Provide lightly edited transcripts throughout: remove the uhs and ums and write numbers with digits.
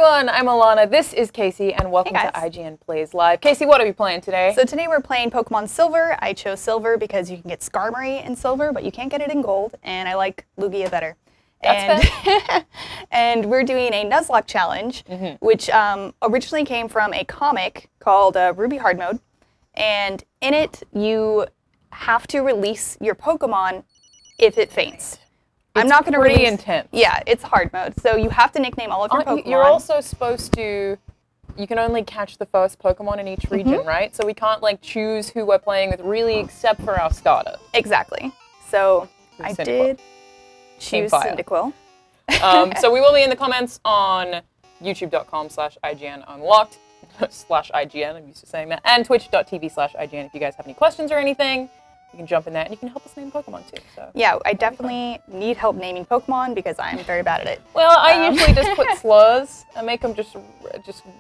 everyone, I'm Alanah, this is Casey, and welcome to IGN Plays Live. Casey, what are we playing today? So today we're playing Pokemon Silver. I chose Silver because you can get Skarmory in Silver, but you can't get it in Gold, and I like Lugia better. That's fair. And we're doing a Nuzlocke challenge, which originally came from a comic called Ruby Hard Mode, and in it you have to release your Pokemon if it faints. I'm not going to pretty intense. Yeah, it's hard mode. So you have to nickname all of your Pokemon. You're also supposed to, you can only catch the first Pokemon in each region, right? So we can't like choose who we're playing with really except for our starter. Exactly. So I did choose Cyndaquil. So we will be in the comments on youtube.com/IGN Unlocked/IGN, I'm used to saying that, and twitch.tv/IGN if you guys have any questions or anything. You can jump in there, and you can help us name Pokemon too. So yeah, I definitely need help naming Pokemon because I'm very bad at it. Well, I usually just put slurs and make them just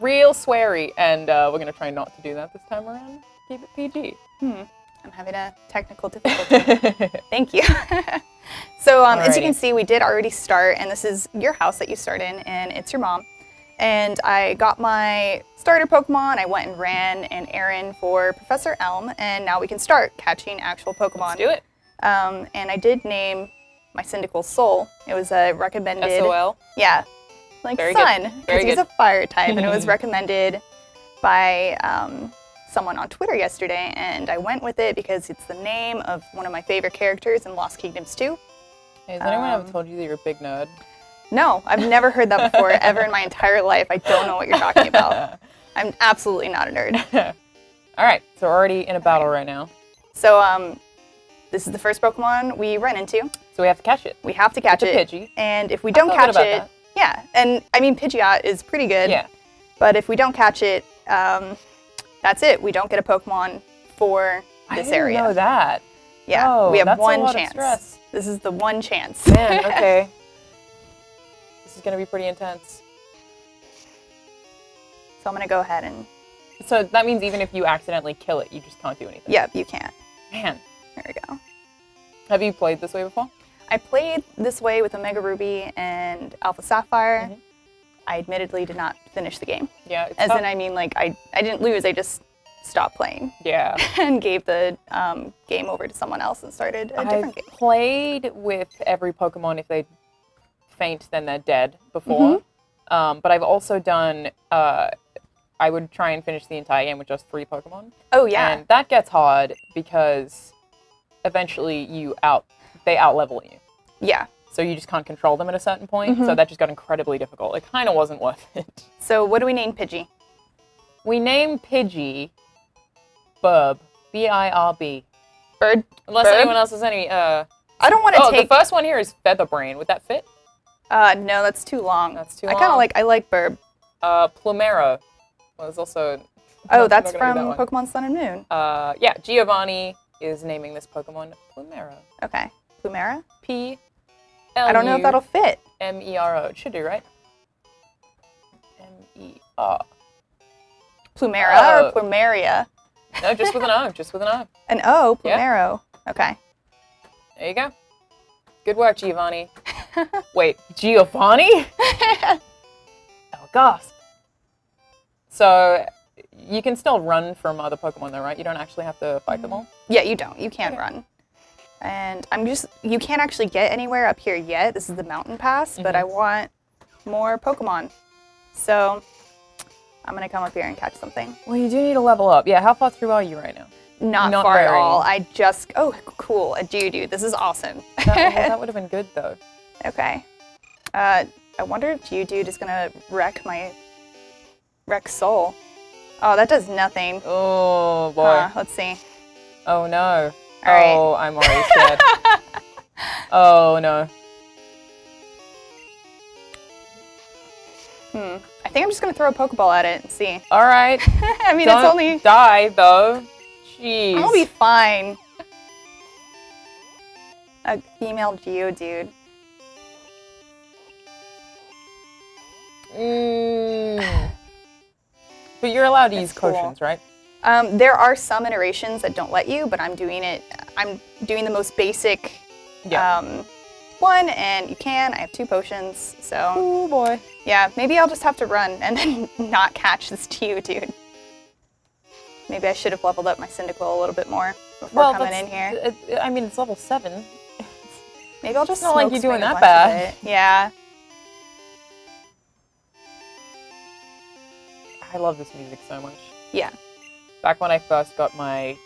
real sweary, and we're gonna try not to do that this time around. Keep it PG. I'm having a technical difficulty. Thank you. So as you can see, we did already start, and this is your house that you start in, and it's your mom. And I got my starter Pokemon. I went and ran an errand for Professor Elm, and now we can start catching actual Pokemon. Let's do it. And I did name my Cyndaquil Soul. It was a recommended. SOL? Yeah. Like Very Sun, because he's a fire type, and it was recommended by someone on Twitter yesterday, and I went with it because it's the name of one of my favorite characters in Lost Kingdoms 2. Hey, has anyone ever told you that you're a big nerd? No, I've never heard that before, ever in my entire life. I don't know what you're talking about. I'm absolutely not a nerd. All right, so we're already in a battle right now. So this is the first Pokemon we run into. So we have to catch it. We have to catch it. Pidgey. And if we don't catch it, yeah, and I mean Pidgeot is pretty good. Yeah. But if we don't catch it, that's it. We don't get a Pokemon for this area. I didn't know that. Yeah, we have one that's a lot chance. of stress. This is the one chance. Man, okay. This is going to be pretty intense. So I'm going to go ahead and... So that means even if you accidentally kill it, you just can't do anything? Yep, you can't. Man. There we go. Have you played this way before? I played this way with Omega Ruby and Alpha Sapphire. I admittedly did not finish the game. Yeah, it's As tough. in, I mean, like, I didn't lose, I just stopped playing. Yeah. And gave the game over to someone else and started a different game. I've played with every Pokemon if they faint, then they're dead before. But I've also done, I would try and finish the entire game with just 3 Pokemon. Oh, yeah. And that gets hard because eventually they out-level you. Yeah. So you just can't control them at a certain point. So that just got incredibly difficult. It kind of wasn't worth it. So what do we name Pidgey? We name Pidgey Burb. B-I-R-B. Bird? Unless anyone else has any... I don't want to take... the first one here is Featherbrain. Would that fit? No, that's too long. That's too long. I like Burb. Plumero. Well, there's also... Oh, that's from Pokemon Sun and Moon. Yeah, Giovanni is naming this Pokemon Plumero. Okay. Plumera? P-L-U... I don't know if that'll fit. M-E-R-O. It should do, right? M-E-R. Plumera or Plumeria? No, just with an O. Just with an O. An O? Plumero. Yeah. Okay. There you go. Good work, Giovanni. Wait, Giovanni? Oh, gasp. So, you can still run from other Pokemon though, right? You don't actually have to fight them all? Yeah, you don't. You can't run. And you can't actually get anywhere up here yet. This is the mountain pass, but I want more Pokemon. So, I'm going to come up here and catch something. Well, you do need to level up. Yeah, how far through are you right now? Not far at all. Oh, cool, a Geodude. This is awesome. That would have been good though. Okay. I wonder if Geodude is going to wreck Soul. Oh, that does nothing. Oh, boy. Let's see. Oh, no. All right. Oh, I'm already scared. Oh, no. I think I'm just going to throw a Pokeball at it and see. All right. I mean, Don't it's only... die, though. Jeez. I'll be fine. A female Geodude. But you're allowed to use potions, right? There are some iterations that don't let you, but I'm doing the most basic one, and you can. I have 2 potions, so... Oh boy. Yeah, maybe I'll just have to run and then not catch this Geodude. Maybe I should have leveled up my Cyndaquil a little bit more before coming in here. I mean, it's level 7. Maybe I'll just not like smoke you're doing screen a that bunch of bad. it. Yeah. I love this music so much. Yeah. Back when I first got my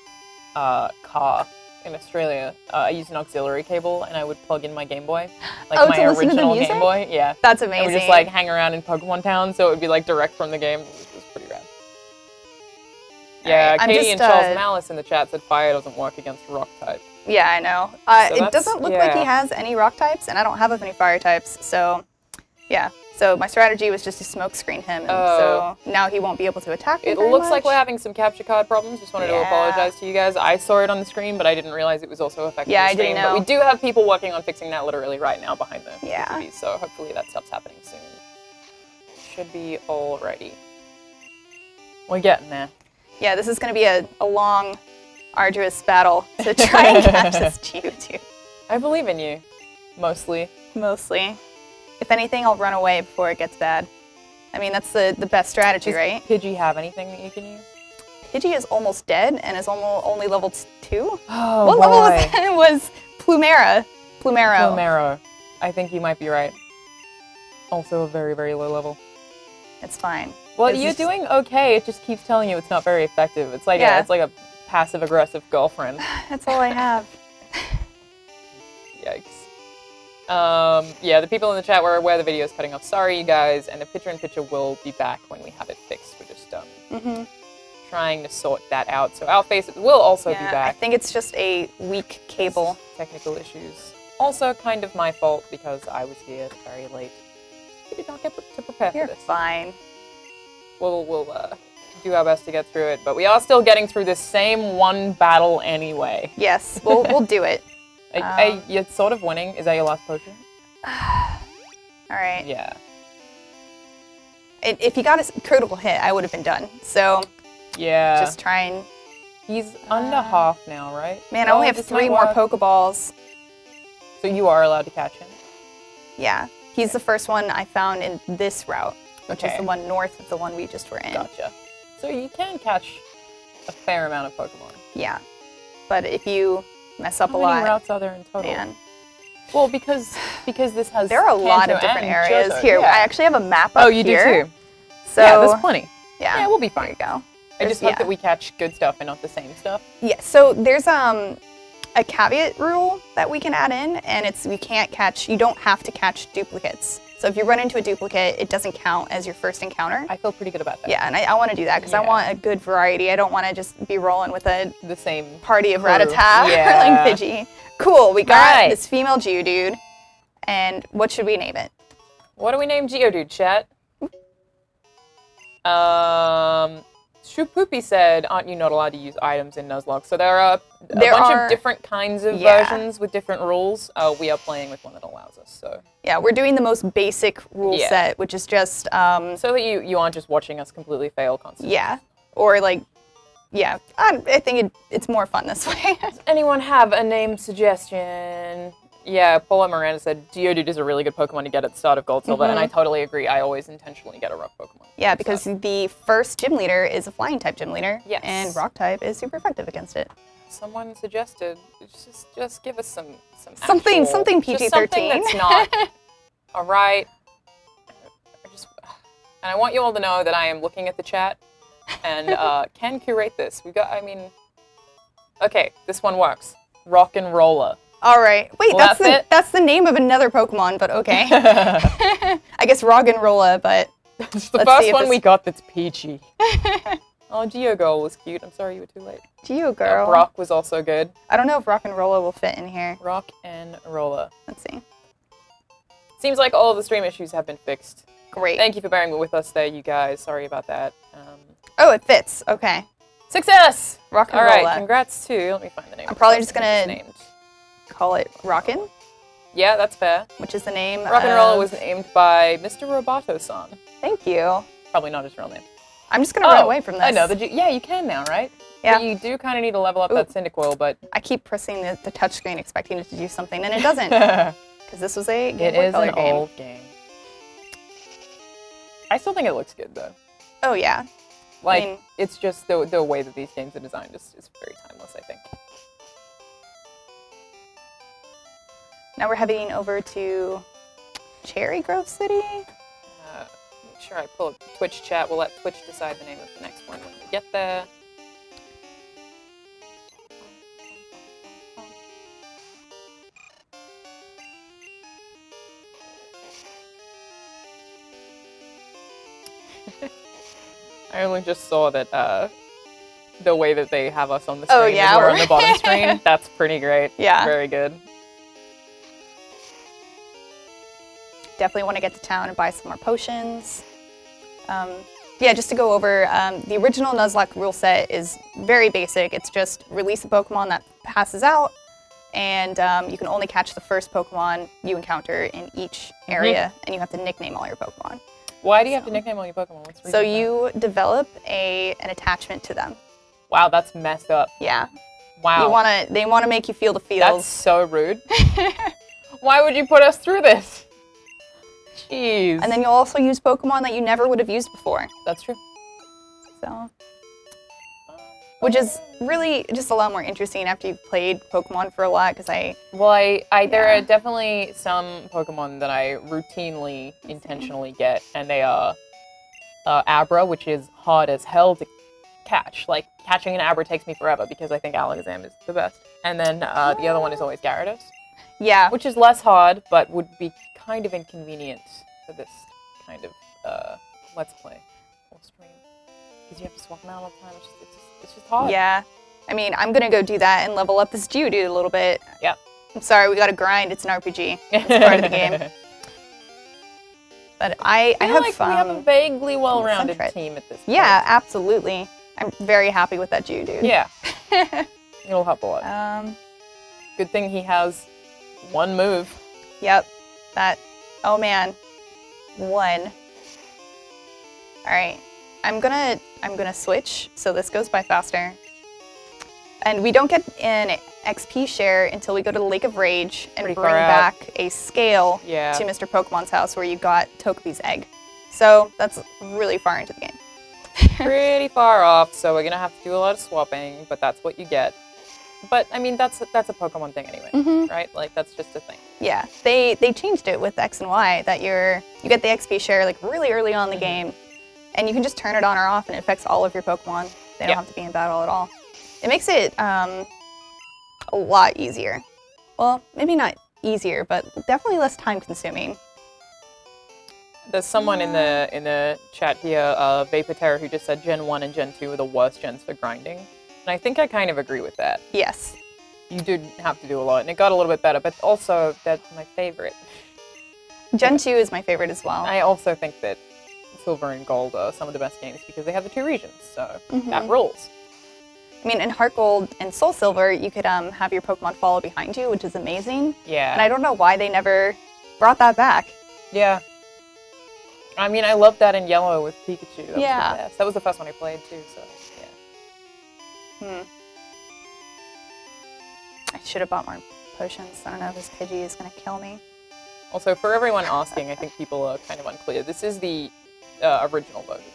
car in Australia, I used an auxiliary cable and I would plug in my Game Boy. Like my to listen to the original music? Game Boy. Yeah. That's And amazing. we just like hang around in Pokemon Town, so it would be like direct from the game. It was pretty rad. Yeah, Alright, Katie and Charles Malice in the chat said fire doesn't work against rock type. Yeah, I know. So it doesn't look like he has any rock types, and I don't have any fire types, so yeah. So my strategy was just to smoke screen him, and so now he won't be able to attack me It very looks much. like we're having some capture card problems. Just wanted to apologize to you guys. I saw it on the screen, but I didn't realize it was also affecting the stream. I didn't know. But we do have people working on fixing that literally right now behind the TVs, so hopefully that stuff's happening soon. Should be all ready. We're getting there. Yeah, this is going to be a long, arduous battle to try and catch this Geodude. I believe in you. Mostly. Mostly. If anything, I'll run away before it gets bad. I mean, that's the best strategy, right? Does Pidgey have anything that you can use? Pidgey is almost dead and is only level 2. Oh, what level was that? It was Plumero. Plumero. I think you might be right. Also a very, very low level. It's fine. Well, you're doing okay. It just keeps telling you it's not very effective. It's like a passive-aggressive girlfriend. That's all I have. Yikes. Yeah, the people in the chat were aware the video's cutting off. Sorry, you guys. And the picture-in-picture will be back when we have it fixed. We're just trying to sort that out. So Outface will also be back. I think it's just a weak cable. Technical issues. Also kind of my fault because I was here very late. We did not get to prepare for this. You're fine. We'll do our best to get through it, but we are still getting through this same one battle anyway. Yes, we'll do it. You're sort of winning. Is that your last potion? Alright. Yeah. If you got a critical hit, I would have been done. So, yeah. Just try and... He's under half now, right? Man, I only have 3 more Pokeballs. So you are allowed to catch him? Yeah. He's the first one I found in this route, which is the one north of the one we just were in. Gotcha. So you can catch a fair amount of Pokemon. Yeah. But if you mess up a lot... How many routes are there in total? Man. Well, because this has there are a lot of different areas. Here, I actually have a map up here. Oh, you do too? So, yeah, there's plenty. Yeah. We'll be fine. There you go. I just hope that we catch good stuff and not the same stuff. Yeah, so there's a caveat rule that we can add in, and it's you don't have to catch duplicates. So if you run into a duplicate, it doesn't count as your first encounter. I feel pretty good about that. Yeah, and I want to do that because I want a good variety. I don't want to just be rolling with the same party of crew. Rattata Yeah. or like Pidgey. Cool, we got this female Geodude, and what should we name it? What do we name Geodude, chat? Shoopoopy said, aren't you not allowed to use items in Nuzlocke? So there are a bunch of different kinds of versions with different rules. We are playing with one that allows us, so. Yeah, we're doing the most basic rule set, which is just... so that you aren't just watching us completely fail constantly. Yeah, or like, yeah, I think it's more fun this way. Does anyone have a name suggestion? Yeah, Paula Miranda said, Geodude is a really good Pokemon to get at the start of Gold Silver, and I totally agree. I always intentionally get a rock Pokemon. Yeah, because the first gym leader is a flying type gym leader, and rock type is super effective against it. Someone suggested, just give us some something PG-13. Just something that's not, all right. And I want you all to know that I am looking at the chat and can curate this. Okay, this one works. Rock and Roller. All right. Wait, that's the name of another Pokemon, but okay. I guess Roggenrola, but it's the first one we got that's peachy. Oh, Geogirl was cute. I'm sorry you were too late. Geogirl. Brock was also good. I don't know if Rockenrola will fit in here. Rock and Roller. Let's see. Seems like all of the stream issues have been fixed. Great. Thank you for bearing with us there, you guys. Sorry about that. Oh, it fits. Okay. Success! Rockenrola. All right, congrats to... Let me find the name. I'm probably just going to call it Rockin'. Yeah, that's fair. Which is the name Rock'n'Roller was named by Mr. Roboto-san. Thank you. Probably not his real name. I'm just going to run away from this. I know. Yeah, you can now, right? Yeah. But you do kind of need to level up that Cyndaquil, but... I keep pressing the touchscreen expecting it to do something, and it doesn't. because this was a Game It Boy is Color an game. old game. I still think it looks good though. Oh yeah. Like, I mean, it's just the way that these games are designed is very timeless, I think. now we're heading over to Cherry Grove City. Make sure I pull up the Twitch chat. We'll let Twitch decide the name of the next one when we get there. I only just saw that the way that they have us on the screen Oh, yeah, is we're on we're- the bottom screen. That's pretty great. Yeah. Very good. Definitely want to get to town and buy some more potions. Yeah, just to go over, the original Nuzlocke rule set is very basic. It's just release a Pokemon that passes out, and you can only catch the first Pokemon you encounter in each area, and you have to nickname all your Pokemon. Why do you have to nickname all your Pokemon? What's the So reason for you develop an attachment to them. that? Wow, that's messed up. Yeah. Wow. They want to make you feel the That's feels. so rude. Why would you put us through this? Jeez. And then you'll also use Pokemon that you never would have used before. That's true. So, which is really just a lot more interesting after you've played Pokemon for a lot, because There Yeah. are definitely some Pokemon that I routinely, intentionally get, and they are Abra, which is hard as hell to catch. Like, catching an Abra takes me forever because I think Alakazam is the best. And then the other one is always Gyarados, yeah. which is less hard, but would be kind of inconvenient for this kind of Let's Play or stream. Because you have to swap them out all the time. It's just hard. Yeah. I mean, I'm gonna go do that and level up this Geodude a little bit. Yep. I'm sorry, we gotta grind. It's an RPG. It's part of the game. But I I feel have like fun. we have a vaguely well-rounded Sunset. team at this point. Yeah, absolutely. I'm very happy with that Geodude. Yeah. It'll help a lot. Um. Good thing he has one move. Yep. That. Oh man. One. All right. I'm gonna switch so this goes by faster. And we don't get an XP share until we go to the Lake of Rage and Pretty bring far out. back a scale Yeah. to Mr. Pokemon's house where you got Togepi's egg. So that's really far into the game. Pretty far off, so we're gonna have to do a lot of swapping, but that's what you get. But I mean, that's a Pokemon thing anyway, Mhm. right? Like that's just a thing. Yeah, they changed it with X and Y that you get the XP share like really early on in the game, and you can just turn it on or off, and it affects all of your Pokemon. They don't Yeah. have to be in battle at all. It makes it a lot easier. Well, maybe not easier, but definitely less time consuming. There's someone in the chat here, Vaporterra, who just said Gen 1 and Gen 2 are the worst gens for grinding. And I think I kind of agree with that. Yes. You did have to do a lot, and it got a little bit better, but also that's my favorite. Gen 2 is my favorite as well. I also think that Silver and Gold are some of the best games because they have the two regions, so that rules. I mean, in Heart Gold and Soul Silver, you could have your Pokemon follow behind you, which is amazing. Yeah. And I don't know why they never brought that back. Yeah. I mean, I loved that in Yellow with Pikachu. That was Yeah. the best. That was the first one I played too, so yeah. I should have bought more potions. I don't know if this Pidgey is going to kill me. Also, for everyone asking, I think people are kind of unclear. This is the original versions.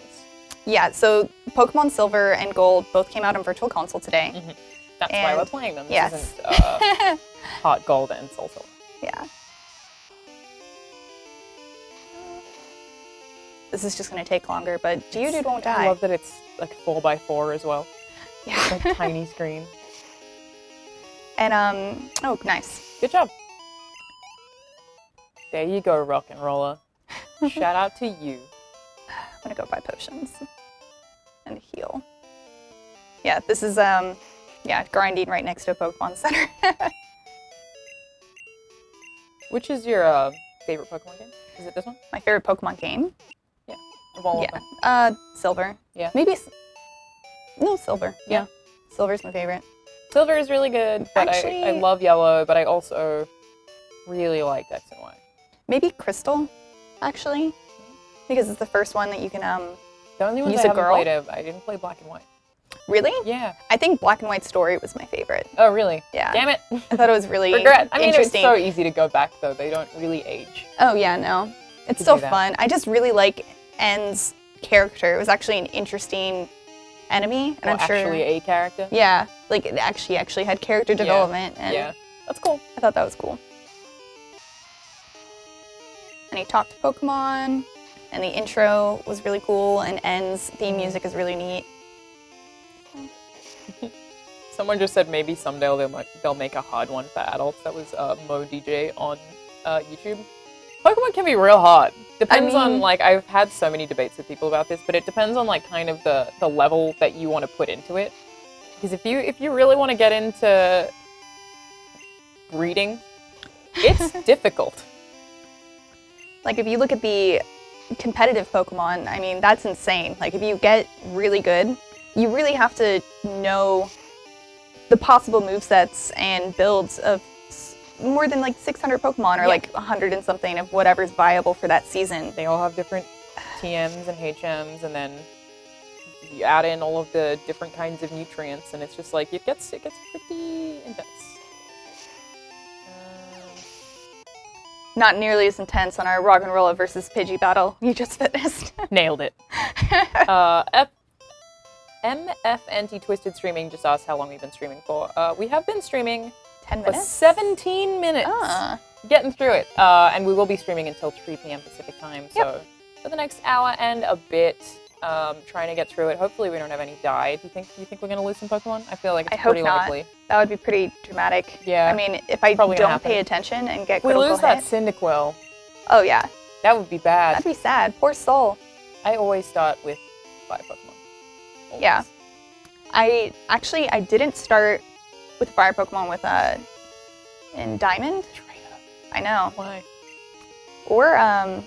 Yeah, so Pokemon Silver and Gold both came out on Virtual Console today. That's why And- we're playing them. This yes. isn't Hot Gold and Soul Silver. Yeah. This is just going to take longer, but Geodude won't die. I love that it's like 4x4 as well. Yeah. Like tiny screen. And, oh, nice. Good job. There you go, rock and roller. Shout out to you. I'm going to go buy potions and heal. Yeah, this is, yeah, grinding right next to a Pokemon Center. Which is your favorite Pokemon game? Is it this one? My favorite Pokemon game? Of all of them? Yeah, Silver. Yeah. Maybe, no, Silver. Yeah. Silver's my favorite. Silver is really good, but Actually- I love Yellow, but I also really liked X and Y. Maybe Crystal, actually, because it's the first one that you can, The only ones Use I a haven't girl? played, I didn't play Black and White. Really? Yeah. I think Black and White Story was my favorite. Oh, really? Yeah. Damn it. I thought it was really Regret. I mean, it's interesting. so easy to go back, though. They don't really age. Oh, yeah, no. It's still fun. I just really like N's character. It was actually an interesting enemy. And I'm sure actually a character? Yeah. Like, it actually had character development. And yeah. That's cool. I thought that was cool. And he talked to Pokemon, and the intro was really cool, and N's theme music is really neat. Someone just said maybe someday they'll make a hard one for adults. That was Mo DJ on YouTube. Pokemon can be real hard. Depends on, like, I've had so many debates with people about this, but it depends on, like, kind of the level that you want to put into it. Because if you really want to get into breeding, it's difficult. Like, if you look at the competitive Pokemon, I mean, that's insane. Like, if you get really good, you really have to know the possible movesets and builds of more than, like, 600 Pokemon, or, like, 100 and something of whatever's viable for that season. They all have different TMs and HMs, and then you add in all of the different kinds of nutrients, and it's just, like, it gets pretty intense. Not nearly as intense on our Roggenrola versus Pidgey battle you just witnessed. Nailed it. MFNT Twisted Streaming just asked how long we've been streaming for. We have been streaming 10 for minutes? 17 minutes. Getting through it. And we will be streaming until 3 p.m. Pacific time. So for the next hour and a bit, trying to get through it. Hopefully we don't have any die. Do you think we're going to lose some Pokemon? I feel like it's pretty likely. That would be pretty dramatic. Yeah. I mean, if I don't pay attention and get critical hit. We lose that Cyndaquil. Oh, yeah. That would be bad. That'd be sad. Poor soul. I always start with 5 Pokemon. Always. Yeah. I didn't start with fire Pokemon with in Diamond. I know. Why? Or I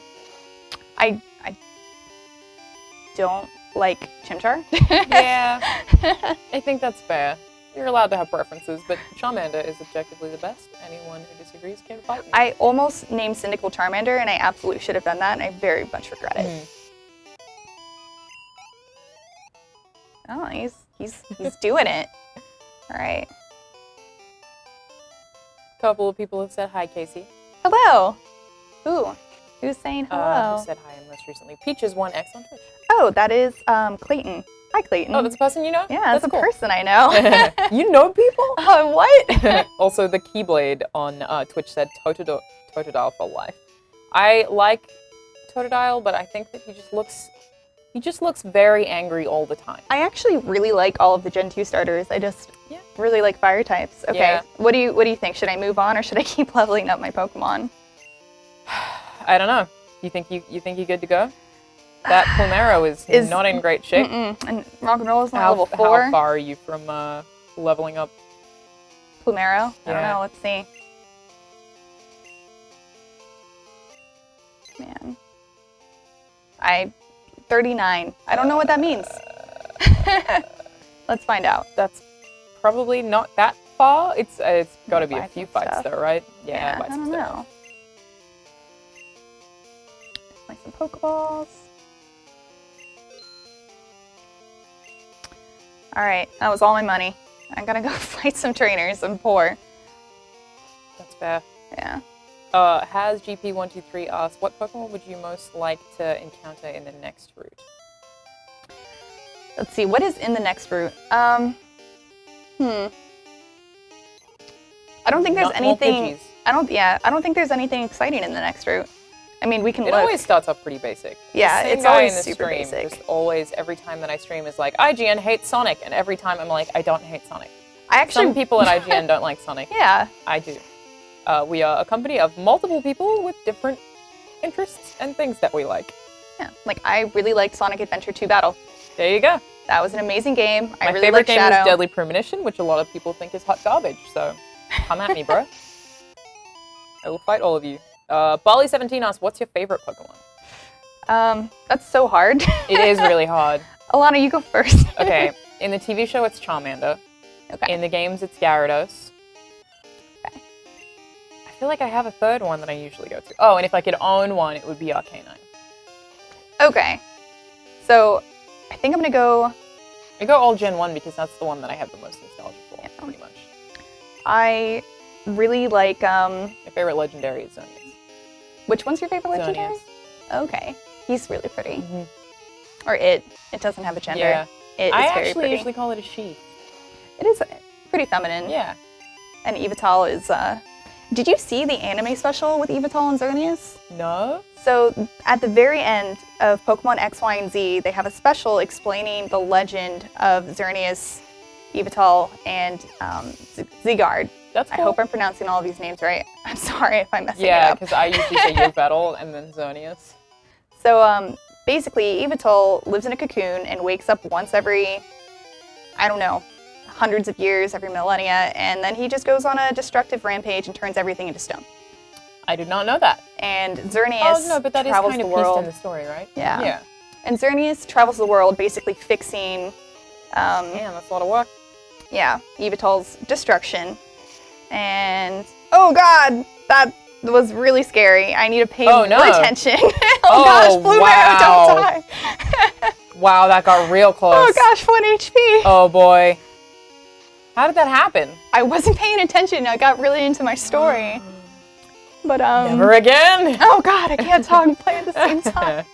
don't like Chimchar. Yeah. I think that's fair. You're allowed to have preferences, but Charmander is objectively the best. Anyone who disagrees can fight me. I almost named Cyndaquil Charmander, and I absolutely should have done that, and I very much regret it. Oh, he's doing it. All right. A couple of people have said hi, Casey. Hello. Who's saying hello? Who said hi most recently? Peaches1X on Twitch. Oh, that is Clayton. Hi, Clayton. Oh, that's a person you know? Yeah, that's a cool. person I know. You know people? What? Also, the Keyblade on Twitch said Totodile for life. I like Totodile, but I think that he just looks very angry all the time. I actually really like all of the Gen 2 starters. I just really like fire types. Okay. Yeah. What do you think? Should I move on, or should I keep leveling up my Pokemon? I don't know. You think you're good to go? That Plumero is not in great shape. And Roggenrola's not level 4. How far are you from leveling up? Plumero? I don't know. Let's see. Man. 39. I don't know what that means. Let's find out. That's probably not that far. It's got to be a few fights though, right? Yeah, I don't know. Play some Pokeballs. All right, that was all my money. I'm gonna go fight some trainers. I'm poor. That's fair. Yeah. Has GP123 asked, what Pokemon would you most like to encounter in the next route? Let's see, what is in the next route? I don't think there's anything. I don't think there's anything exciting in the next route. I mean, we can look. It always starts off pretty basic. Yeah, it's always super basic. Just always, every time that I stream is like, IGN hates Sonic, and every time I'm like, I don't hate Sonic. Some people at IGN don't like Sonic. Yeah. I do. We are a company of multiple people with different interests and things that we like. Yeah, like I really liked Sonic Adventure 2 Battle. There you go. That was an amazing game. My favorite game is Deadly Premonition, which a lot of people think is hot garbage, so come at me, bro. I will fight all of you. Bali17 asks, what's your favorite Pokemon? That's so hard. It is really hard. Alanah, you go first. Okay, in the TV show, it's Charmander. Okay. In the games, it's Gyarados. Okay. I feel like I have a third one that I usually go to. Oh, and if I could own one, it would be Arcanine. Okay. So, I think I'm gonna go I go all Gen 1 because that's the one that I have the most nostalgia for, pretty much. I really like, My favorite legendary is Xerneas. Which one's your favorite legendary? Xerneas. Okay. He's really pretty. Mm-hmm. Or it. It doesn't have a gender. Yeah. It is I very actually pretty. usually call it a she. It is pretty feminine. Yeah. And Yveltal is, Did you see the anime special with Yveltal and Xerneas? No? So, at the very end of Pokemon X, Y, and Z, they have a special explaining the legend of Xerneas, Yveltal, and Zygarde. That's cool. I hope I'm pronouncing all of these names right. I'm sorry if I'm messing it Yeah, up. because I usually say Yveltal and then Xerneas. So, basically, Yveltal lives in a cocoon and wakes up once every, I don't know, hundreds of years, every millennia, and then he just goes on a destructive rampage and turns everything into stone. I did not know that. And Xerneas but that is travels kind of the world. pieced in the story, right? Yeah. Yeah. And Xerneas travels the world basically fixing, Man, that's a lot of work. yeah, Yveltal's destruction. And, oh god, that was really scary. I need to pay more attention. Oh gosh, Plumero, don't die. Wow, that got real close. Oh gosh, 1 HP. Oh boy. How did that happen? I wasn't paying attention. I got really into my story. But, Never again. Oh god, I can't talk and play at the same time.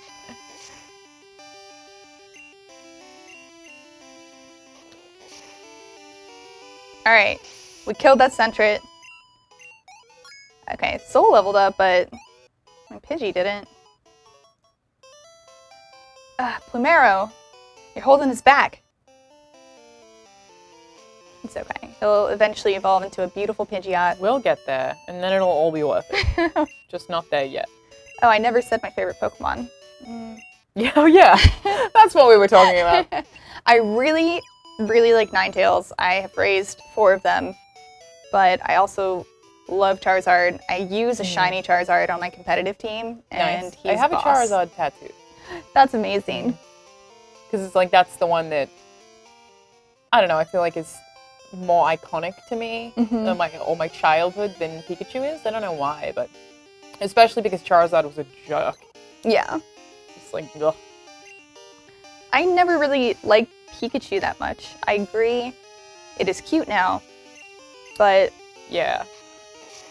Alright, we killed that Sentret. Okay, Soul leveled up, but my Pidgey didn't. Plumero, you're holding us back. It's okay. He'll eventually evolve into a beautiful Pidgeot. We'll get there, and then it'll all be worth it. Just not there yet. Oh, I never said my favorite Pokemon. Yeah, oh yeah. That's what we were talking about. I really, really like Ninetales. I have raised 4 of them, but I also love Charizard. I use a shiny Charizard on my competitive team, and Nice. he's I have boss. a Charizard tattoo. That's amazing. Because it's like, that's the one that, I don't know, I feel like is more iconic to me than my childhood than Pikachu is. I don't know why, but especially because Charizard was a jerk. Yeah. It's like, ugh. I never really liked Pikachu that much. I agree, it is cute now, but Yeah.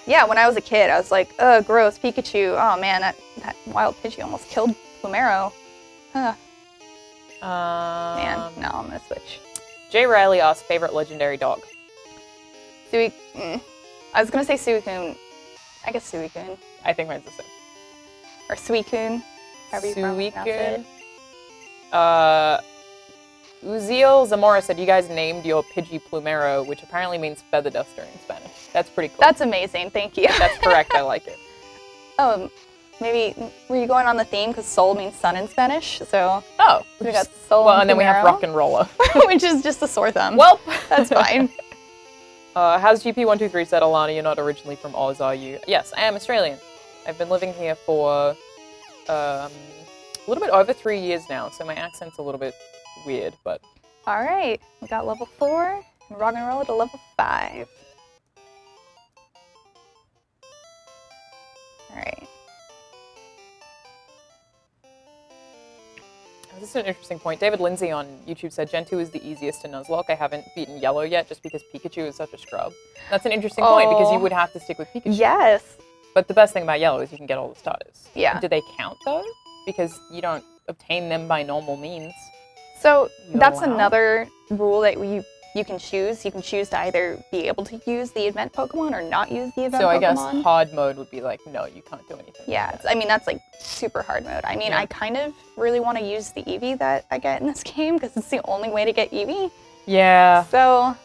yeah, when I was a kid, I was like, ugh, gross, Pikachu. Oh man, that wild Pidgey almost killed Plumero. Huh. Man, no, I'm gonna switch. Jay Riley asked favorite legendary dog. I was gonna say Suicune. I guess Suicune. I think mine's the same. Or Suicune. However you pronounce it. Uziel Zamora said you guys named your Pidgey Plumero, which apparently means feather duster in Spanish. That's pretty cool. That's amazing, thank you. That's correct, I like it. Oh, maybe, were you going on the theme because soul means sun in Spanish? So, Oh. we got soul Well, and then we have Plumero, rock and roller. which is just a sore thumb. Well, That's fine. Has GP123 said, Alanah, you're not originally from Oz, are you? Yes, I am Australian. I've been living here for a little bit over 3 years now, so my accent's a little bit weird, but... All right, we got level 4, and rock and roll to level 5. All right. This is an interesting point. David Lindsay on YouTube said Gen 2 is the easiest to Nuzlocke. I haven't beaten Yellow yet just because Pikachu is such a scrub. That's an interesting point because you would have to stick with Pikachu. Yes. But the best thing about Yellow is you can get all the starters. Yeah. Do they count though? Because you don't obtain them by normal means. So You're that's allowed? another rule that you can choose. You can choose to either be able to use the event Pokemon or not use the event So I Pokemon. guess hard mode would be like, no, you can't do anything. Yeah, I mean, that's like super hard mode. I mean, Yeah. I kind of really want to use the Eevee that I get in this game because it's the only way to get Eevee. Yeah. So,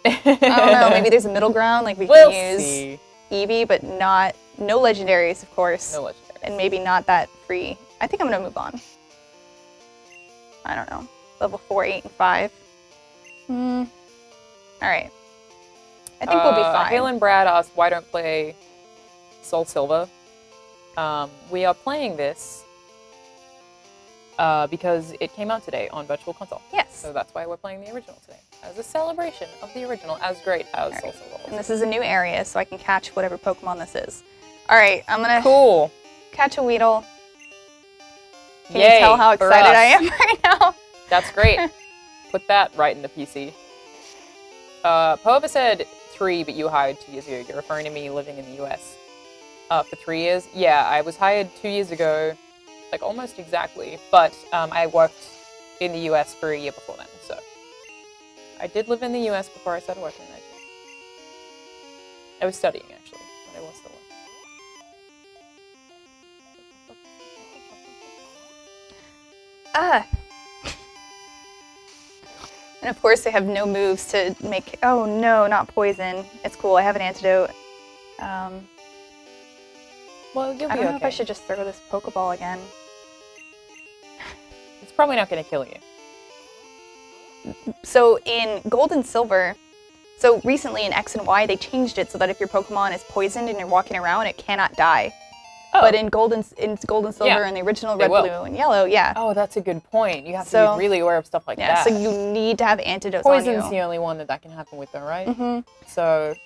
I don't know, maybe there's a middle ground, like we We'll can use see. Eevee, but no legendaries, of course. No legendary. And maybe not that free. I think I'm going to move on. I don't know. Level 4, 8, and 5. Alright. I think we'll be fine. Halen Brad asked, why don't play Soul Silver? We are playing this because it came out today on Virtual Console. Yes. So that's why we're playing the original today. As a celebration of the original, as great as Soul Silver was. And this is a new area, so I can catch whatever Pokemon this is. Alright, I'm going to Cool. catch a Weedle. Can Yay, you tell how for excited us. I am right now? That's great. put that right in the PC. Pova said 3, but you hired 2 years ago. You're referring to me living in the US. For 3 years? Yeah, I was hired 2 years ago, like almost exactly, but I worked in the US for a year before then, so. I did live in the US before I started working there. I was studying, actually, but I was still working. And of course they have no moves to make, oh no, not poison. It's cool, I have an antidote. Well, you'll be okay. I don't know if I should just throw this Pokeball again. It's probably not going to kill you. So in Gold and Silver, so recently in X and Y, they changed it so that if your Pokemon is poisoned and you're walking around, it cannot die. Oh. But in Gold and Silver and the original Red, Blue, and Yellow, yeah. Oh, that's a good point. You have to be really aware of stuff like that. So you need to have antidotes on you. Poison's the only one that can happen with, though, right? Mm-hmm. So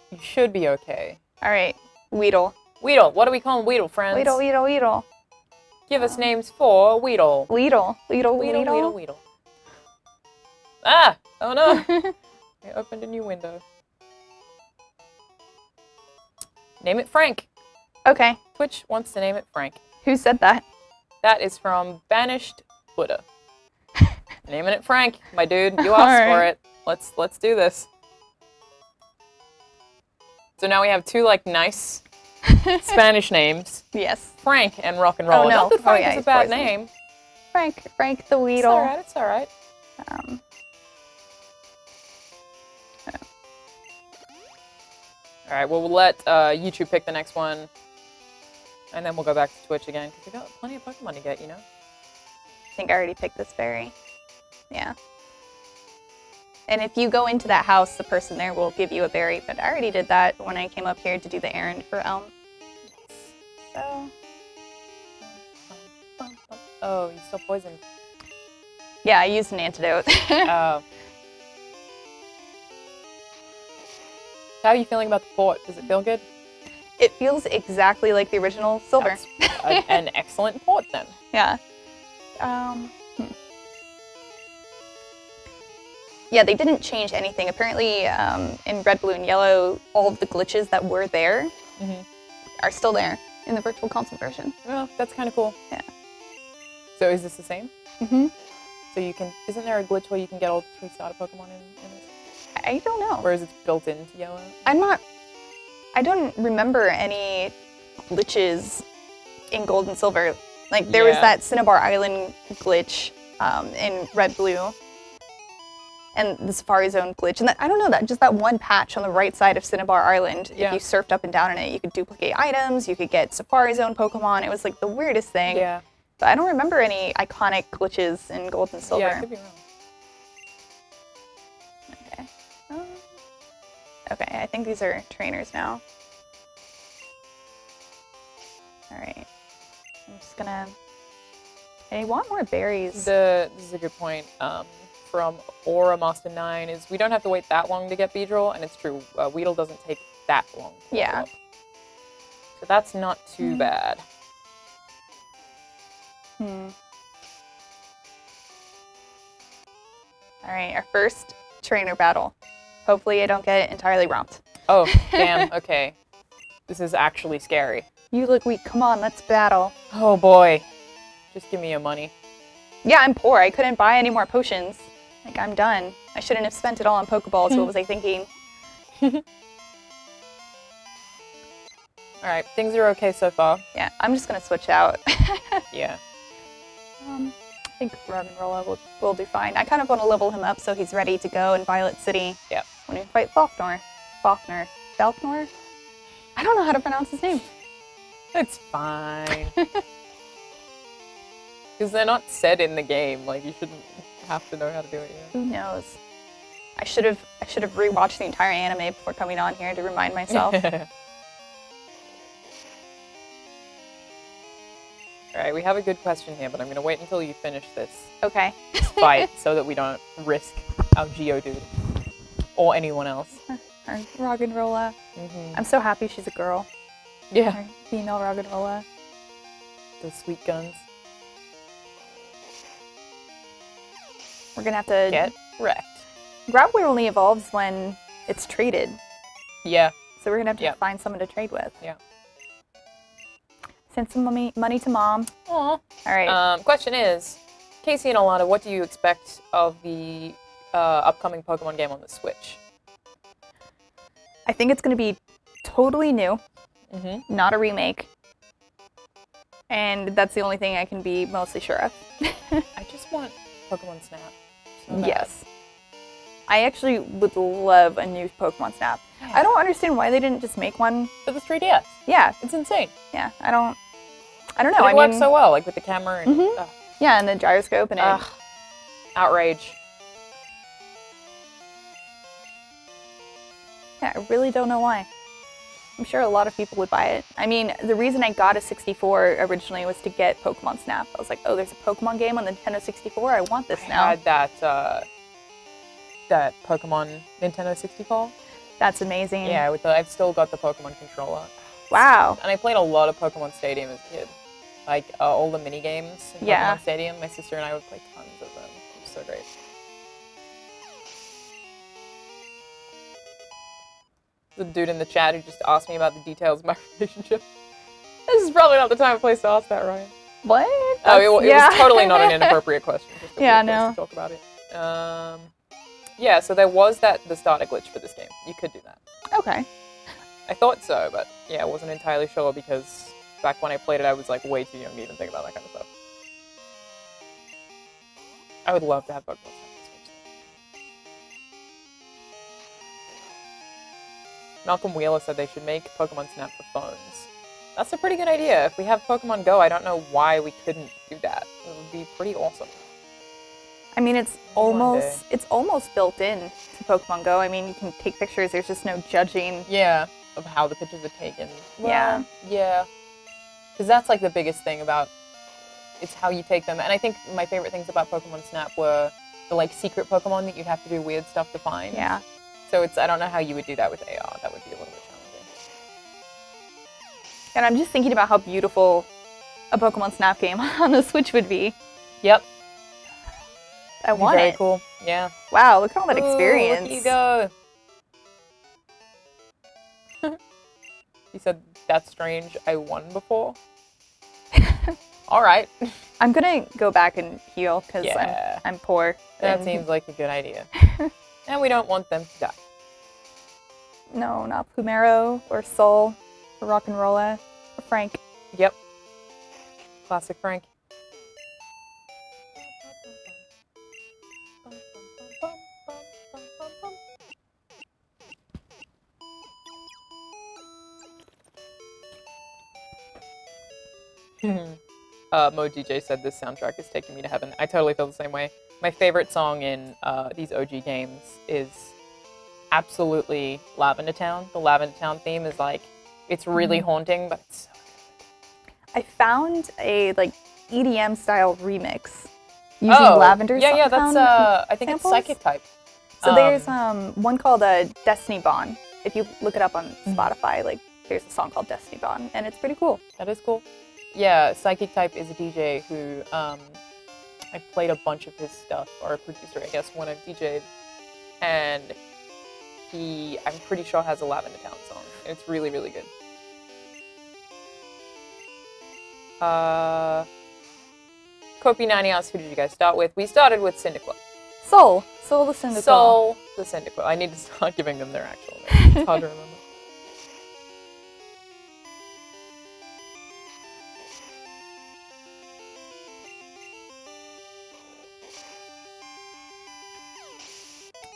you should be okay. All right, Weedle. Weedle. What do we call him? Weedle, friends. Weedle, Weedle, Weedle. Give us names for Weedle. Weedle, Weedle, Weedle, Weedle, Weedle, Weedle. Ah! Oh no! I opened a new window. Name it Frank. Okay. Twitch wants to name it Frank. Who said that? That is from Banished Buddha. Naming it Frank, my dude. You asked for it. Let's do this. So now we have 2 like nice Spanish names. Yes. Frank and Rock and Roll. Oh no. Not that Frank is a bad name. Frank the Weedle. It's alright. Alright, well, we'll let YouTube pick the next one. And then we'll go back to Twitch again, because we've got plenty of Pokemon to get, you know? I think I already picked this berry. Yeah. And if you go into that house, the person there will give you a berry, but I already did that when I came up here to do the errand for Elm. So... Oh, you're still poisoned. Yeah, I used an antidote. Oh. How are you feeling about the port? Does it feel good? It feels exactly like the original Silver. That's an excellent port, then. Yeah. Yeah, they didn't change anything. Apparently, in Red, Blue, and Yellow, all of the glitches that were there are still there in the Virtual Console version. Well, that's kind of cool. Yeah. So is this the same? Mm-hmm. So you can... Isn't there a glitch where you can get all 3 starter Pokemon in this? I don't know. Or is it built into Yellow? I don't remember any glitches in Gold and Silver. Like, there was that Cinnabar Island glitch in Red, Blue, and the Safari Zone glitch. And I don't know, just that one patch on the right side of Cinnabar Island, if you surfed up and down in it, you could duplicate items, you could get Safari Zone Pokemon. It was like the weirdest thing. Yeah. But I don't remember any iconic glitches in Gold and Silver. Yeah, I could be wrong. Okay, I think these are trainers now. Alright. I'm just gonna... I want more berries. This is a good point. From Aura Master 9 is we don't have to wait that long to get Beedrill, and it's true, Weedle doesn't take that long to level up. So that's not too bad. Alright, our first trainer battle. Hopefully I don't get entirely romped. Oh, damn, okay. This is actually scary. You look weak, come on, let's battle. Oh boy. Just give me your money. Yeah, I'm poor, I couldn't buy any more potions. Like, I'm done. I shouldn't have spent it all on Pokeballs, what was I thinking? Alright, things are okay so far. Yeah, I'm just gonna switch out. Yeah. I think Roggenrola will do fine. I kind of want to level him up so he's ready to go in Violet City. Yeah. When we fight Falkner. Falkner? I don't know how to pronounce his name. It's fine. Because they're not said in the game. Like, you shouldn't have to know how to do it yet. Who knows? I should have rewatched the entire anime before coming on here to remind myself. Alright, we have a good question here, but I'm going to wait until you finish this Okay. fight so that we don't risk our Geodude. Or anyone else. Our Roggenrola. I'm so happy she's a girl. Yeah. Our female Roggenrola. Those sweet guns. We're gonna have to Get wrecked. Grappler only evolves when it's traded. Yeah. So we're gonna have to find someone to trade with. Yeah. Send some money to Mom. Aw. All right. Question is, Casey and Alanah, what do you expect of the upcoming Pokemon game on the Switch? I think it's gonna be totally new, not a remake. And that's the only thing I can be mostly sure of. I just want Pokemon Snap. So bad. Yes. I actually would love a new Pokemon Snap. Yeah. I don't understand why they didn't just make one for the 3DS. Yeah. It's insane. Yeah, I don't know. But it works so well, like with the camera and yeah, and the gyroscope and it. Outrage. Yeah, I really don't know why. I'm sure a lot of people would buy it. I mean, the reason I got a 64 originally was to get Pokemon Snap. I was like, oh, there's a Pokemon game on the Nintendo 64. I want this now. I had that Pokemon Nintendo 64. That's amazing. Yeah, I've still got the Pokemon controller. Wow. And I played a lot of Pokemon Stadium as a kid. Like all the mini games in Pokemon Stadium. My sister and I would play tons of them. It was so great. The dude in the chat who just asked me about the details of my relationship. This is probably not the time and place to ask that, Ryan. What? It was totally not an inappropriate question. Just no. To talk about it. Yeah, so there was the starter glitch for this game. You could do that. Okay. I thought so, but yeah, I wasn't entirely sure because back when I played it, I was like way too young to even think about that kind of stuff. I would love to have Pokemon Snap. Malcolm Wheeler said they should make Pokemon Snap for phones. That's a pretty good idea. If we have Pokemon Go, I don't know why we couldn't do that. It would be pretty awesome. I mean, it's almost built in to Pokemon Go. I mean, you can take pictures. There's just no judging. Yeah, of how the pictures are taken. Well, yeah. Because that's like the biggest thing about it's how you take them. And I think my favorite things about Pokemon Snap were the like secret Pokemon that you'd have to do weird stuff to find. Yeah. So I don't know how you would do that with AR. That would be a little bit challenging. And I'm just thinking about how beautiful a Pokemon Snap game on the Switch would be. Yep. I want very it. Cool. Yeah. Wow, look at all that experience. Look at you go. He said, that's strange. I won before. All right. I'm going to go back and heal because I'm poor. That seems like a good idea. And we don't want them to die. No, not Plumero or Soul or Rock'n'Rolla or Frank. Yep. Classic Frank. Mo DJ said this soundtrack is taking me to heaven. I totally feel the same way. My favorite song in these OG games is absolutely Lavender Town. The Lavender Town theme is like, it's really haunting, but it's so good. I found a like EDM style remix using Lavender. Yeah, that's I think samples? it's Psychic Type. So there's one called Destiny Bond. If you look it up on Spotify, like there's a song called Destiny Bond, and it's pretty cool. That is cool. Yeah, Psychic Type is a DJ who I played a bunch of his stuff, or a producer, I guess, when I DJ'd, and I'm pretty sure has a Lavender Town song. It's really, really good. Kopi90 asks, who did you guys start with? We started with Cyndaquil. Soul the Cyndaquil. Soul the Cyndaquil. I need to start giving them their actual names. It's hard to remember.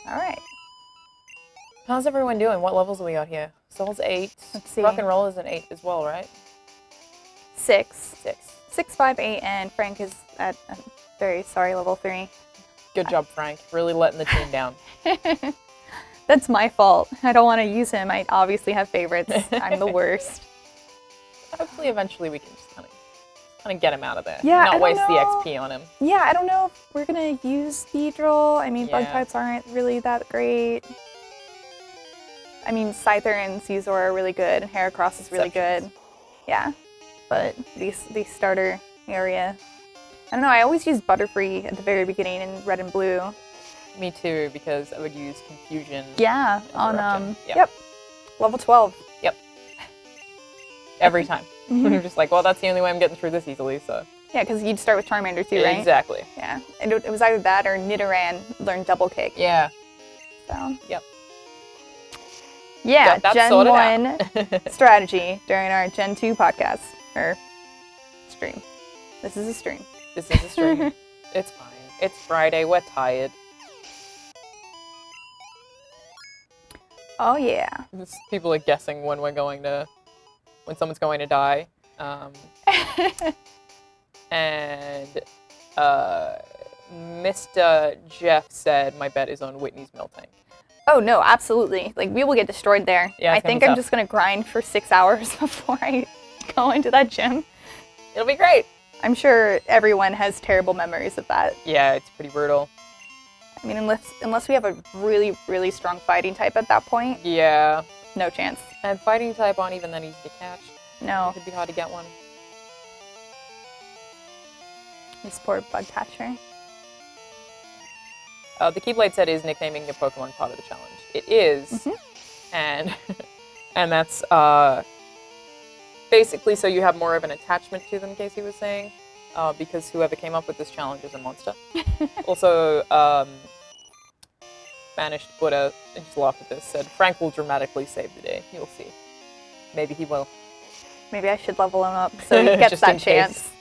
All right. How's everyone doing? What levels are we got here? Soul's 8. Let's see. Rock'n'Roll is an 8 as well, right? 6. 6. 6, 5, 8, and Frank is at level 3. Good job, Frank. Really letting the team down. That's my fault. I don't want to use him. I obviously have favorites. I'm the worst. Hopefully, eventually, we can just kind of get him out of there. Yeah, not waste the XP on him. Yeah, I don't know if we're gonna use Beedrill. I mean, bug types aren't really that great. I mean, Scyther and Caesar are really good, and Heracross is really good. Yeah, but these starter area. I don't know, I always use Butterfree at the very beginning in red and blue. Me too, because I would use Confusion. Yeah, on, yep, level 12. Yep. Every time. I'm just like, well, that's the only way I'm getting through this easily, so. Yeah, because you'd start with Charmander too, right? Exactly. Yeah, and it was either that or Nidoran learned Double Kick. Yeah. So. Yep. Yeah, that's Gen sorted 1 out. strategy during our Gen 2 podcast, or stream. This is a stream. This is a stream. It's fine. It's Friday, we're tired. Oh yeah. People are guessing when someone's going to die. And Mr. Jeff said my bet is on Whitney's Miltank. Oh no, absolutely. Like, we will get destroyed there. Yeah, I think I'm just gonna grind for 6 hours before I go into that gym. It'll be great. I'm sure everyone has terrible memories of that. Yeah, it's pretty brutal. I mean, unless we have a really, really strong fighting type at that point. Yeah. No chance. And fighting type aren't even that easy to catch. No. It could be hard to get one. This poor bug catcher. The Keyblade set is nicknaming your Pokemon part of the challenge. It is, and that's basically so you have more of an attachment to them, Casey was saying, because whoever came up with this challenge is a monster. Also, Banished Buddha, and just laughed at this, said, Frank will dramatically save the day. You'll see. Maybe he will. Maybe I should level him up so he gets that chance. Case.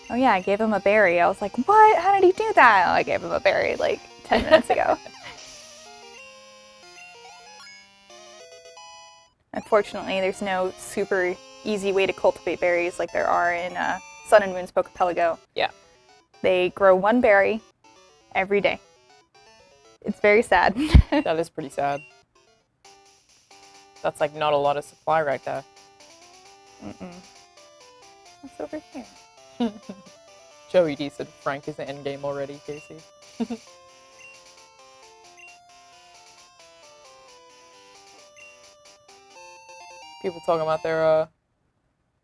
Oh yeah, I gave him a berry. I was like, what? How did he do that? Oh, I gave him a berry like 10 minutes ago. Unfortunately, there's no super easy way to cultivate berries like there are in Sun and Moon's Poképelago. Yeah. They grow one berry every day. It's very sad. That is pretty sad. That's like not a lot of supply right there. What's over here? Joey D said Frank is the endgame already, Casey. People talking about their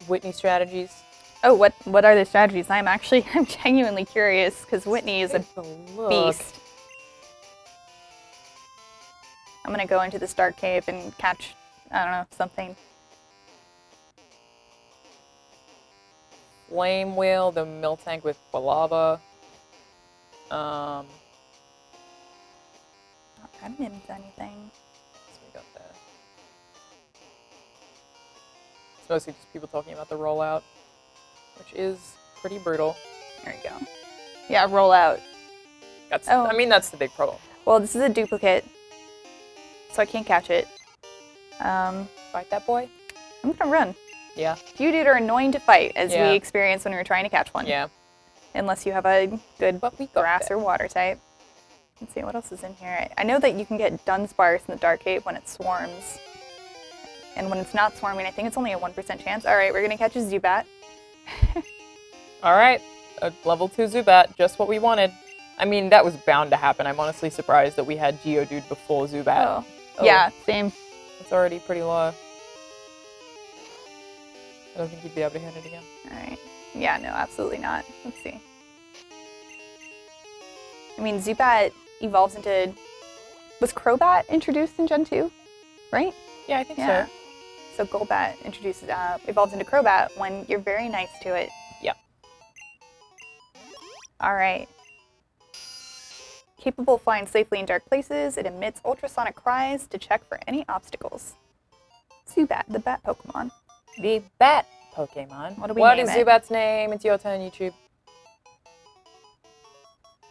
Whitney strategies. Oh, what are the strategies? I'm genuinely curious because Whitney is a beast. I'm gonna go into this dark cave and catch, I don't know, something. Flame Wheel, the Miltank with Quilava. Not running into anything. So we got that. It's mostly just people talking about the rollout, which is pretty brutal. There you go. Yeah, roll out. I mean, that's the big problem. Well, this is a duplicate, so I can't catch it. Fight that boy? I'm gonna run. Yeah. Geodude are annoying to fight, as we experienced when we were trying to catch one. Yeah. Unless you have a good grass or water type. Let's see, what else is in here? I know that you can get Dunsparce in the Dark Cave when it swarms. And when it's not swarming, I think it's only a 1% chance. Alright, we're gonna catch a Zubat. Alright, a level 2 Zubat, just what we wanted. I mean, that was bound to happen. I'm honestly surprised that we had Geodude before Zubat. Oh. Yeah, same. It's already pretty low. I don't think you'd be able to hit it again. Alright. Yeah, no, absolutely not. Let's see. I mean, Zubat evolves into... Was Crobat introduced in Gen 2? Right? Yeah, I think so. So Golbat evolves into Crobat when you're very nice to it. Yeah. Alright. Capable of flying safely in dark places, it emits ultrasonic cries to check for any obstacles. Zubat, the bat Pokemon. The bat Pokemon. What is Zubat's name? It's your turn, YouTube.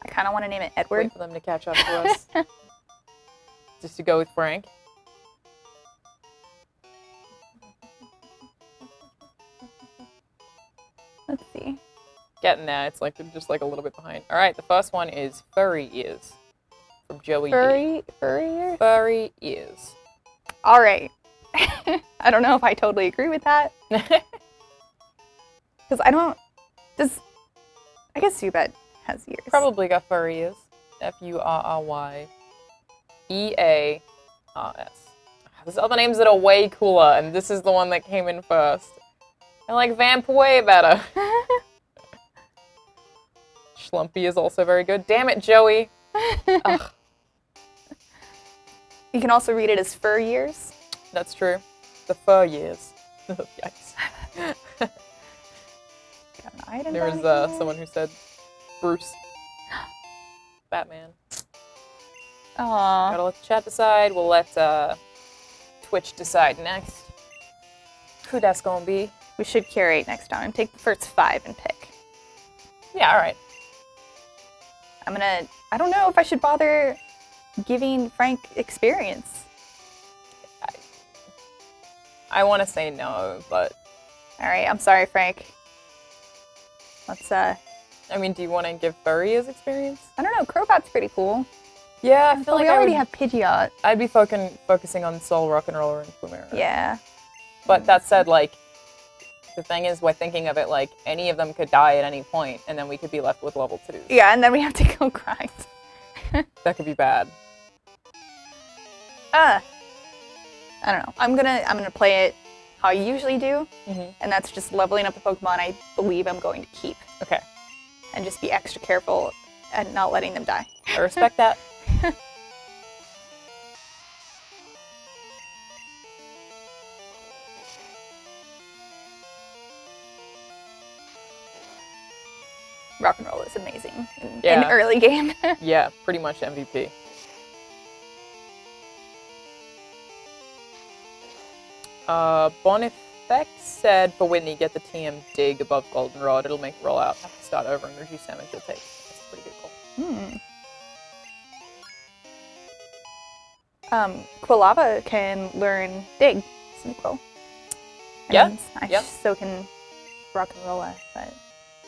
I kind of want to name it Edward. Wait for them to catch up to us. Just to go with Frank. Let's see. Getting there. It's like just like a little bit behind. All right, the first one is Furry Ears from Joey D. Furry Ears? Furry Ears. All right. I don't know if I totally agree with that. Because I guess Zubat has ears. Probably got furry ears. F-U-R-R-Y-E-A-R-S. There's other names that are way cooler, and this is the one that came in first. I like Vamp way better. Schlumpy is also very good. Damn it, Joey. Ugh. You can also read it as fur years. That's true. The fur years. Yikes. Got an item There was down here. someone who said Bruce. Batman. Aww. Gotta let the chat decide. We'll let Twitch decide next. Who that's gonna be? We should curate next time. Take the first 5 and pick. Yeah, alright. I don't know if I should bother giving Frank experience. I want to say no, but... Alright, I'm sorry, Frank. Let's, I mean, do you want to give Furry his experience? I don't know, Crobat's pretty cool. Yeah, I feel But like we already have Pidgeot. I'd be focusing on Soul, Rock'n'Roller, and Plumera. Yeah. But that said, like, the thing is, we're thinking of it like any of them could die at any point, and then we could be left with level 2s. Yeah, and then we have to go grind. That could be bad. I don't know. I'm gonna play it how I usually do, and that's just leveling up the Pokemon I believe I'm going to keep. Okay. And just be extra careful and not letting them die. I respect that. Rock'n'Roll is amazing in Yeah. early game. Yeah, pretty much MVP. Bonifex said for Whitney, get the TM dig above Goldenrod. It'll make roll out. Have to start over and reduce damage you'll take. That's a pretty good call. Quilava can learn Dig, Sneasel. Yeah. And so can Rock'n'Rolla, but...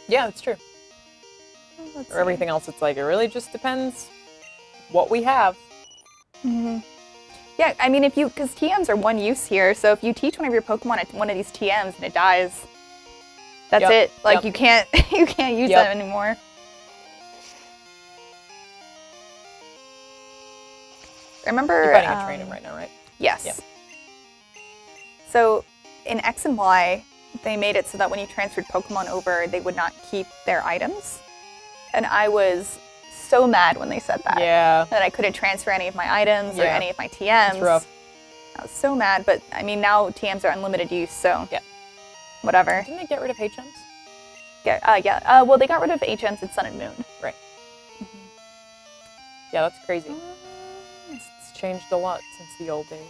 Yeah, it's true. Let's For everything else, it's like, it really just depends what we have. Yeah, I mean, because TMs are one use here, so if you teach one of your Pokemon one of these TMs and it dies, that's it. Like, you can't use them anymore. I remember... You're fighting a trainer right now, right? Yes. Yep. So, in X and Y, they made it so that when you transferred Pokemon over, they would not keep their items. And I was so mad when they said that. Yeah. That I couldn't transfer any of my items or any of my TMs. It's rough. I was so mad, but I mean, now TMs are unlimited use, so yeah. Whatever. Didn't they get rid of HMs? Yeah. Well, they got rid of HMs in Sun and Moon. Right. Yeah, that's crazy. It's changed a lot since the old days.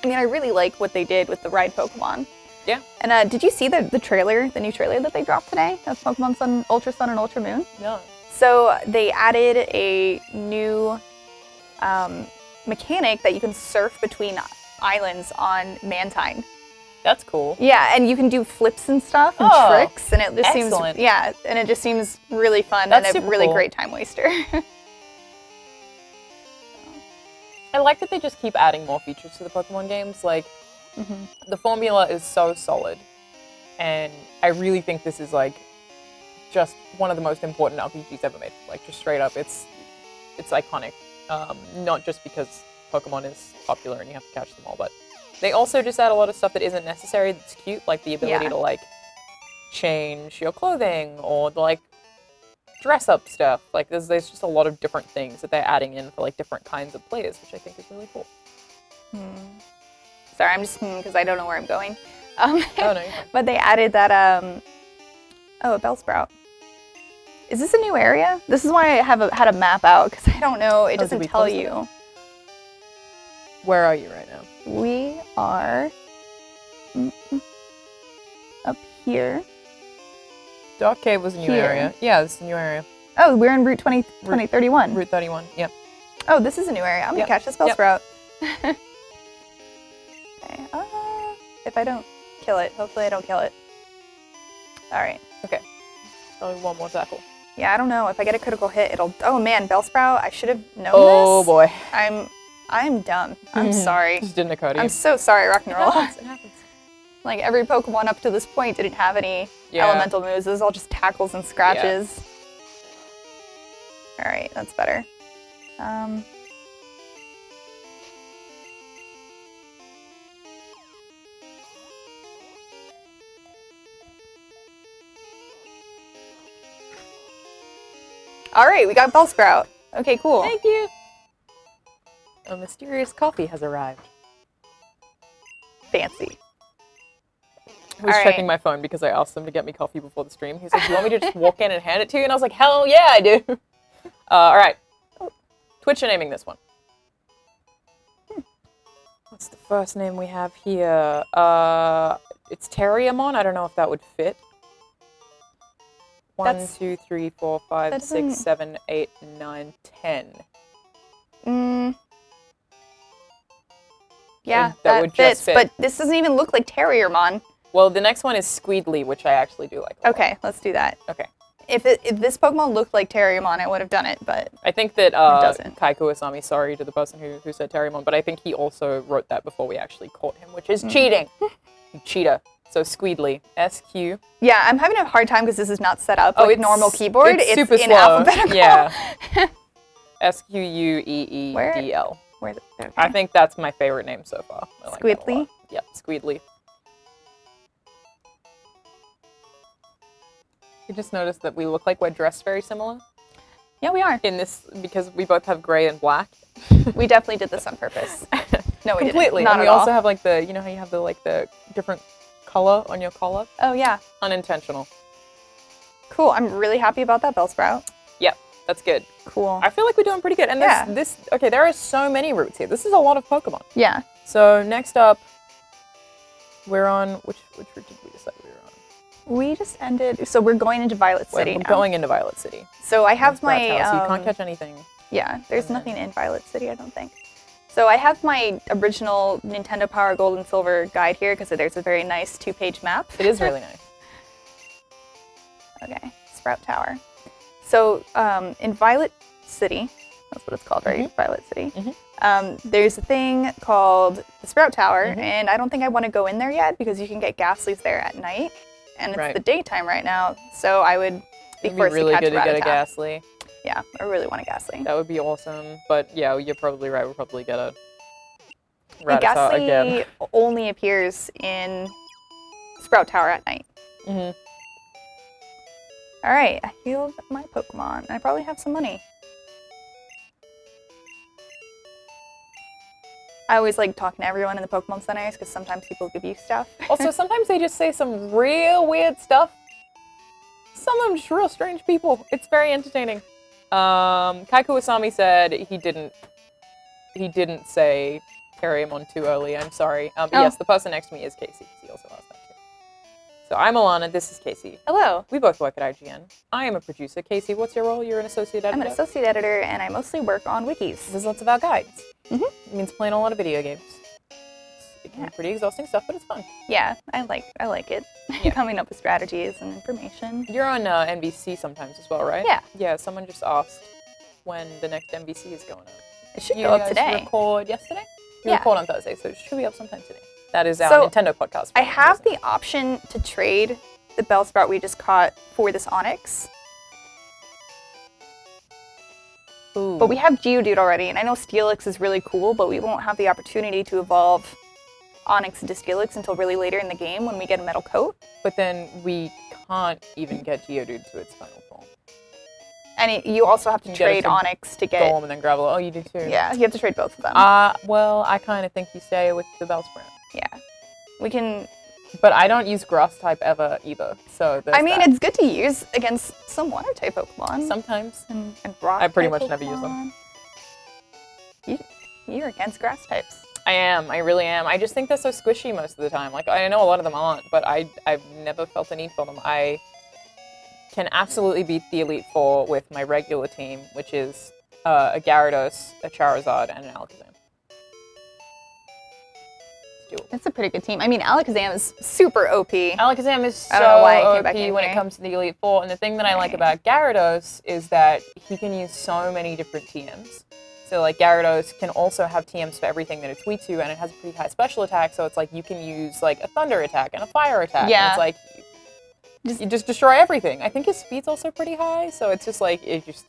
I mean, I really like what they did with the ride Pokemon. Yeah. And did you see the trailer, the new trailer that they dropped today of Pokemon Sun and Ultra Moon? No. So they added a new mechanic that you can surf between islands on Mantine. That's cool. Yeah, and you can do flips and stuff and tricks, and it just excellent. seems and it just seems really fun That's and a really cool. great time waster. I like that they just keep adding more features to the Pokemon games. Like, the formula is so solid, and I really think this is like just one of the most important RPGs ever made. Like, just straight up, it's iconic. Not just because Pokemon is popular and you have to catch them all, but they also just add a lot of stuff that isn't necessary that's cute, like the ability to like change your clothing or like dress up stuff. Like there's just a lot of different things that they're adding in for like different kinds of players, which I think is really cool. Sorry, I'm just because I don't know where I'm going. Oh no. But they added that a Bellsprout. Is this a new area? This is why I had a map out, because I don't know. It doesn't tell you. Where are you right now? We are up here. Dark Cave was a new area. Yeah, this is a new area. Oh, we're in Route 2031. Route 31, yep. Oh, this is a new area. I'm going to catch this Bellsprout. Okay. If I don't kill it, hopefully I don't kill it. All right. Okay. Probably one more tackle. Yeah, I don't know. If I get a critical hit, it'll... Oh, man, Bellsprout. I should have known this. Oh, boy. I'm dumb. I'm sorry. Just didn't occur to you. I'm so sorry, Rock'n'Roll. It happens. Like, every Pokemon up to this point didn't have any elemental moves. It was all just tackles and scratches. All right, that's better. All right, we got Bellsprout. Okay, cool. Thank you. A mysterious coffee has arrived. Fancy. I was checking my phone because I asked him to get me coffee before the stream. He's like, "Do you want me to just walk in and hand it to you?" And I was like, "Hell yeah, I do." All right. Twitch are naming this one. What's the first name we have here? It's Terriamon. I don't know if that would fit. 1, 2, 3, 4, 5, 6, 7, 8, 9, 10. Yeah, that would fits, just fit. but this doesn't even look like Terriermon. Well, the next one is Squeedly, which I actually do like a lot. Okay, let's do that. Okay. If this Pokemon looked like Terriermon, I would have done it, but I think that it doesn't. Kaiku Asami, sorry to the person who said Terriermon, but I think he also wrote that before we actually caught him, which is cheating. You cheater. So Squeedly, SQ. Yeah, I'm having a hard time because this is not set up like normal keyboard. It's super in slow. Alphabetical. Yeah. SQUEEDL. Where is it? Okay. I think that's my favorite name so far. I like that a Squeedly? lot. Yep, Squeedly. You just noticed that we look like we're dressed very similar Yeah, we are. in this because we both have gray and black. We definitely did this on purpose. No, we Completely. didn't. Not and we at all. also have like the, you know how you have the different color on your collar? Oh, yeah. Unintentional. Cool. I'm really happy about that Bellsprout. Yep, that's good. Cool. I feel like we're doing pretty good. And okay, there are so many routes here. This is a lot of Pokemon. Yeah. So next up, we're on, which route did we decide we were on? We just ended, so we're going into Violet City We're now. going into Violet City. So I have my, House. You can't catch anything. Yeah, there's nothing in Violet City, I don't think. So I have my original Nintendo Power Gold and Silver guide here because there's a very nice 2-page map. It is really nice. Okay, Sprout Tower. So in Violet City, that's what it's called, right? Violet City. There's a thing called the Sprout Tower, and I don't think I want to go in there yet because you can get Ghastlies there at night, and it's the daytime right now, so I would be forced really to catch good to get a Rattata. Ghastly. Yeah, I really want a Ghastly. That would be awesome. But yeah, you're probably right. We'll probably get a The Rattata Ghastly again. only appears in Sprout Tower at night. All right, I healed my Pokemon. I probably have some money. I always like talking to everyone in the Pokemon Centers because sometimes people give you stuff. Also, sometimes they just say some real weird stuff. Some of them just real strange people. It's very entertaining. Kaiku Asami said he didn't say Terriamon too early. I'm sorry. But yes, the person next to me is Casey. He also asked that too. So I'm Alanah. This is Casey. Hello. We both work at IGN. I am a producer. Casey, what's your role? You're an associate editor? I'm an associate editor, and I mostly work on wikis. There's lots of our guides. It means playing a lot of video games. It can be pretty exhausting stuff, but it's fun. Yeah, I like it. Coming up with strategies and information. You're on NBC sometimes as well, right? Yeah. Yeah, someone just asked when the next NBC is going on. It should go up today. You record yesterday? You Yeah. record on Thursday, so it should be up sometime today. That is our So, Nintendo podcast. I have the option to trade the Bellsprout we just caught for this Onix. Ooh. But we have Geodude already, and I know Steelix is really cool, but we won't have the opportunity to evolve Onix into Steelix until really later in the game when we get a metal coat. But then we can't even get Geodude to its final form. And you also have to trade Onix to get... Golem and then Gravel. Oh, you do too. Yeah, you have to trade both of them. Well, I kind of think you stay with the Bellsprout. Yeah. We can... But I don't use Grass type ever either, so I mean, it's good to use against some Water type Pokemon. sometimes. And Rock I pretty type much never use them. Pokemon. You're against Grass types. I am. I really am. I just think they're so squishy most of the time. Like, I know a lot of them aren't, but I've never felt a need for them. I can absolutely beat the Elite Four with my regular team, which is a Gyarados, a Charizard, and an Alakazam. It's doable. It's a pretty good team. I mean, Alakazam is super OP. Alakazam is so I don't know why it came back OP in when here. it comes to the Elite Four, and the thing that I like about Gyarados is that he can use so many different TMs. So like Gyarados can also have TMs for everything that it's weak to, and it has a pretty high special attack, so it's like you can use like a thunder attack and a fire attack. Yeah. And it's like you just destroy everything. I think his speed's also pretty high, so it's just like, it just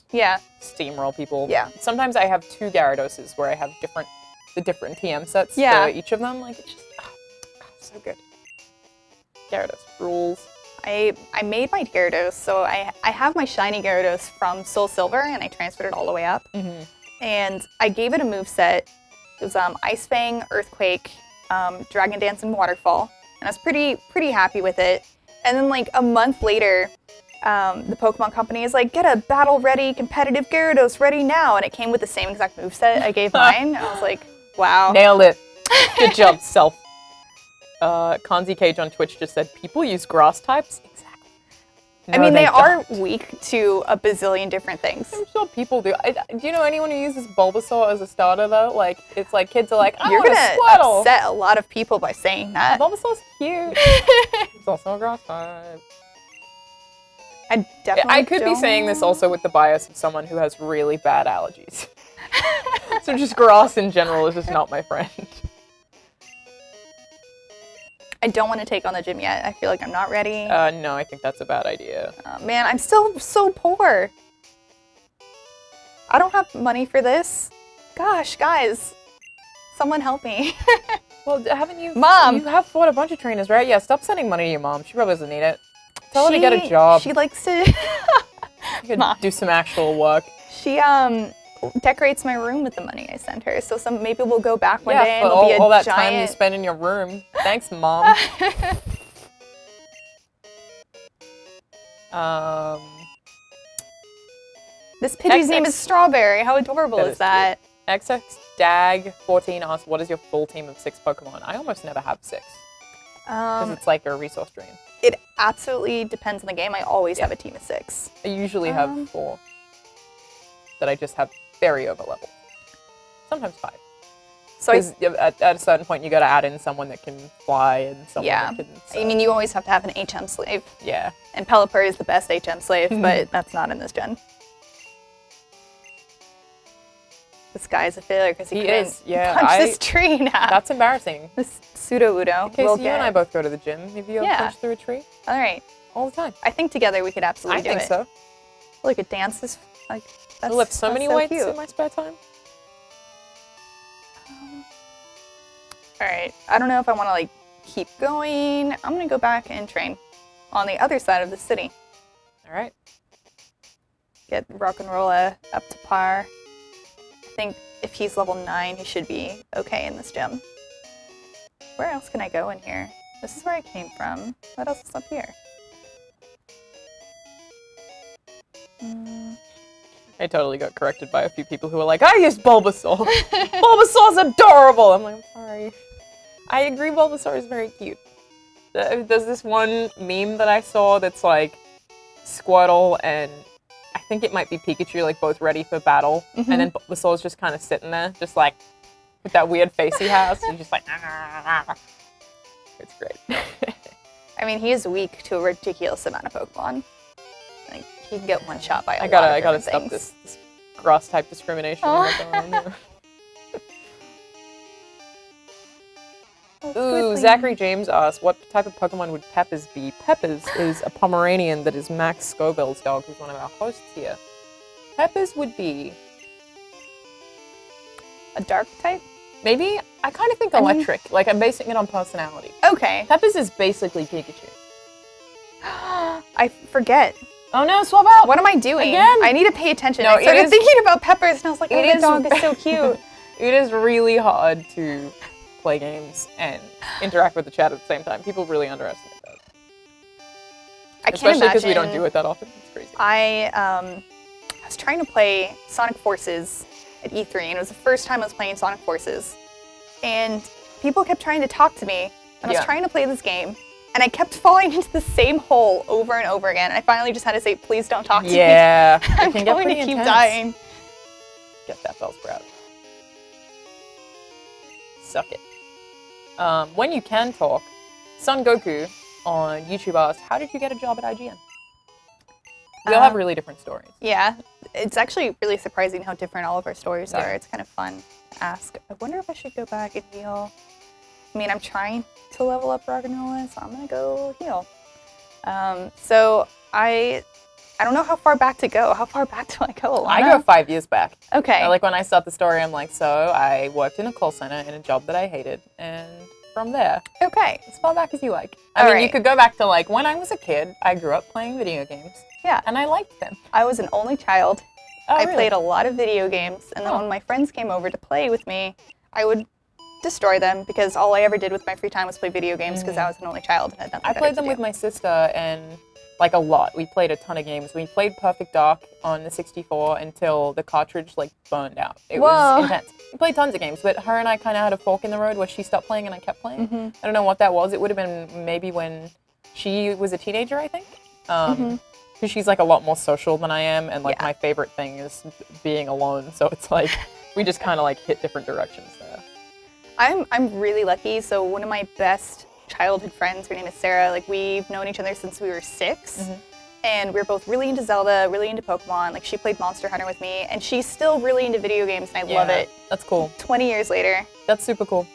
steamroll people. Yeah. Sometimes I have 2 Gyaradoses where I have the different TM sets for each of them. Like, it's just, so good. Gyarados rules. I made my Gyarados, so I have my shiny Gyarados from Soul Silver, and I transferred it all the way up. Mm-hmm. And I gave it a moveset. It was Ice Fang, Earthquake, Dragon Dance, and Waterfall. And I was pretty happy with it. And then like a month later, the Pokemon Company is like, get a battle-ready, competitive Gyarados ready now. And it came with the same exact moveset I gave mine. I was like, wow. Nailed it. Good job, self. Kanzi Cage on Twitch just said, people use grass types? Exactly. No, I mean, they are don't. weak to a bazillion different things. I'm sure people do. Do you know anyone who uses Bulbasaur as a starter, though? Like, it's like kids are like, I You're want gonna a Squirtle. upset a lot of people by saying that. Bulbasaur's cute. It's also a grass type. I could be saying this also with the bias of someone who has really bad allergies. So just grass in general is just not my friend. I don't want to take on the gym yet. I feel like I'm not ready. No, I think that's a bad idea. Man, I'm still so poor. I don't have money for this. Gosh, guys. Someone help me. Well, haven't you... Mom! You have fought a bunch of trainers, right? Yeah, stop sending money to your mom. She probably doesn't need it. Tell her to get a job. She likes to... You could do some actual work. She, decorates my room with the money I send her. So maybe we'll go back one day and it'll be a all that giant... time you spend in your room. Thanks, Mom. This Pidgey's name is Strawberry. How adorable is that? XX Dag 14 asks, what is your full team of 6 Pokemon? I almost never have 6. Because it's like a resource drain. It absolutely depends on the game. I always have a team of 6. I usually have 4 that I just have very over level. Sometimes 5. So at a certain point, you got to add in someone that can fly and someone that can... I mean, you always have to have an HM slave. Yeah. And Pelipper is the best HM slave, but that's not in this gen. This guy is a failure because he couldn't punch this tree now. That's embarrassing. This pseudo-Udo. Okay, so you and I both go to the gym. Have you ever punched through a tree? All right. All the time. I think together we could absolutely do it. I think so. Look, it dances like... I lift so many weights in my spare time. All right. I don't know if I want to like keep going. I'm going to go back and train on the other side of the city. All right. Get Rock'n'Rolla up to par. I think if he's level 9, he should be okay in this gym. Where else can I go in here? This is where I came from. What else is up here? I totally got corrected by a few people who were like, I use Bulbasaur. Bulbasaur's adorable. I'm like, I'm sorry. I agree Bulbasaur is very cute. There's this one meme that I saw that's like Squirtle and I think it might be Pikachu, like both ready for battle. And then Bulbasaur's just kind of sitting there, just like with that weird face he has. And just like, It's great. I mean, he is weak to a ridiculous amount of Pokemon. Like, he can get one shot by a I lot of gotta different stop things. this grass type discrimination. Ooh, Zachary James asks, what type of Pokemon would Peppers be? Peppers is a Pomeranian that is Max Scoville's dog, who's one of our hosts here. Peppers would be... a dark type? Maybe? I kind of think electric. Like, I'm basing it on personality. Okay. Peppers is basically Pikachu. I forget. Oh no, swap out! What am I doing? Again? I need to pay attention. No, I started thinking about Peppers and I was like, oh, the dog is so cute. It is really hard to play games and interact with the chat at the same time. People really underestimate that. Especially because we don't do it that often. It's crazy. I was trying to play Sonic Forces at E3, and it was the first time I was playing Sonic Forces. And people kept trying to talk to me, and I was trying to play this game, and I kept falling into the same hole over and over again. And I finally just had to say, please don't talk to me. Yeah. I'm going to keep dying. Get that Bellsprout. Suck it. When you can talk, Son Goku on YouTube asked, how did you get a job at IGN? We all have really different stories. Yeah. It's actually really surprising how different all of our stories are. It's kind of fun to ask. I wonder if I should go back and heal. I mean, I'm trying to level up Rock'n'Rolla, so I'm going to go heal. So I don't know how far back to go. How far back do I go, Alanah? I go 5 years back. Okay. Like when I start the story, I'm like, so I worked in a call center in a job that I hated, and from there. Okay. As far back as you like. I mean, you could go back to like when I was a kid, I grew up playing video games. Yeah. And I liked them. I was an only child. I really? played a lot of video games, and then when my friends came over to play with me, I would destroy them because all I ever did with my free time was play video games because I was an only child and had nothing I better played to them do. with my sister and like a lot. We played a ton of games. We played Perfect Dark on the 64 until the cartridge like burned out. It was intense. We played tons of games, but her and I kind of had a fork in the road where she stopped playing and I kept playing. I don't know what that was. It would have been maybe when she was a teenager, I think. Because she's like a lot more social than I am, and like my favorite thing is being alone. So it's like we just kind of like hit different directions there. I'm really lucky. So one of my best childhood friends, her name is Sarah. Like we've known each other since we were 6, and we're both really into Zelda, really into Pokemon. Like she played Monster Hunter with me, and she's still really into video games, and I love it. That's cool. 20 years later. That's super cool.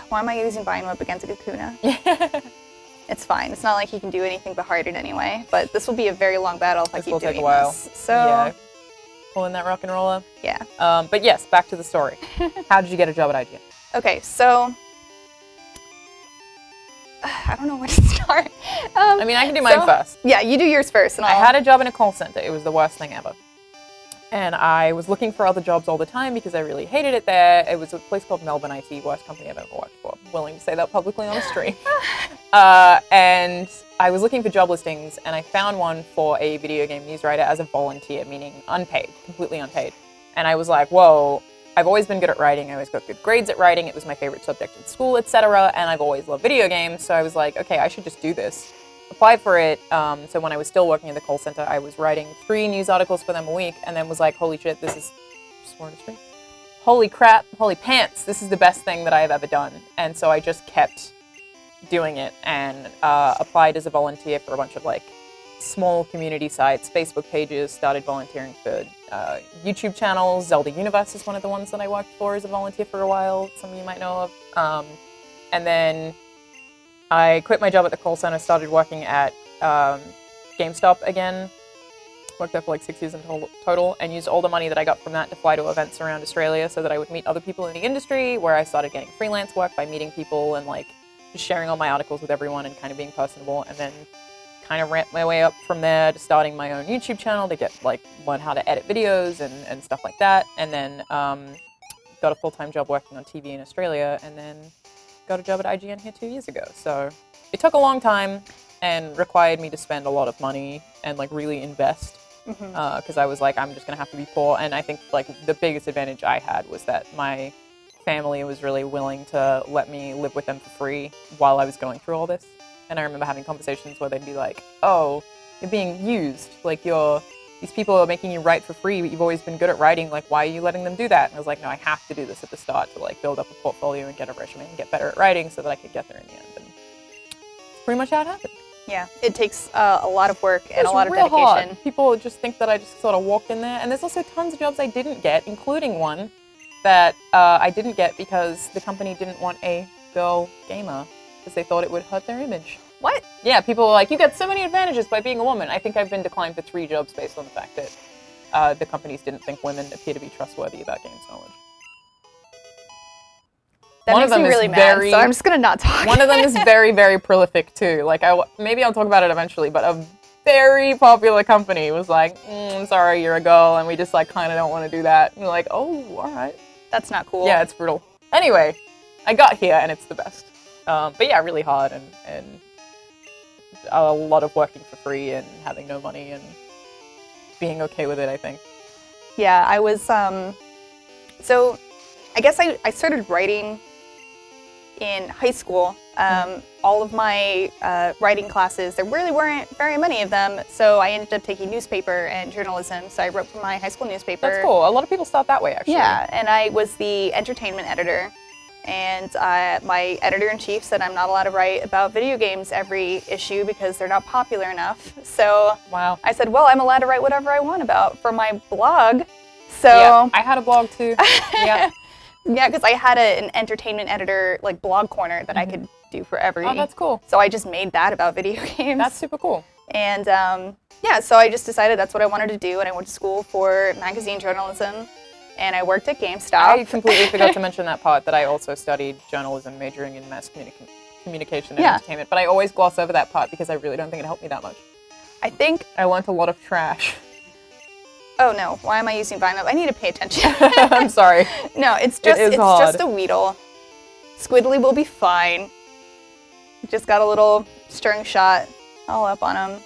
Why am I using Bino up against a Kakuna? It's fine. It's not like he can do anything but hard it anyway. But this will be a very long battle if I keep doing this. This will take a while. So pulling that rock and roller. Yeah. But yes, back to the story. How did you get a job at IGN? Okay, so I don't know where to start. I mean, I can do mine first. Yeah, you do yours first, and I had a job in a call center. It was the worst thing ever. And I was looking for other jobs all the time because I really hated it there. It was a place called Melbourne IT, worst company I've ever worked for. I'm willing to say that publicly on a stream. And I was looking for job listings, and I found one for a video game news writer as a volunteer, meaning unpaid, completely unpaid. And I was like, whoa, I've always been good at writing. I always got good grades at writing. It was my favorite subject in school, etc. And I've always loved video games. So I was like, okay, I should just do this. Applied for it. So when I was still working at the call center, I was writing 3 news articles for them a week, and then was like, holy shit, this is holy crap, holy pants, this is the best thing that I've ever done. And so I just kept doing it and applied as a volunteer for a bunch of like small community sites, Facebook pages, started volunteering for YouTube channels. Zelda Universe is one of the ones that I worked for as a volunteer for a while, some of you might know of. And then I quit my job at the call center, started working at GameStop again. Worked there for like 6 years in total, and used all the money that I got from that to fly to events around Australia so that I would meet other people in the industry, where I started getting freelance work by meeting people and like just sharing all my articles with everyone and kind of being personable, and then kind of ramped my way up from there to starting my own YouTube channel to get like learn how to edit videos and stuff like that, and then got a full-time job working on TV in Australia, and then got a job at IGN here 2 years ago. So it took a long time and required me to spend a lot of money and like really invest because I was like, I'm just gonna have to be poor. And I think like the biggest advantage I had was that my family was really willing to let me live with them for free while I was going through all this. And I remember having conversations where they'd be like, oh, you're being used, like these people are making you write for free, but you've always been good at writing, like why are you letting them do that? And I was like, no, I have to do this at the start to like build up a portfolio and get a resume and get better at writing so that I could get there in the end. And it's pretty much how it happened. Yeah, it takes a lot of work and a lot of dedication. Hard. People just think that I just sort of walked in there, and there's also tons of jobs I didn't get, including one that I didn't get because the company didn't want a girl gamer because they thought it would hurt their image. What? Yeah, people were like, you get so many advantages by being a woman. I think I've been declined for 3 jobs based on the fact that the companies didn't think women appear to be trustworthy about games knowledge. That makes me really mad, so I'm just going to not talk. One of them is very, very prolific too. Like, maybe I'll talk about it eventually, but a very popular company was like, sorry, you're a girl, and we just like kind of don't want to do that. And we're like, oh, all right. That's not cool. Yeah, it's brutal. Anyway, I got here, and it's the best. But yeah, really hard, and a lot of working for free and having no money and being okay with it, I think. Yeah, I was, so I guess I started writing in high school. All of my writing classes, there really weren't very many of them, so I ended up taking newspaper and journalism, so I wrote for my high school newspaper. That's cool. A lot of people start that way, actually. Yeah, and I was the entertainment editor. And my editor-in-chief said I'm not allowed to write about video games every issue because they're not popular enough. So wow. I said, well, I'm allowed to write whatever I want about for my blog. So yeah, I had a blog too. Yeah. Yeah, because I had an entertainment editor like blog corner that I could do for every. Oh, that's cool. So I just made that about video games. That's super cool. And yeah, so I just decided that's what I wanted to do, and I went to school for magazine journalism, and I worked at GameStop. I completely forgot to mention that part, that I also studied journalism, majoring in mass communication and entertainment, but I always gloss over that part because I really don't think it helped me that much. I think I learned a lot of trash. Oh no, why am I using Vine? I need to pay attention. I'm sorry. No, it's just a Weedle. Squidly will be fine. Just got a little stirring shot all up on him.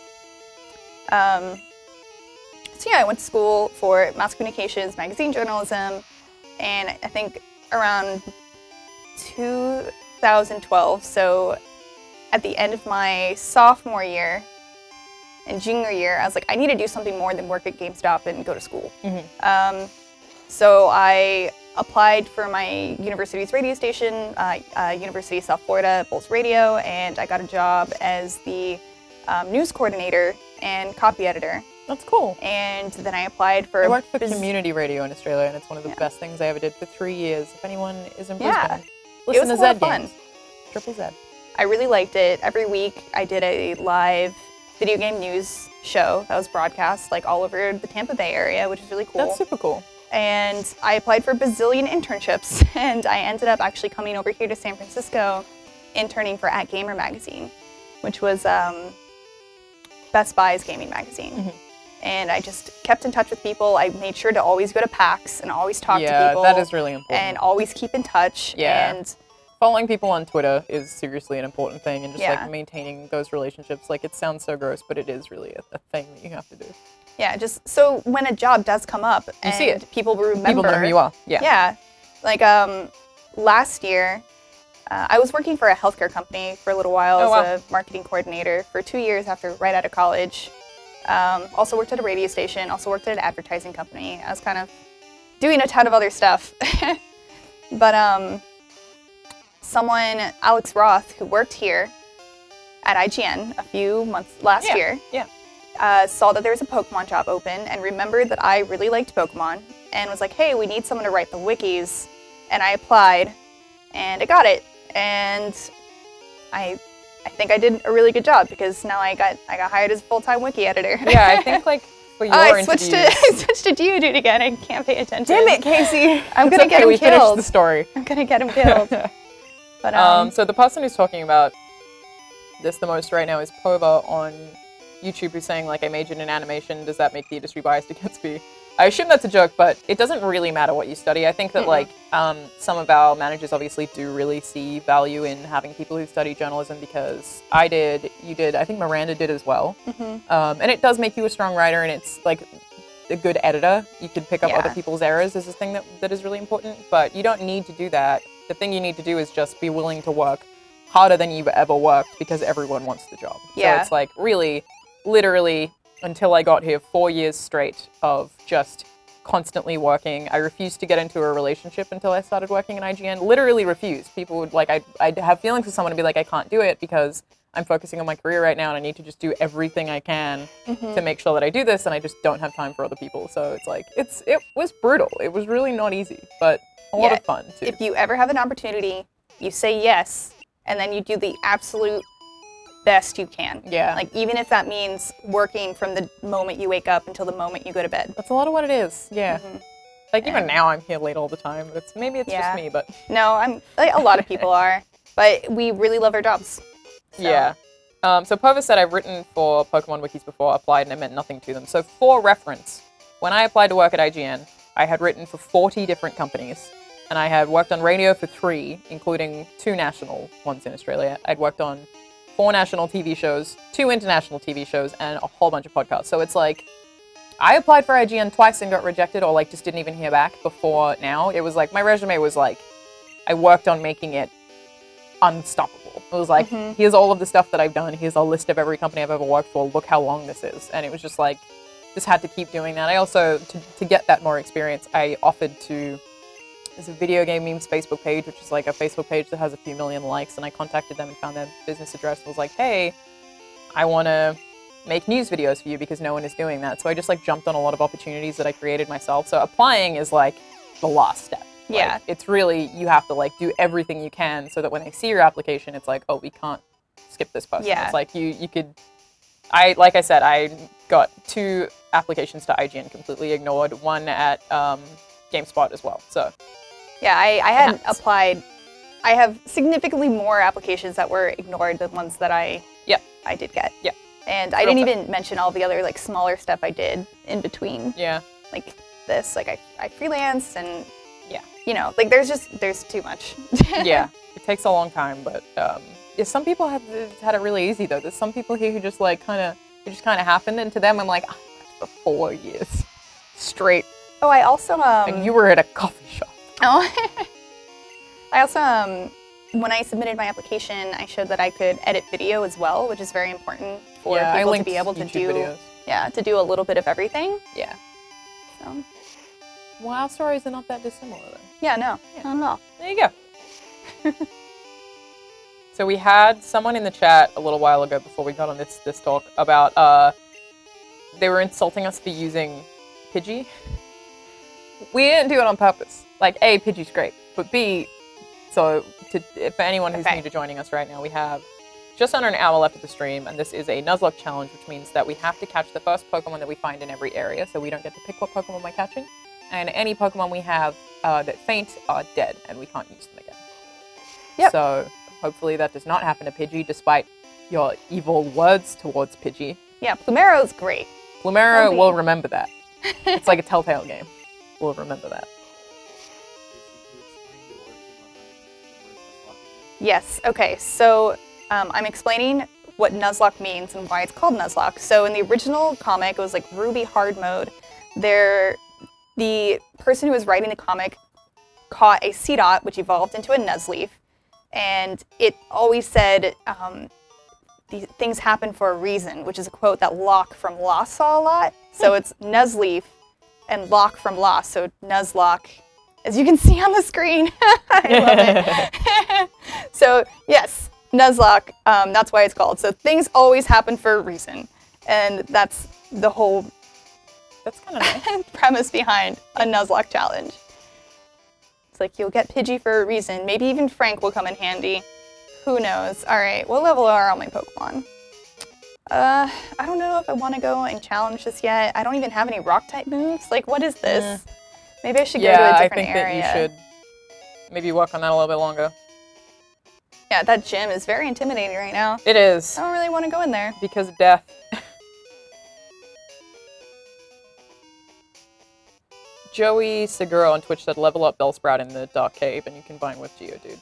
So yeah, I went to school for mass communications, magazine journalism, and I think around 2012, so at the end of my sophomore year and junior year, I was like, I need to do something more than work at GameStop and go to school. Mm-hmm. So I applied for my university's radio station, University of South Florida, Bulls Radio, and I got a job as the news coordinator and copy editor. That's cool. And then I applied for... I worked for community radio in Australia, and it's one of the best things I ever did for 3 years. If anyone is in Brisbane, listen to Zed Games. Triple Z. I really liked it. Every week I did a live video game news show that was broadcast like all over the Tampa Bay area, which is really cool. That's super cool. And I applied for a bazillion internships, and I ended up actually coming over here to San Francisco, interning for At Gamer magazine, which was Best Buy's gaming magazine. Mm-hmm. And I just kept in touch with people. I made sure to always go to PAX and always talk to people. Yeah, that is really important. And always keep in touch. Yeah. And following people on Twitter is seriously an important thing, and just like maintaining those relationships. Like, it sounds so gross, but it is really a thing that you have to do. Yeah, just so when a job does come up, you see it. People remember. People know who you are. Yeah. Yeah. Like last year, I was working for a healthcare company for a little while as a marketing coordinator for 2 years right out of college. Also worked at a radio station, also worked at an advertising company. I was kind of doing a ton of other stuff. But someone, Alex Roth, who worked here at IGN a few months last year, saw that there was a Pokemon job open and remembered that I really liked Pokemon and was like, hey, we need someone to write the wikis. And I applied and I got it. And I think I did a really good job because now I got hired as a full-time wiki editor. Yeah, I think like for your I switched to Geodude again. I can't pay attention. Damn it, Casey. I'm gonna get him we killed. Finished the story. I'm gonna get him killed. But so the person who's talking about this the most right now is Pova on YouTube, who's saying like, I majored in animation. Does that make the industry biased against me? I assume that's a joke, but it doesn't really matter what you study. I think that like some of our managers obviously do really see value in having people who study journalism, because I did, you did, I think Miranda did as well. And it does make you a strong writer, and it's like a good editor. You can pick up other people's errors is a thing that is really important, but you don't need to do that. The thing you need to do is just be willing to work harder than you've ever worked, because everyone wants the job. So it's like really, literally, until I got here, 4 years straight of just constantly working. I refused to get into a relationship until I started working in IGN. Literally refused. People would like, I'd have feelings with someone and be like, I can't do it because I'm focusing on my career right now and I need to just do everything I can to make sure that I do this, and I just don't have time for other people. So it's like, it was brutal. It was really not easy, but a lot of fun too. If you ever have an opportunity, you say yes, and then you do the absolute best you can. Yeah. Like, even if that means working from the moment you wake up until the moment you go to bed. That's a lot of what it is. Yeah. Like, even now I'm here late all the time. Maybe it's just me, but... No, I'm like, a lot of people are. But we really love our jobs. So. Yeah. So Pova said, I've written for Pokemon wikis before, applied, and it meant nothing to them. So for reference, when I applied to work at IGN, I had written for 40 different companies. And I had worked on radio for 3, including 2 national ones in Australia. I'd worked on 4 national TV shows, 2 international TV shows, and a whole bunch of podcasts. So it's like, I applied for IGN twice and got rejected, or like just didn't even hear back before now. It was like, my resume was like, I worked on making it unstoppable. It was like, here's all of the stuff that I've done. Here's a list of every company I've ever worked for. Look how long this is. And it was just like, just had to keep doing that. I also, to get that more experience, I offered to, there's a video game memes Facebook page, which is like a Facebook page that has a few million likes, and I contacted them and found their business address and was like, hey, I want to make news videos for you because no one is doing that. So I just like jumped on a lot of opportunities that I created myself. So applying is like the last step. Yeah. Like, it's really, you have to like do everything you can so that when they see your application, it's like, oh, we can't skip this person. Yeah. It's like you could, like I said, I got 2 applications to IGN completely ignored, one at GameSpot as well. So yeah, I had applied. I have significantly more applications that were ignored than ones that I did get. Yeah. And I didn't even mention all the other like smaller stuff I did in between. Yeah. Like this, like I freelance and yeah, you know, like there's too much. Yeah, it takes a long time, but some people have had it really easy though. There's some people here who just like it just kind of happened, and to them I'm like, oh, that's for 4 years straight. Oh, I also and you were at a coffee shop. Oh. I also when I submitted my application, I showed that I could edit video as well, which is very important for people to be able to do videos. To do a little bit of everything. Yeah. So. Well, our stories are not that dissimilar then. Yeah, no, not at all. There you go. So we had someone in the chat a little while ago before we got on this talk about they were insulting us for using Pidgey. We didn't do it on purpose. Like, A, Pidgey's great, but B, so for anyone who's new to joining us right now, we have just under an hour left of the stream, and this is a Nuzlocke challenge, which means that we have to catch the first Pokemon that we find in every area, so we don't get to pick what Pokemon we're catching. And any Pokemon we have that faint are dead, and we can't use them again. Yep. So hopefully that does not happen to Pidgey, despite your evil words towards Pidgey. Yeah, Plumero's great. Plumero will remember that. It's like a Telltale game. We'll remember that. Yes, okay, so I'm explaining what Nuzlocke means and why it's called Nuzlocke. So in the original comic, it was like Ruby hard mode. The person who was writing the comic caught a Seedot, which evolved into a Nuzleaf, and it always said, these things happen for a reason, which is a quote that Locke from Lost saw a lot. So it's Nuzleaf and Locke from Lost, so Nuzlocke, as you can see on the screen. I love it. So yes, Nuzlocke, that's why it's called. So things always happen for a reason, and that's the whole kind of nice. premise behind a Nuzlocke challenge. It's like you'll get Pidgey for a reason. Maybe even Frank will come in handy. Who knows? All right, what level are all my Pokemon? I don't know if I want to go and challenge this yet. I don't even have any Rock-type moves. Like, what is this? Maybe I should go to a different area. Yeah, I think that you should maybe work on that a little bit longer. Yeah, that gym is very intimidating right now. It is. I don't really want to go in there. Because of death. Joey Segura on Twitch said level up Bellsprout in the Dark Cave and you combine with Geodude.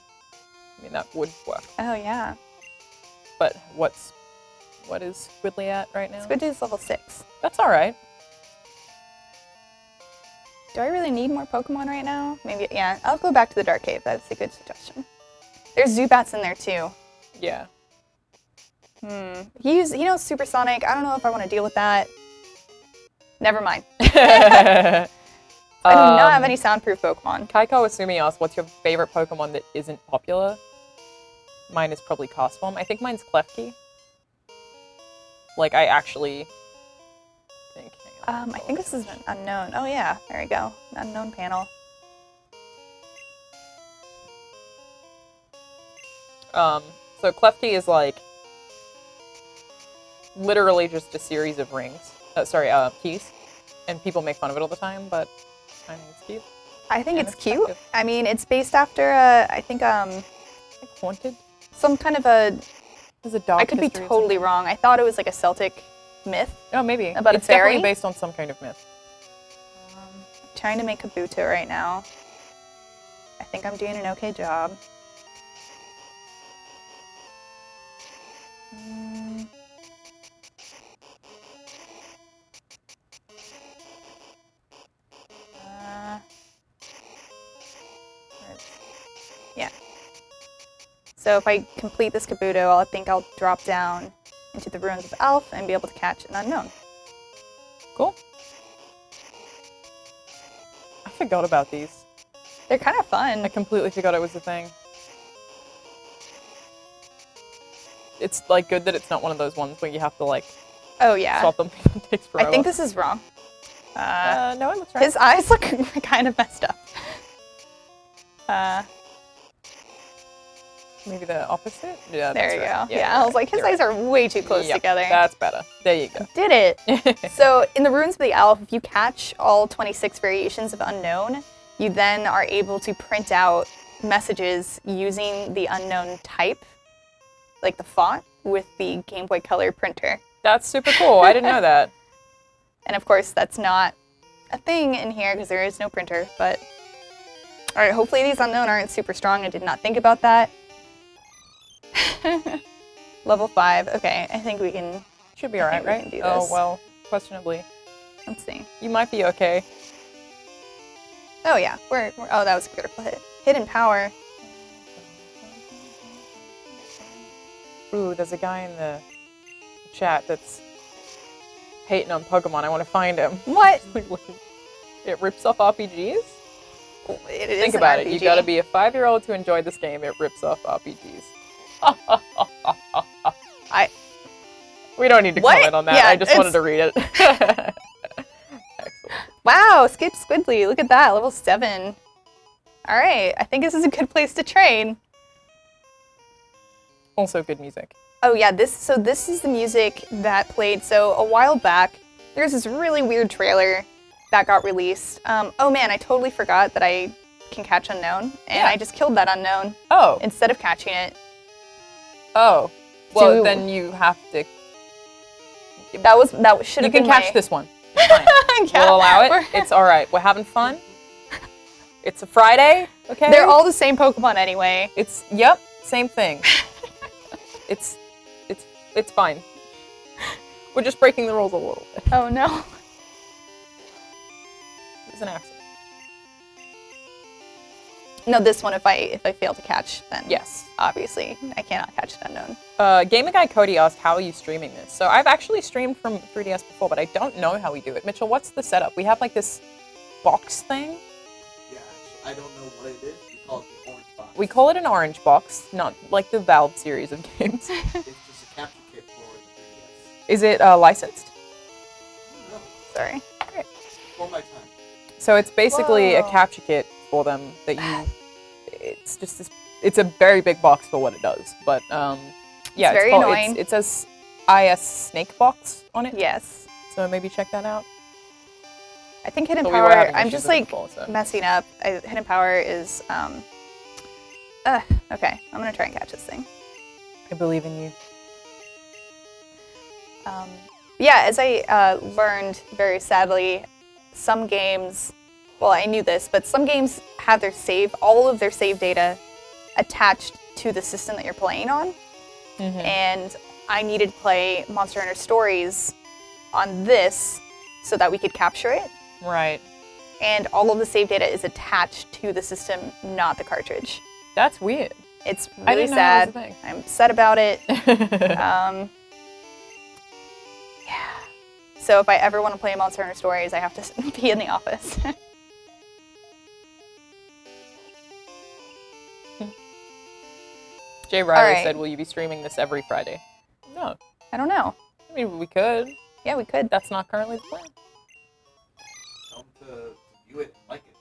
I mean, that would work. Oh, yeah. But what is Squidly at right now? Squidly's level 6. That's alright. Do I really need more Pokemon right now? Maybe, yeah. I'll go back to the Dark Cave. That's a good suggestion. There's Zubats in there, too. Yeah. He knows Supersonic. I don't know if I want to deal with that. Never mind. I do not have any soundproof Pokemon. Kaiko Asumi asked, what's your favorite Pokemon that isn't popular? Mine is probably Castform. I think mine's Klefki. Like, I actually think... I think this is an unknown. Oh, yeah. There we go. Unknown panel. So Klefki is, like, literally just a series of rings. Keys. And people make fun of it all the time, but I mean, it's cute. I think it's cute. Effective. I mean, it's based after, I think, like Haunted? Some kind of a... There's a dark I could be totally wrong. I thought it was like a Celtic myth. Oh, maybe. About it's a fairy. Definitely based on some kind of myth. I'm trying to make Kabuto right now. I think I'm doing an okay job. Yeah. So if I complete this Kabuto, I think I'll drop down into the Ruins of Elf and be able to catch an unknown. Cool. I forgot about these. They're kind of fun. I completely forgot it was a thing. It's like good that it's not one of those ones where you have to like swap them. It takes forever. I think this is wrong. No, it looks right. His eyes look kind of messed up. Maybe the opposite? Yeah, There you right. go. Yeah, I was like, his eyes are way too close together. That's better. There you go. Did it. So in the Runes of the Elf, if you catch all 26 variations of Unknown, you then are able to print out messages using the Unknown type, like the font, with the Game Boy Color printer. That's super cool. I didn't know that. And of course, that's not a thing in here because there is no printer, but... All right, hopefully these Unknown aren't super strong. I did not think about that. Level 5. Okay, I think we can... Should be alright, right? Do this. Oh, well, questionably. Let's see. You might be okay. Oh, yeah. We're oh, that was a critical hit. Hidden power. Ooh, there's a guy in the chat that's hating on Pokemon. I want to find him. What? It rips off RPGs? It is Think an about RPG. it. You gotta be a 5-year-old to enjoy this game. It rips off RPGs. We don't need to comment on that. Yeah, I just wanted to read it. Excellent. Wow, Skip Squidly. Look at that. Level 7. All right. I think this is a good place to train. Also good music. Oh, yeah. This is the music that played. So a while back, there's this really weird trailer that got released. Oh, man. I totally forgot that I can catch Unknown. And I just killed that Unknown. Oh. Instead of catching it. Oh. Well, then you have to... That should have been You can catch this one. It's fine. Yeah, we'll allow it. It's all right. We're having fun. It's a Friday, okay? They're all the same Pokemon anyway. Yep, same thing. It's fine. We're just breaking the rules a little bit. Oh no. It's an accident. No, this one, if I fail to catch, then yes, obviously I cannot catch an Unknown. Gamer Guy Cody asked, how are you streaming this? So I've actually streamed from 3DS before, but I don't know how we do it. Mitchell, what's the setup? We have like this box thing. Yeah, I don't know what it is. We call it the orange box. We call it an orange box, not like the Valve series of games. It's just a capture kit for the 3DS. Is it licensed? No, Sorry. for my time. So it's basically a capture kit for them that you... It's just this... It's a very big box for what it does, but yeah, it's very annoying. It says IS Snake Box on it. Yes. So maybe check that out. I think Hidden But we were Power, having I'm issues just with it like before, so. messing up. Hidden Power is, okay, I'm gonna try and catch this thing. I believe in you. Yeah, as I learned very sadly, some games, well, I knew this, but some games have all of their save data attached to the system that you're playing on. Mm-hmm. And I needed to play Monster Hunter Stories on this so that we could capture it. Right. And all of the save data is attached to the system, not the cartridge. That's weird. It's I really didn't know that was sad. a thing. I'm upset about it. Yeah. So if I ever want to play Monster Hunter Stories, I have to be in the office. Jay Riley right. said, will you be streaming this every Friday? No. I don't know. I mean, we could. Yeah, we could. That's not currently the plan. Tell them to view it and like it.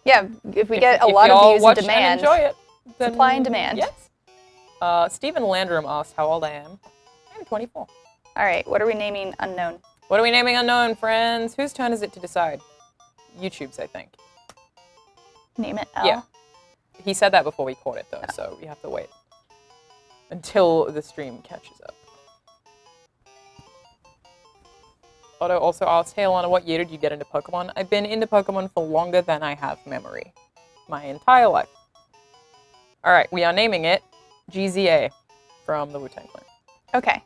Yeah, if we get a lot of views and demand. And enjoy it, then Supply and demand. Yes. Stephen Landrum asked how old I am. I'm 24. All right, what are we naming Unknown? What are we naming Unknown, friends? Whose turn is it to decide? YouTube's, I think. Name it L? Yeah. He said that before we caught it, though, so we have to wait until the stream catches up. Otto also asked, hey Alanah, what year did you get into Pokemon? I've been into Pokemon for longer than I have memory. My entire life. Alright, we are naming it GZA from the Wu-Tang Clan. Okay.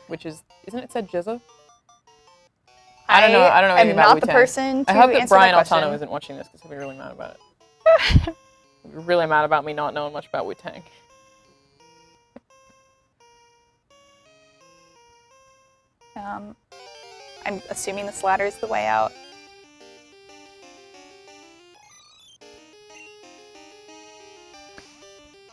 Which is, isn't it said Jizza? I don't know anything I'm about not Wu-Tang. the person to I hope that answer Brian that question. Altano isn't watching this because he'll be really mad about it. He'll be really mad about me not knowing much about Wu-Tang. I'm assuming this ladder is the way out.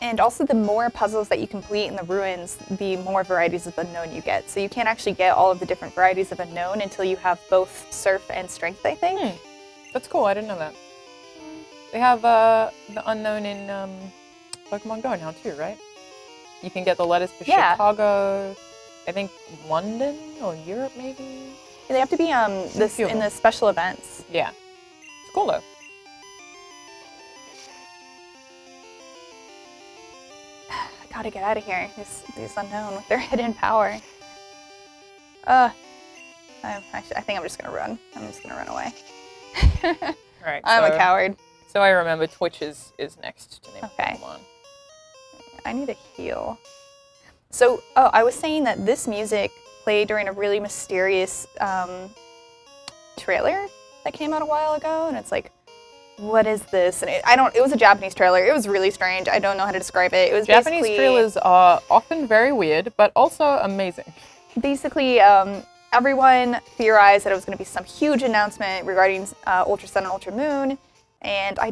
And also, the more puzzles that you complete in the ruins, the more varieties of Unknown you get. So you can't actually get all of the different varieties of Unknown until you have both Surf and Strength, I think. That's cool. I didn't know that. They have the unknown in Pokemon Go now too, right? You can get the letters for Chicago, I think London or Europe maybe. They have to be in the special events. Yeah, it's cool though. I gotta get out of here. These unknown with their hidden power. I think I'm just gonna run. I'm just gonna run away. Alright, I'm a coward. So I remember Twitch is next to name Pokemon. I need a heal. So, I was saying that this music played during a really mysterious trailer that came out a while ago, and it's like, what is this? And it was a Japanese trailer. It was really strange. I don't know how to describe it. It was Japanese trailers are often very weird, but also amazing. Basically, everyone theorized that it was going to be some huge announcement regarding Ultra Sun and Ultra Moon, and I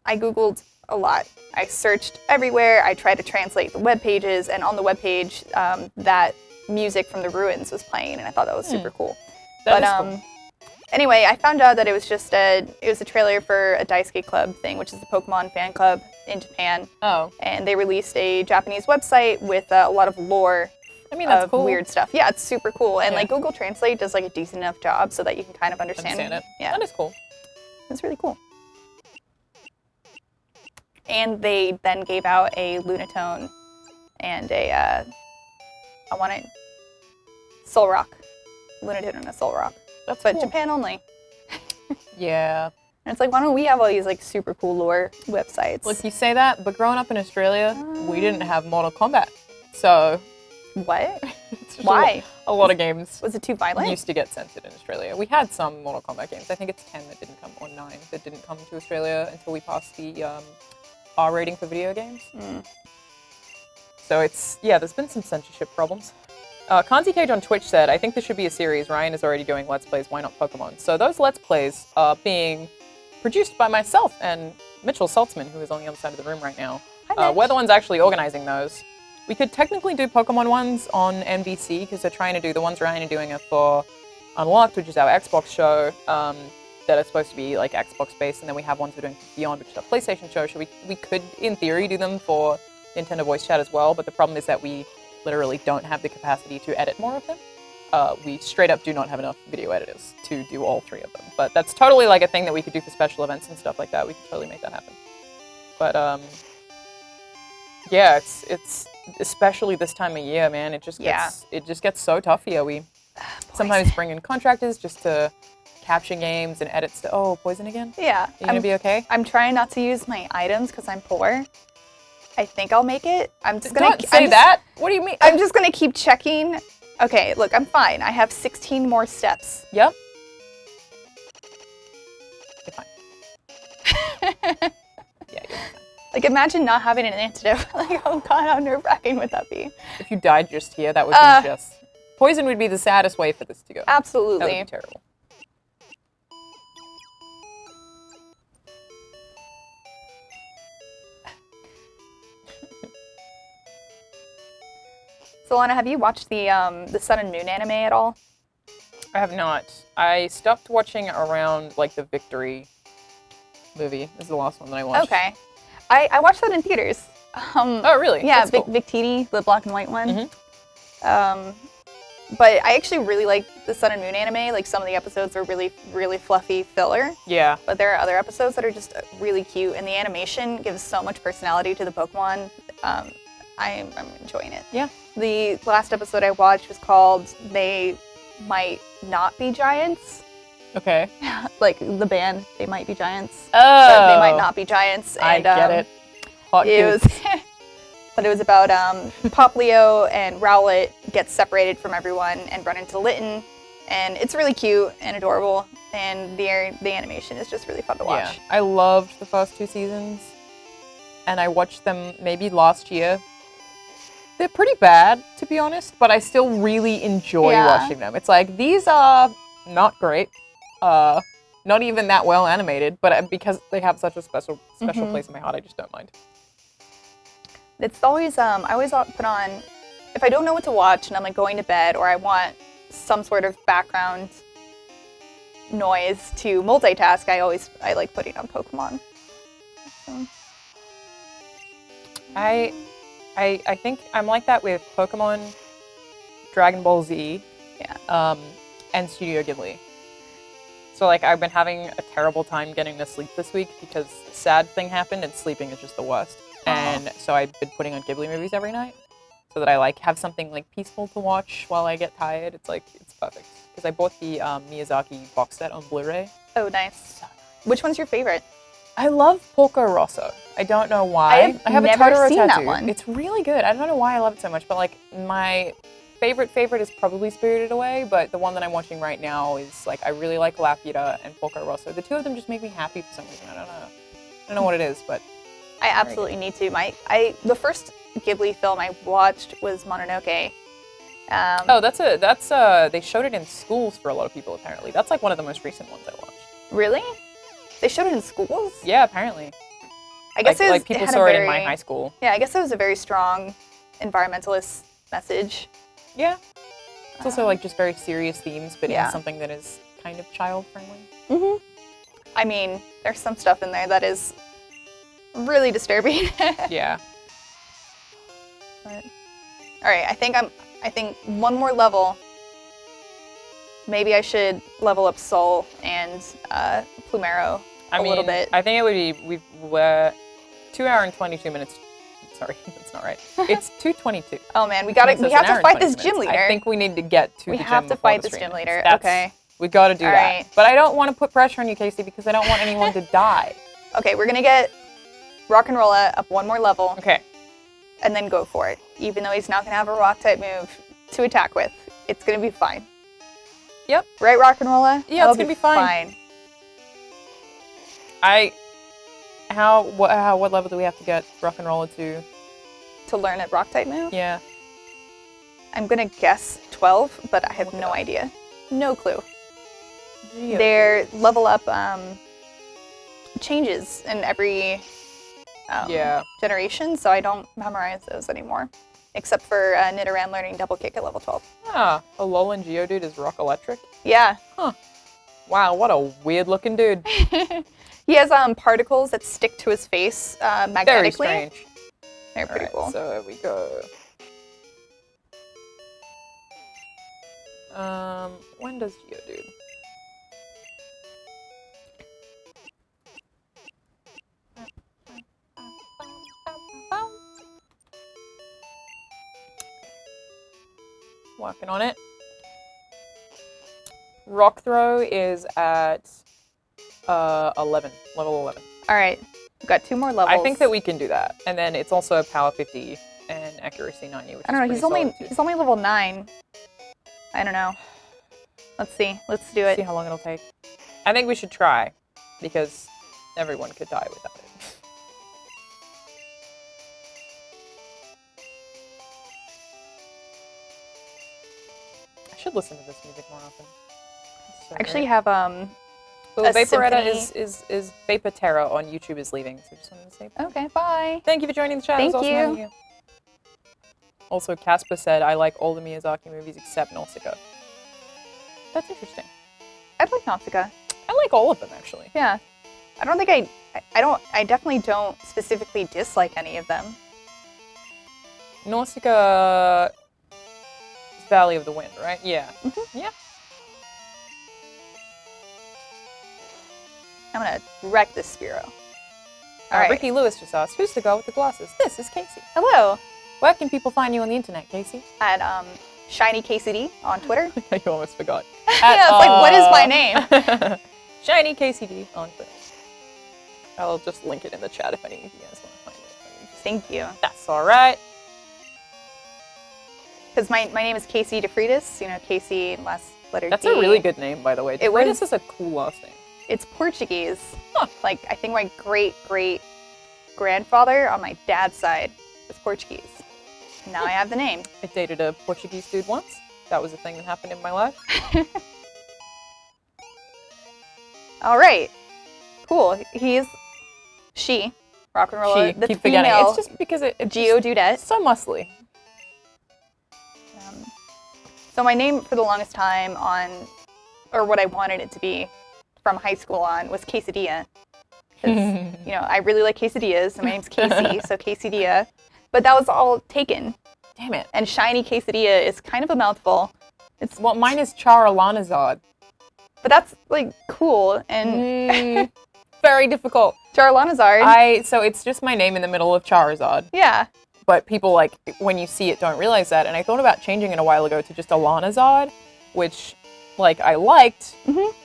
Googled a lot. I searched everywhere. I tried to translate the web pages, and on the web page, that music from the ruins was playing, and I thought that was super cool. That is cool. Anyway, I found out that it was a trailer for a Daisuke Club thing, which is the Pokemon fan club in Japan. Oh. And they released a Japanese website with a lot of lore. I mean, that's cool. Weird stuff. Yeah, it's super cool. And like Google Translate does like a decent enough job so that you can kind of understand it. Yeah. That is cool. It's really cool. And they then gave out a Lunatone and Soul Rock. Lunatone and a Soul Rock. That's but cool. Japan only. Yeah. And it's like, why don't we have all these like super cool lore websites? Look, you say that, but growing up in Australia, we didn't have Mortal Kombat. So what? Why? A lot of games. Was it too violent? Used to get censored in Australia. We had some Mortal Kombat games. I think it's 10 that didn't come, or 9 that didn't come to Australia until we passed the R rating for video games. So there's been some censorship problems. Kanzi Cage on Twitch said, I think this should be a series. Ryan is already doing Let's Plays, why not Pokemon? So those Let's Plays are being produced by myself and Mitchell Saltzman, who is on the other side of the room right now. We're the ones actually organizing those. We could technically do Pokemon ones on NBC, because they're trying to do, the ones Ryan are doing are for Unlocked, which is our Xbox show, that are supposed to be like Xbox based, and then we have ones we're doing for Beyond, which is our PlayStation show. So we could, in theory, do them for Nintendo Voice Chat as well, but the problem is that we literally don't have the capacity to edit more of them. We straight up do not have enough video editors to do all 3 of them. But that's totally like a thing that we could do for special events and stuff like that. We could totally make that happen. But yeah, it's especially this time of year, man. It just gets so tough here. We sometimes bring in contractors just to capture games and edit stuff. Oh, poison again? Yeah. You gonna be okay? I'm trying not to use my items because I'm poor. I think I'll make it. I'm just gonna Don't say that. What do you mean? I'm just gonna keep checking. Okay, look, I'm fine. I have 16 more steps. Yep. You're fine. Yeah, you're fine. Like, imagine not having an antidote. Like, oh god, how nerve-wracking would that be? If you died just here, that would be just... Poison would be the saddest way for this to go. Absolutely. That would be terrible. So, Alanah, have you watched the Sun and Moon anime at all? I have not. I stopped watching around, like, the Victory movie. This is the last one that I watched. Okay. I watched that in theaters. Oh, really? Yeah, That's cool. Victini, the black and white one. But I actually really like the Sun and Moon anime. Like, some of the episodes are really, really fluffy filler. Yeah. But there are other episodes that are just really cute, and the animation gives so much personality to the Pokemon. I'm enjoying it. Yeah. The last episode I watched was called They Might Not Be Giants. Okay. Like the band, They Might Be Giants. Oh. But They Might Not Be Giants. And, I get it. Hot it was, but it was about Poplio and Rowlet get separated from everyone and run into Litten. And it's really cute and adorable. And the animation is just really fun to watch. Yeah. I loved the first 2 seasons. And I watched them maybe last year. They're pretty bad, to be honest, but I still really enjoy watching them. It's like, these are not great, not even that well animated, but because they have such a special place in my heart, I just don't mind. It's always, I always put on, if I don't know what to watch and I'm like going to bed, or I want some sort of background noise to multitask, I like putting on Pokemon. Awesome. I think I'm like that with Pokemon, Dragon Ball Z, and Studio Ghibli. So like I've been having a terrible time getting to sleep this week because the sad thing happened and sleeping is just the worst. And so I've been putting on Ghibli movies every night so that I like have something like peaceful to watch while I get tired. It's perfect because I bought the Miyazaki box set on Blu-ray. Oh, nice. Which one's your favorite? I love Porco Rosso. I don't know why. I have never a Totoro seen tattoo. that one. It's really good. I don't know why I love it so much, but like my favorite is probably Spirited Away, but the one that I'm watching right now is like I really like Laputa and Porco Rosso. The two of them just make me happy for some reason. I don't know what it is, but I absolutely need to. The first Ghibli film I watched was Mononoke. They showed it in schools for a lot of people apparently. That's like one of the most recent ones I watched. Really? They showed it in schools? Yeah, apparently. I guess like people saw it in my high school. Yeah, I guess it was a very strong environmentalist message. Yeah. It's also like just very serious themes, but yeah. in something that is kind of child friendly. Mm-hmm. I mean, there's some stuff in there that is really disturbing. Yeah. But, all right, I think one more level. Maybe I should level up Soul and Plumero a little bit. I think it would be we're 2 hours and 22 minutes. Sorry, that's not right. It's 2:22. Oh man, we have to fight this gym leader. I think we need to get to the gym. We have to fight this gym leader. Okay. We got to do that. Right. But I don't want to put pressure on you, Casey, because I don't want anyone to die. Okay, we're gonna get Rock'n'Rolla up one more level. Okay. And then go for it. Even though he's not gonna have a rock type move to attack with, it's gonna be fine. Yep. Right, Rock'n'Rolla? Yeah, it's gonna be fine. What level do we have to get Rock'n'Rolla to? To learn a rock type move? Yeah. I'm gonna guess 12, but I have no idea. No clue. Geo. Their level up changes in every generation, so I don't memorize those anymore. Except for Nidoran learning double kick at level 12. Ah, Alolan Geodude is rock electric? Yeah. Huh. Wow, what a weird looking dude. He has particles that stick to his face magnetically. Very strange. They're pretty cool. So there we go. When does Geodude? Working on it. Rock Throw is at 11, level 11. All right, we've got 2 more levels. I think that we can do that. And then it's also Power 50 and Accuracy 90, which I don't know, is he's only level 9. I don't know. Let's see. Let's do it. See how long it'll take. I think we should try, because everyone could die without it. I should listen to this music more often. So I actually have Vaporetta is Vaporterra on YouTube is leaving, so just wanted to say bye. Okay, bye. Thank you for joining the chat. Thank it was awesome you. having you. Also, Casper said, I like all the Miyazaki movies except Nausicaa. That's interesting. I like Nausicaa. I like all of them, actually. Yeah. I don't think I definitely don't specifically dislike any of them. Nausicaa is Valley of the Wind, right? Yeah. Mm-hmm. Yeah. I'm gonna wreck this Spearow. All right. Ricky Lewis just asked, who's the girl with the glasses? This is Casey. Hello. Where can people find you on the internet, Casey? At Shiny KCD on Twitter. You almost forgot. Yeah, it's like, what is my name? Shiny KCD on Twitter. I'll just link it in the chat if any of you guys want to find it. Thank you. That's all right. Because my name is Casey DeFreitas. You know, Casey last letter That's D. a really good name, by the way. DeFreitas is a cool last name. It's Portuguese. Huh. Like, I think my great-great-grandfather on my dad's side was Portuguese. Now I have the name. I dated a Portuguese dude once. That was a thing that happened in my life. All right. Cool. She, Rock'n'Rolla, the keep forgetting. female It's just because it's Geodudette. so muscly. So my name for the longest time or what I wanted it to be from high school on, was Quesadilla. 'Cause, you know, I really like quesadillas, and my name's Casey, so quesadilla. But that was all taken. Damn it. And shiny quesadilla is kind of a mouthful. Well, mine is Alanah. But that's, like, cool, and Very difficult. Alanah. So it's just my name in the middle of Charizard. Yeah. But people, like, when you see it, don't realize that. And I thought about changing it a while ago to just Alanah, which, like, I liked.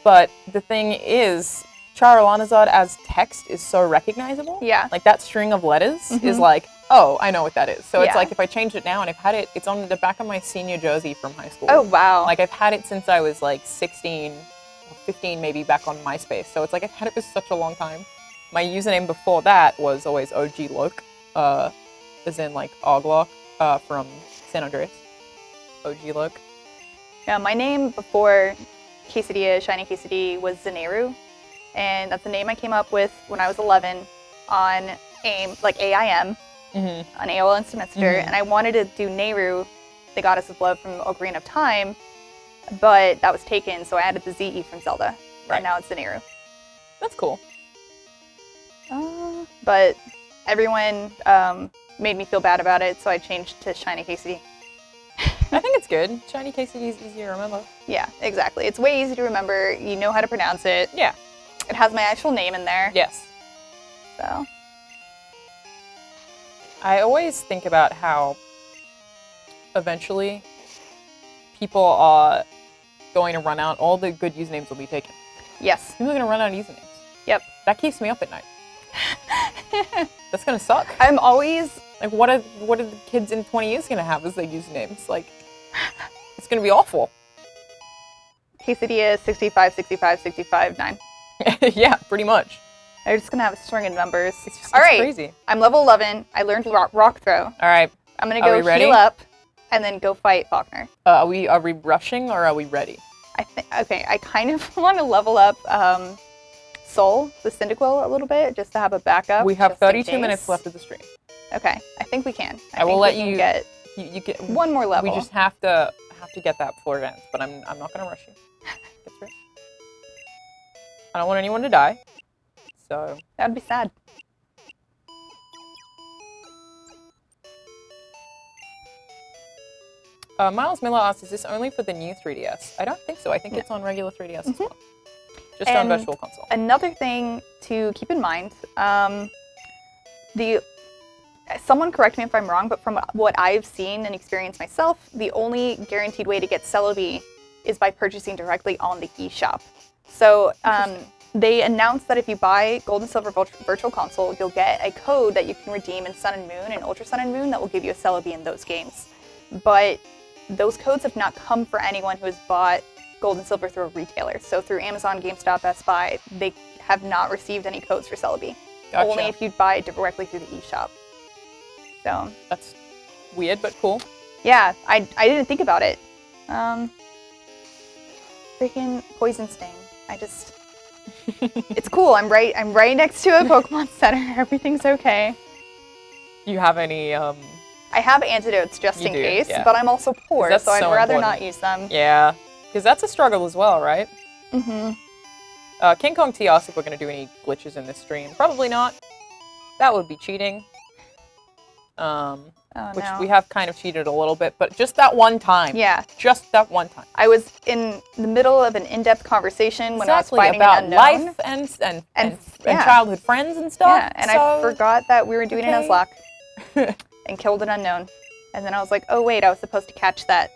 But the thing is, Alanah as text is so recognizable. Yeah. Like, that string of letters is like, oh, I know what that is. So it's like, if I change it now, and I've had it, it's on the back of my senior jersey from high school. Oh, wow. Like, I've had it since I was, like, 16 or 15 maybe back on MySpace. So it's like, I've had it for such a long time. My username before that was always OG Loke. As in, like, Oglock from San Andreas. OG Loke. Yeah, my name before quesadilla, shiny quesadilla, was Zaneru. And that's the name I came up with when I was 11 on AIM, like AIM, on AOL Instant Messenger. And I wanted to do Nehru, the Goddess of Love from Ocarina of Time, but that was taken, so I added the ZE from Zelda. Right. And now it's Zaneru. That's cool. But everyone made me feel bad about it, so I changed to Shiny Casey. I think it's good. Shiny Casey is easy to remember. Yeah, exactly. It's way easy to remember. You know how to pronounce it. Yeah. It has my actual name in there. Yes. So. I always think about how eventually people are going to run out. All the good usernames will be taken. Yes. People are going to run out of usernames. Yep. That keeps me up at night. That's going to suck. I'm always... Like, what are the kids in 20 years going to have as their usernames? Like, it's going to be awful. Quesadilla 65, 65, 65, 9. Yeah, pretty much. They're just going to have a string of numbers. It's All right. crazy. I'm level 11. I learned rock throw. All right. I'm going to go heal up and then go fight Faulkner. Are we rushing or are we ready? Okay, I kind of want to level up Soul, the Cyndaquil, a little bit, just to have a backup. We have 32 minutes left of the stream. Okay, I think we can. I will let you get you get one more level. We just have to get that before it ends, but I'm not gonna rush you. Get through it. I don't want anyone to die, so that would be sad. Miles Miller asks, is this only for the new 3DS? I don't think so. I think it's on regular 3DS as well. Just on Virtual Console. Another thing to keep in mind, someone correct me if I'm wrong, but from what I've seen and experienced myself, the only guaranteed way to get Celebi is by purchasing directly on the eShop. So they announced that if you buy Gold and Silver Virtual Console, you'll get a code that you can redeem in Sun and Moon and Ultra Sun and Moon that will give you a Celebi in those games. But those codes have not come for anyone who has bought Gold and Silver through a retailer. So through Amazon, GameStop, Best Buy, they have not received any codes for Celebi. Gotcha. Only if you buy directly through the eShop. So that's weird, but cool. Yeah, I didn't think about it. Freaking Poison Sting. It's cool. I'm right next to a Pokemon Center. Everything's okay. Do you have any I have antidotes just in case, yeah. but I'm also poor, so I'd rather important. not use them. Yeah, because that's a struggle as well, right? Mm-hmm. King Kong T asked if we're going to do any glitches in this stream. Probably not. That would be cheating. Which we have kind of cheated a little bit, but just that one time. Yeah. Just that one time. I was in the middle of an in-depth conversation when I was fighting about an unknown. life and childhood friends and stuff. Yeah, and I forgot that we were doing a Nuzlocke and killed an unknown. And then I was like, oh wait, I was supposed to catch that.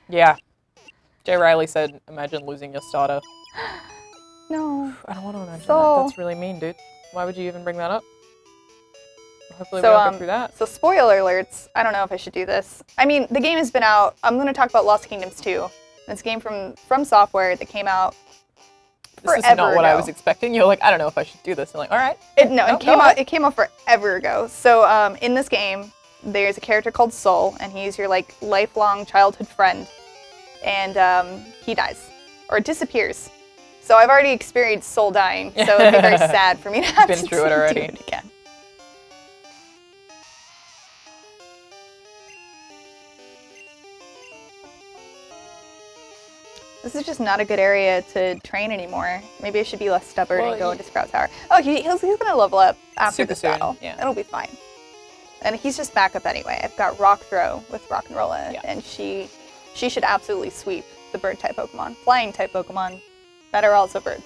Yeah. Jay Riley said, imagine losing your starter. No. I don't want to imagine that. That's really mean, dude. Why would you even bring that up? Hopefully we don't go through that. So spoiler alerts, I don't know if I should do this. I mean, the game has been out. I'm going to talk about Lost Kingdoms 2. It's a game from Software that came out forever This is not what ago. I was expecting. You're like, I don't know if I should do this. I'm like, all right. It came out forever ago. So in this game, there's a character called Soul, and he's your like lifelong childhood friend. And he dies. Or disappears. So I've already experienced Soul dying, so it'd be very sad for me to have Been to through it already. do it again. This is just not a good area to train anymore. Maybe I should be less stubborn Well, and go into Sprout Tower. Oh, he's gonna level up after Super this soon, battle. yeah. It'll be fine. And he's just backup anyway. I've got Rock Throw with Rock'n'Rolla, Yeah. and she should absolutely sweep the bird-type Pokemon. Flying-type Pokemon that are also birds.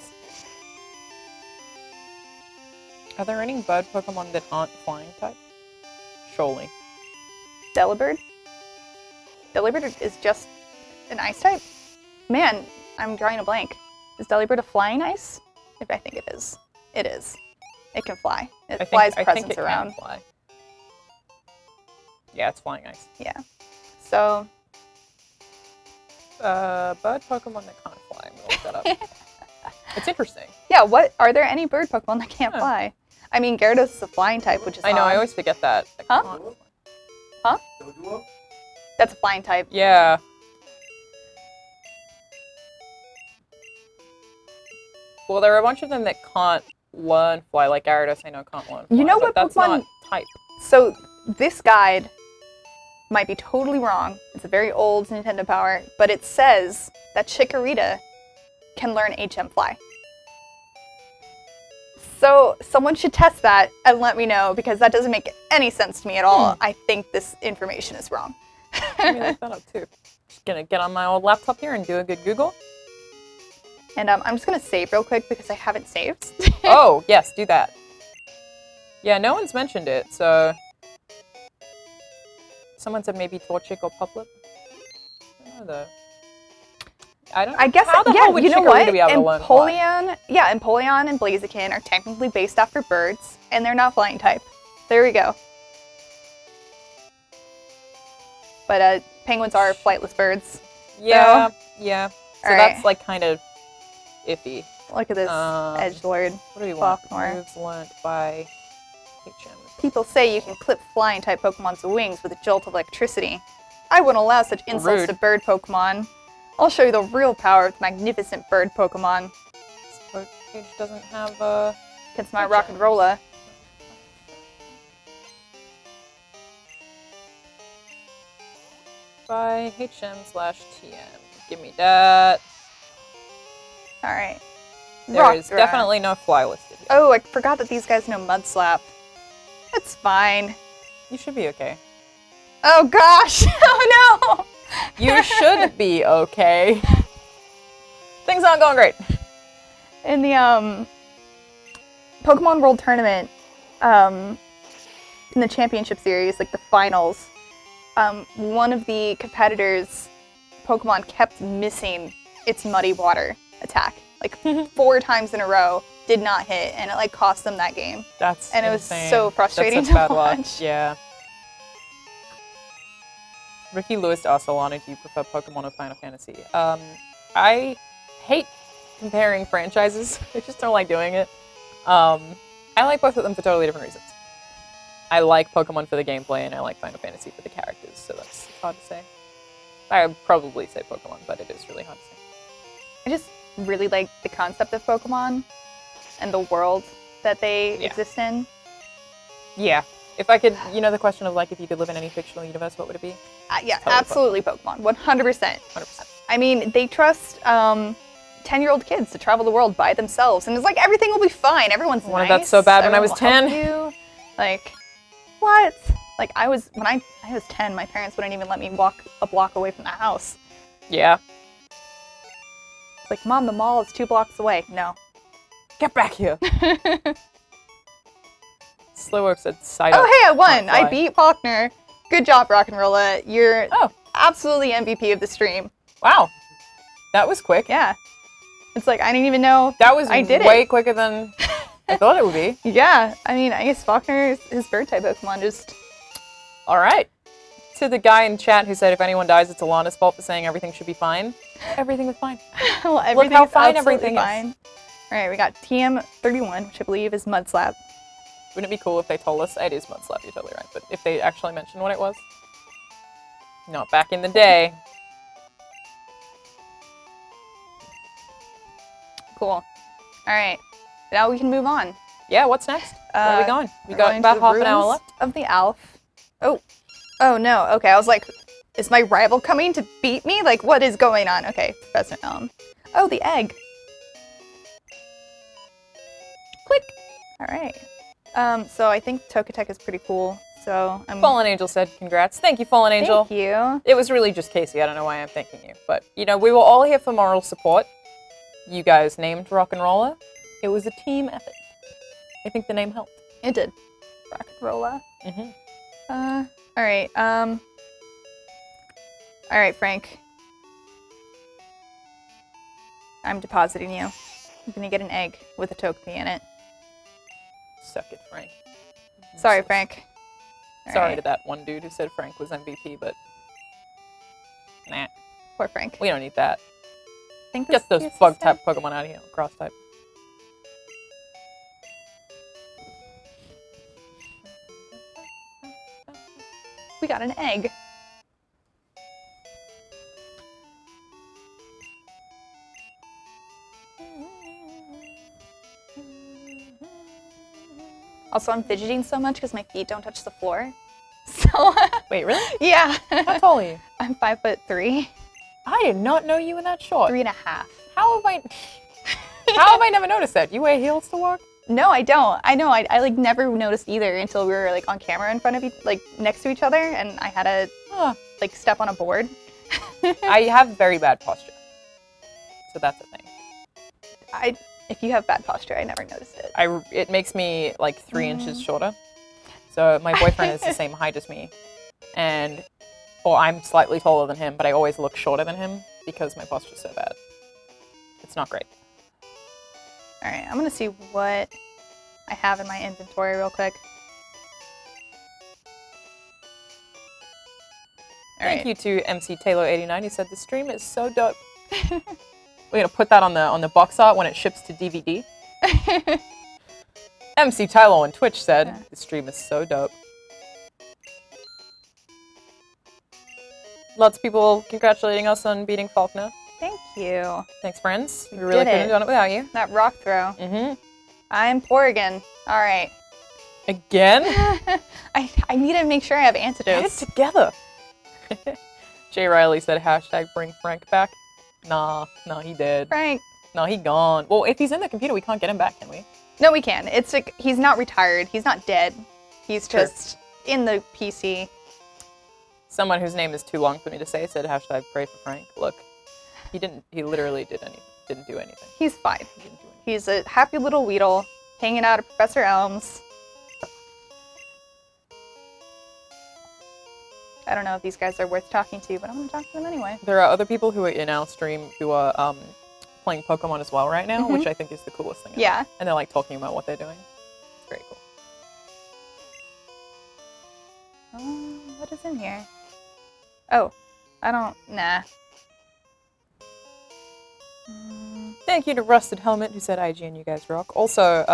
Are there any bird Pokemon that aren't flying type? Surely. Delibird? Delibird is just an ice type? Man, I'm drawing a blank. Is Delibird a flying ice? I think it is. It is. It can fly. It flies I think presents it around. Can fly. Yeah, it's flying ice. Yeah. So, Bird Pokemon that can't fly. I'm gonna look that up. It's interesting. yeah, are there any bird Pokemon that can't fly? I mean, Gyarados is a flying type, which is I know, odd. I always forget that. That Huh? can't fly. Huh? Doduo? That's a flying type. Yeah. Well, there are a bunch of them that can't learn fly, like Gyarados I know can't learn fly. You know but what that's Pokemon- not type. So, this guide might be totally wrong. It's a very old Nintendo Power, but it says that Chikorita can learn HM Fly. So, someone should test that and let me know, because that doesn't make any sense to me at all. I think this information is wrong. Let me look that up too. Just gonna get on my old laptop here and do a good Google. And I'm just going to save real quick because I haven't saved. Oh, yes, do that. Yeah, no one's mentioned it, so... Someone said maybe Torchic or Puplet. I don't know, though. I guess, How the hell would you know Chikorita what? be able to learn fly? Empoleon and Blaziken are technically based after birds, and they're not flying type. There we go. But penguins are flightless birds. Yeah, yeah. So All that's right. like kind of iffy. Look at this edgelord. What do we want? Falkmore. Moves learnt by HM. People say you can clip flying type Pokemon's wings with a jolt of electricity. I wouldn't allow such insults Rude. to bird Pokemon. I'll show you the real power of magnificent bird Pokemon. This page doesn't have a... Against my Rock'n'Rolla. by HM/TM. Give me that. Alright. There is definitely no fly listed here. Oh, I forgot that these guys know Mud Slap. That's fine. You should be okay. Oh gosh! Oh no! You should be okay. Things aren't going great. In the Pokemon World Tournament, in the Championship Series, like the finals, one of the competitors' Pokemon kept missing its Muddy Water attack. Like 4 times in a row, did not hit, and it like cost them that game. That's And insane. it was so frustrating That's such to bad luck. watch. Yeah. Ricky Lewis asked Alanah, do you prefer Pokemon or Final Fantasy? I hate comparing franchises. I just don't like doing it. I like both of them for totally different reasons. I like Pokemon for the gameplay, and I like Final Fantasy for the characters, so that's hard to say. I would probably say Pokemon, but it is really hard to say. I just really like the concept of Pokemon and the world that they exist in. Yeah. If I could, you know the question of like, if you could live in any fictional universe, what would it be? Yeah, Totally absolutely Pokemon. 100%. 100%. I mean, they trust 10-year-old kids to travel the world by themselves, and it's like everything will be fine. Everyone's wanted nice. that so bad when I was everyone will 10. help you. Like, what? Like when I was 10, my parents wouldn't even let me walk a block away from the house. Yeah. It's like, Mom, the mall is 2 blocks away. No. Get back here. Slowwork said side Oh, up, hey, I won! can't fly. I beat Faulkner. Good job, Rock'n'Rolla. You're absolutely MVP of the stream. Wow. That was quick. Yeah. It's like, I didn't even know That was I did way quicker than I thought it would be. Yeah, I mean, I guess Faulkner, his bird-type Pokemon just... All right. To the guy in chat who said if anyone dies, it's Alana's fault for saying everything should be fine. Everything was fine. Well, everything's how fine absolutely everything is. fine. Alright, we got TM31, which I believe is Mud Slap. Wouldn't it be cool if they told us? It is Mud Slap, you're totally right. But if they actually mentioned what it was? Not back in the day. Cool. Alright, now we can move on. Yeah, what's next? Where are we going? We We're got going about to the half an hour ruins left. of the Alf. Oh no, okay, I was like, Is my rival coming to beat me? Like, what is going on? Okay, Professor Elm. Oh, the egg. Click. All right. So I think Togetic is pretty cool. So I'm. Fallen Angel said, "Congrats, thank you, Fallen Angel." Thank you. It was really just Casey. I don't know why I'm thanking you, but you know, we were all here for moral support. You guys named Rock and Roller. It was a team effort. I think the name helped. It did. Rock and Rolla. Mm-hmm. All right. All right, Frank. I'm depositing you. You're gonna get an egg with a Togepi in it. Suck it, Frank. Sorry, Frank. Sorry to that one dude who said Frank was MVP, but nah, Poor Frank. we don't need that. Think Get those this bug is type Pokemon out of here, cross type. We got an egg. Also, I'm fidgeting so much because my feet don't touch the floor. So, Wait, really? yeah. How tall are you? I'm 5'3". I did not know you were that short. 3.5. How have I never noticed that? You wear heels to walk? No, I don't. I know. I like never noticed either until we were like on camera in front of like next to each other, and I had to like step on a board. I have very bad posture, so that's a thing. If you have bad posture, I never noticed it. It makes me like 3 inches shorter. So my boyfriend is the same height as me, or I'm slightly taller than him, but I always look shorter than him because my posture's so bad. It's not great. All right, I'm gonna see what I have in my inventory real quick. Thank you to MC Taylor89 who said the stream is so dope. We're gonna put that on the box art when it ships to DVD. MC Tylo on Twitch said the stream is so dope. Lots of people congratulating us on beating Faulkner. Thank you. Thanks, friends. We really couldn't have done it without you. That rock throw. Mm-hmm. I'm poor again. All right. Again? I need to make sure I have antidotes. Get it together. Jay Riley said hashtag bring Frank back. Nah, he dead. Frank. No, he gone. Well, if he's in the computer, we can't get him back, can we? No, we can. It's like he's not retired. He's not dead. He's just in the PC. Someone whose name is too long for me to say said hashtag pray for Frank. Look, he literally didn't do anything. He's fine. He didn't do anything. He's a happy little Weedle hanging out at Professor Elm's. I don't know if these guys are worth talking to, but I'm going to talk to them anyway. There are other people who are in our stream who are playing Pokemon as well right now, which I think is the coolest thing ever. Yeah. And they're like talking about what they're doing. It's very cool. What is in here? Oh, nah. Thank you to Rusted Helmet who said IGN, you guys rock. Also,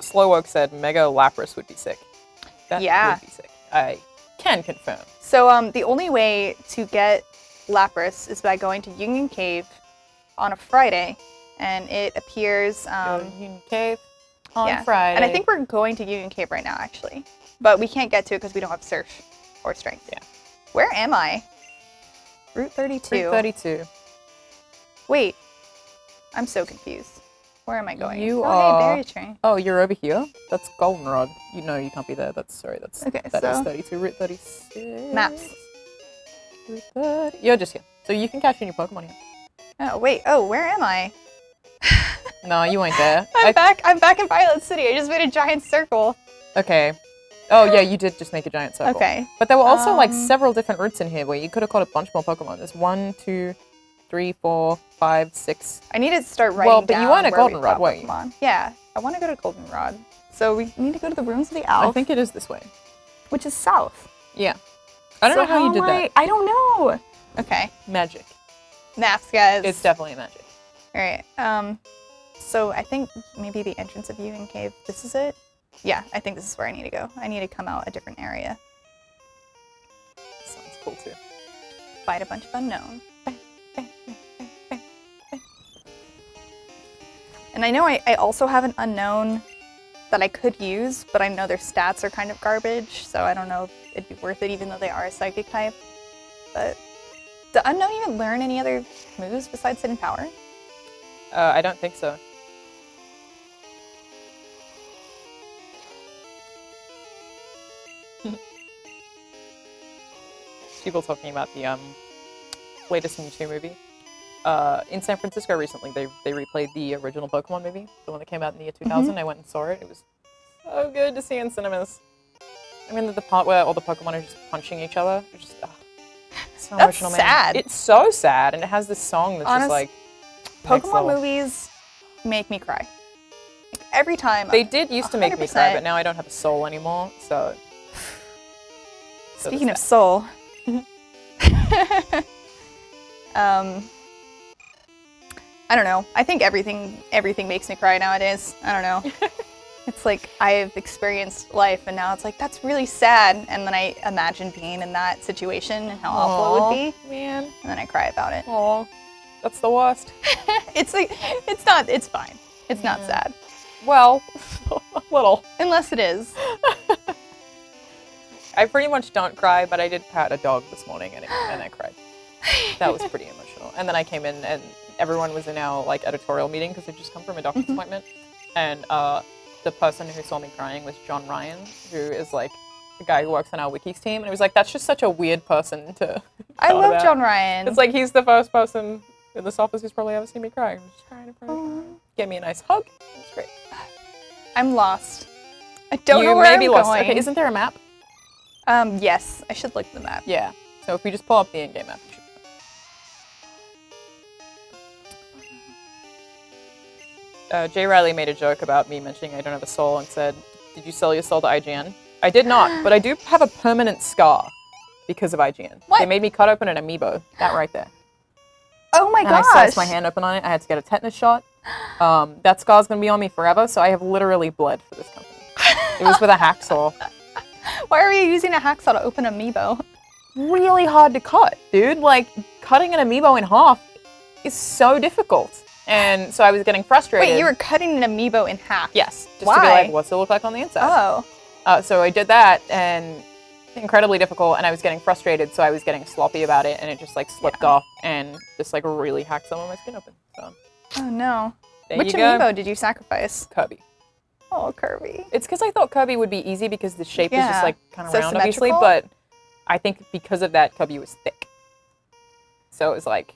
Slowwoke said Mega Lapras would be sick. That would be sick. I can confirm. So the only way to get Lapras is by going to Union Cave on a Friday, and it appears Union Cave on Friday. And I think we're going to Union Cave right now, actually, but we can't get to it because we don't have Surf or Strength. Yeah. Where am I? Route 32. Route 32. Wait, I'm so confused. Where am I going? You Hey, berry tree. Oh, you're over here? That's Goldenrod. You can't be there. That is 32. Route 36. Maps. Route 30. You're just here. So you can catch any Pokemon here. Oh, wait. Oh, where am I? No, you ain't there. I'm back in Violet City. I just made a giant circle. Okay. Oh, yeah, you did just make a giant circle. Okay. But there were also like several different routes in here where you could have caught a bunch more Pokemon. There's 1, 2, 3, 4, 5, 6. I need to start writing but you weren't at Goldenrod, weren't you? Yeah, I want to go to Goldenrod. So we need to go to the Rooms of the Elf. I think it is this way. Which is south. Yeah. I don't know how you did that. I don't know. Okay. Magic. Maps, guys. It's definitely magic. All right. So I think maybe the entrance of Union Cave, this is it? Yeah, I think this is where I need to go. I need to come out a different area. Sounds cool too. Fight a bunch of unknown. And I know I also have an unknown that I could use, but I know their stats are kind of garbage, so I don't know if it'd be worth it even though they are a psychic type. But does Unknown even learn any other moves besides Hidden Power? I don't think so. People talking about the latest Mewtwo movie. In San Francisco recently, they replayed the original Pokemon movie, the one that came out in the year 2000. I went and saw it. It was so good to see in cinemas. I mean, the part where all the Pokemon are just punching each other. It's just so That's emotional, man. sad. It's so sad, and it has this song that's just like Pokemon movies make me cry. Like, every time. They did used to make me cry, 100%. but now I don't have a soul anymore, so Speaking of soul. I don't know. I think everything makes me cry nowadays. I don't know. It's like I've experienced life and now it's like, that's really sad. And then I imagine being in that situation and how awful it would be. Man. And then I cry about it. Aw, that's the worst. It's fine. It's not sad. Well, a little. Unless it is. I pretty much don't cry, but I did pat a dog this morning and I cried. That was pretty emotional. And then I came in and everyone was in our like editorial meeting because I'd just come from a doctor's appointment. And the person who saw me crying was John Ryan, who is like the guy who works on our wikis team. And it was like, that's just such a weird person to I love about. John Ryan. It's like he's the first person in this office who's probably ever seen me cry. I'm just trying to cry. Get me a nice hug. It's great. I'm lost. I don't know where I'm lost. going. Okay, isn't there a map? Yes. I should look at the map. Yeah. So if we just pull up the in-game map, you should. Jay Riley made a joke about me mentioning I don't have a soul and said, "Did you sell your soul to IGN?" I did not, but I do have a permanent scar because of IGN. What? They made me cut open an amiibo. That right there. Oh my And gosh. I sliced my hand open on it. I had to get a tetanus shot. That scar's gonna be on me forever, so I have literally bled for this company. It was with a hacksaw. Why are you using a hacksaw to open Amiibo? Really hard to cut, dude. Like, cutting an amiibo in half is so difficult. And so I was getting frustrated. Wait, you were cutting an Amiibo in half? Yes. Just Why? to be like, what's it look like on the inside? Oh. So I did that, and incredibly difficult, and I was getting frustrated, so I was getting sloppy about it, and it just, like, slipped off, and just, like, really hacked some of my skin open. So. Oh, no. There Which you go. Amiibo did you sacrifice? Kirby. Oh, Kirby. It's because I thought Kirby would be easy because the shape is Yeah. just, like, kind of So round, obviously, symmetrical? but I think because of that, Kirby was thick. So it was like...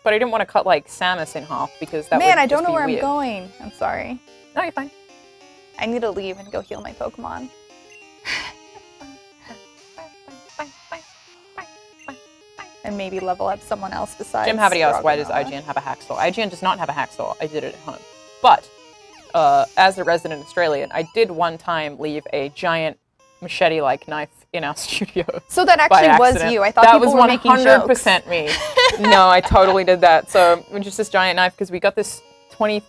But I didn't want to cut, like, Samus in half because that would Man, I just don't know be where weird. I'm going. I'm sorry. No, you're fine. I need to leave and go heal my Pokemon. And maybe level up someone else besides Jim Havity asked, why does Ragnar. IGN have a hacksaw? IGN does not have a hacksaw. I did it at home. But, as a resident Australian, I did one time leave a giant machete-like knife in our studio. So that by actually was accident. you. I thought that people was were making jokes. 100% me. No, I totally did that. So, just this giant knife, because we got this 20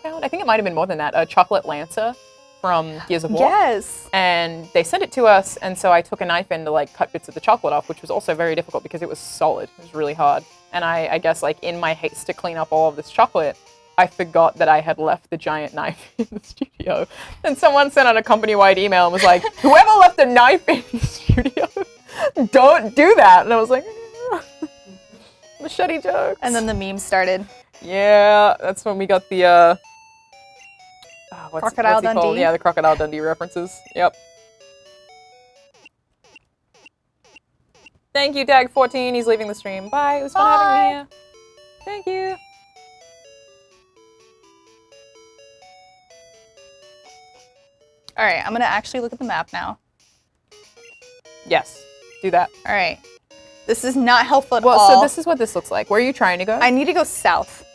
pound? I think it might have been more than that. A chocolate lancer from Gears of War. Yes. And they sent it to us, and so I took a knife in to like cut bits of the chocolate off, which was also very difficult because it was solid. It was really hard. And I guess like in my haste to clean up all of this chocolate, I forgot that I had left the giant knife in the studio. And someone sent out a company-wide email and was like, whoever left a knife in the studio, don't do that. And I was like, machete jokes. And then the meme started. Yeah, that's when we got the, Crocodile what's he called? Dundee? Yeah, the Crocodile Dundee references. Yep. Thank you, Dag14. He's leaving the stream. Bye. It was fun having me here. Thank you. All right, I'm going to actually look at the map now. Yes, do that. All right. This is not helpful at Well, all. so this is what this looks like. Where are you trying to go? I need to go south.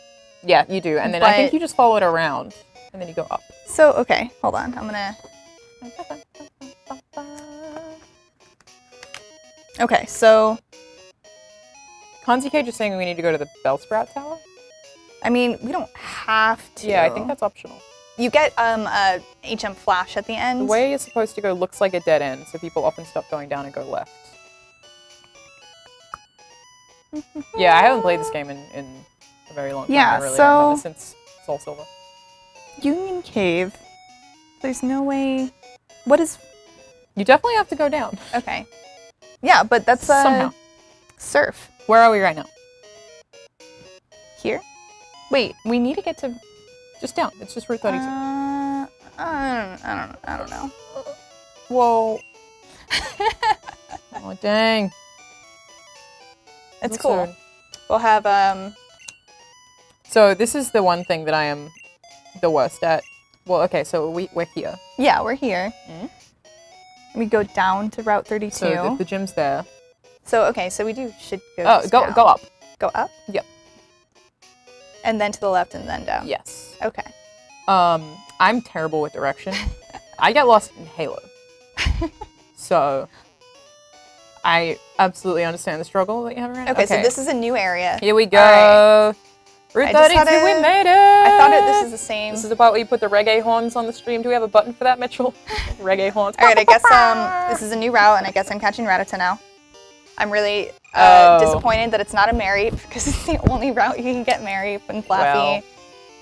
Yeah, you do. And then I think But- you just follow it around. And then you go up. So, okay, hold on. I'm going to... Okay, so... Kanzi Cage is saying we need to go to the Bellsprout Tower? I mean, we don't have to. Yeah, I think that's optional. You get a HM flash at the end. The way you're supposed to go looks like a dead end, so people often stop going down and go left. Yeah, I haven't played this game in a very long time. Yeah, I really so- remember since Soul Silver. Union Cave. There's no way. What is? You definitely have to go down. Okay. Yeah, but that's Somehow. surf. Where are we right now? Here? Wait, we need to get to. Just down. It's just Route 32. I don't know. Whoa. Oh, dang. It's That's cool. hard. We'll have So this is the one thing that I am the worst at. Well, okay, so we're here. Yeah, we're here. Mhm. We go down to Route 32. So the gym's there. So okay, so we should go. Oh, just go down. go up. Go up. Yep. And then to the left, and then down. Yes. Okay. I'm terrible with direction. I get lost in Halo. So I absolutely understand the struggle that you have around. Okay, so this is a new area. Here we go. All Route I just 32, had we made it. I thought this is the same. This is about where you put the reggae horns on the stream. Do we have a button for that, Mitchell? Reggae horns. All right, I guess this is a new route, and I guess I'm catching Rattata now. I'm really disappointed that it's not a Mary, because it's the only route you can get Mary and Flappy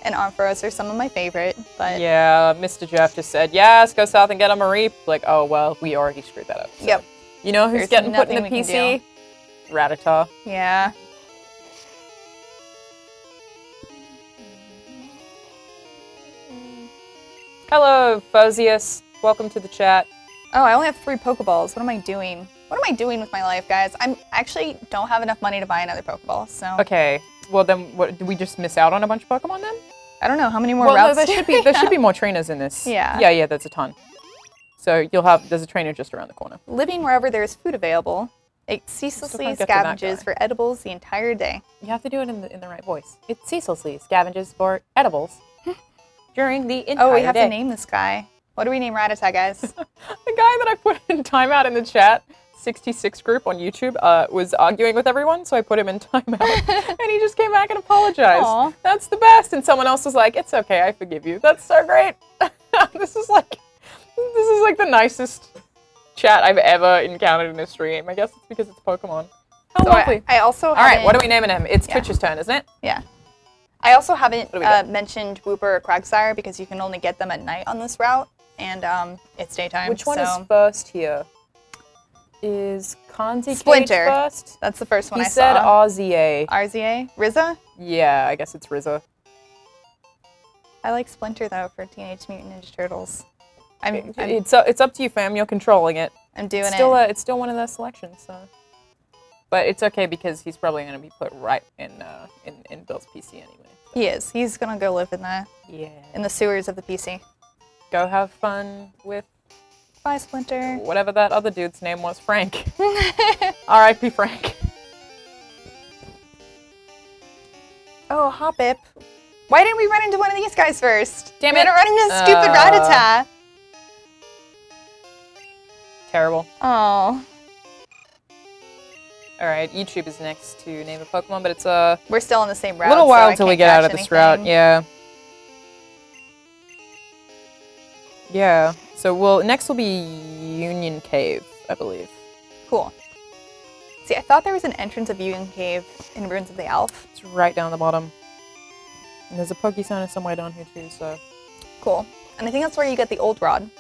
and Ampharos are some of my favorite. But yeah, Mr. Jeff just said, yes, go south and get a Marie. Like, oh, well, we already screwed that up. So. Yep. You know who's There's getting put in the nothing we PC? can Rattata. Yeah. Hello, Phozius. Welcome to the chat. Oh, I only have 3 Pokeballs. What am I doing? What am I doing with my life, guys? I'm actually don't have enough money to buy another Pokeball, so. Okay, well then, what, did we just miss out on a bunch of Pokemon then? I don't know how many more Well, routes. no, there should be more trainers in this. Yeah. Yeah, there's a ton. So there's a trainer just around the corner. Living wherever there is food available, it ceaselessly can't get to that scavenges guy. for edibles the entire day. You have to do it in the right voice. It ceaselessly scavenges for edibles during the entire day. Oh, we have to name this guy. What do we name Rattata, guys? The guy that I put in timeout in the chat, 66 group on YouTube, was arguing with everyone, so I put him in timeout, and he just came back and apologized. Aw. That's the best. And someone else was like, "It's okay, I forgive you." That's so great. This is like the nicest chat I've ever encountered in a stream. I guess it's because it's Pokemon. How So lovely. I also All right, what are we naming him? It's Twitch's turn, isn't it? Yeah. I also haven't What do we got? mentioned Wooper or Quagsire because you can only get them at night on this route, and it's daytime. Which one so. is first here? Is Kanzi Splinter. first? That's the first one He I said saw. RZA. RZA? Riza? Yeah, I guess it's RZA. I like Splinter, though, for Teenage Mutant Ninja Turtles. I'm It's up to you, fam. You're controlling it. doing It's still one of their selections, so. But it's okay because he's probably going to be put right in Bill's PC anyway. He is. He's gonna go live Yeah. in the sewers of the PC. Go have fun with Bye, Splinter. whatever that other dude's name was, Frank. R.I.P. Frank. Oh, Hoppip. Why didn't we run into one of these guys first? Damn we it. didn't run into stupid Rattata. Terrible. Oh. All right, YouTube is next to name a Pokemon, but it's a We're still on the same route. little so while I until we can't get out of catch this route. anything. Yeah. Yeah. So next will be Union Cave, I believe. Cool. See, I thought there was an entrance of Union Cave in Ruins of the Elf. It's right down the bottom. And there's a Pokestone somewhere down here too, so. Cool. And I think that's where you get the old rod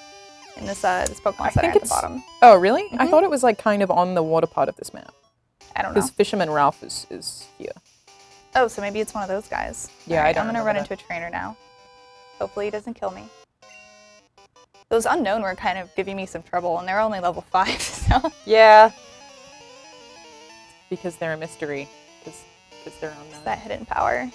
in this Pokemon I Center think at the it's- bottom. Oh, really? I Mhm. thought it was like kind of on the water part of this map. I don't know. Because Fisherman Ralph is here. Oh, so maybe it's one of those guys. Yeah, Alright, I don't I'm gonna remember run into a trainer now. Hopefully he doesn't kill me. Those unknown were kind of giving me some trouble, and they're only level 5, so. Yeah. Because they're a mystery. Because they're on It's that hidden power.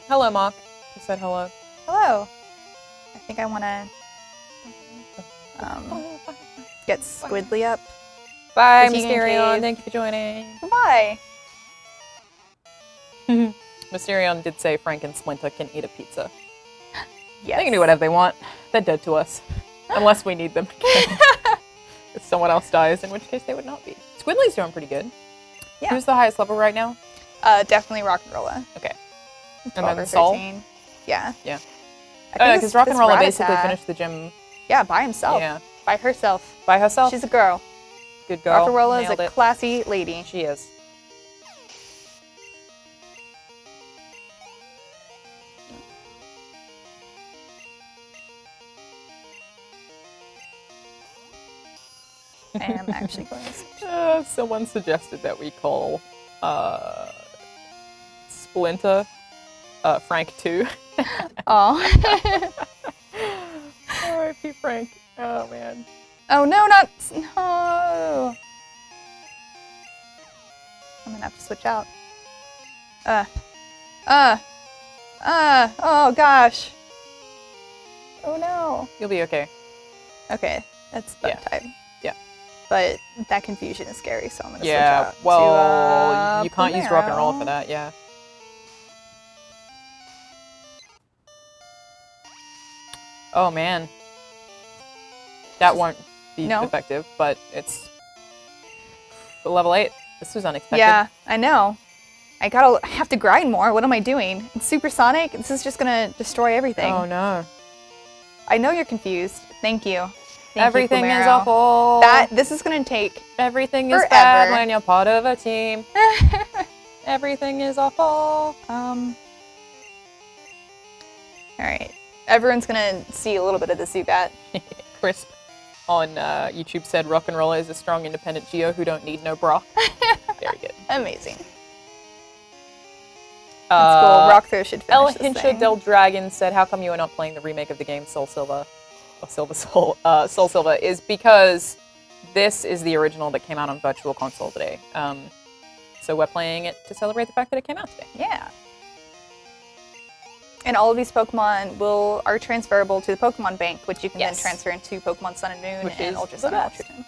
Hello, Mark. He said hello. Hello. I think I want to get Squidly up. Bye, Fatigue and Mysterion. Cave. Thank you for joining. Bye. Mysterion did say Frank and Splinter can eat a pizza. Yes. They can do whatever they want. They're dead to us. Unless we need them again. If someone else dies, in which case they would not be. Squidly's doing pretty good. Yeah. Who's the highest level right now? Definitely Rock'n'Rolla. Okay. 12 then or Sol? 13. Yeah. Yeah. I think Because this Rock'n'Rolla basically Rattata- finished the gym. Yeah, by himself. Yeah. By herself. By herself. She's a girl. Good girl. Rock'n'Rolla is Nailed a it. classy lady. She is. I am actually going to switch. Someone suggested that we call Splinter Frank 2. Oh. R.I.P. Frank. Oh, man. Oh, no, not... No. I'm going to have to switch out. Oh, gosh. Oh, no. You'll be okay. Okay, that's bug type. Yeah. But that confusion is scary, so I'm going to switch Yeah, out well, to, you can't use rock and roll Plumero. for that, yeah. Oh, man. That won't be effective, but it's level 8. This was unexpected. Yeah, I know. I have to grind more. What am I doing? It's supersonic. This is just going to destroy everything. Oh, no. I know you're confused. Thank you. Thank Everything you, is Plumero. awful. This is going to take Everything forever. is bad when you're part of a team. Everything is awful. All right. Everyone's going to see a little bit of the Zubat. Crisp on YouTube said rock and roller is a strong, independent Geo who don't need no bra. Very good. Amazing. That's cool. Rock Throw should El finish this Hincha thing. del Dragon said, how come you are not playing the remake of the game Soul Silver? Or Soul Silver is because this is the original that came out on Virtual Console today. So we're playing it to celebrate the fact that it came out today. Yeah. And all of these Pokemon are transferable to the Pokemon Bank, which you can then transfer into Pokemon Sun and Moon Which and is Ultra the Sun and best. Ultra Moon.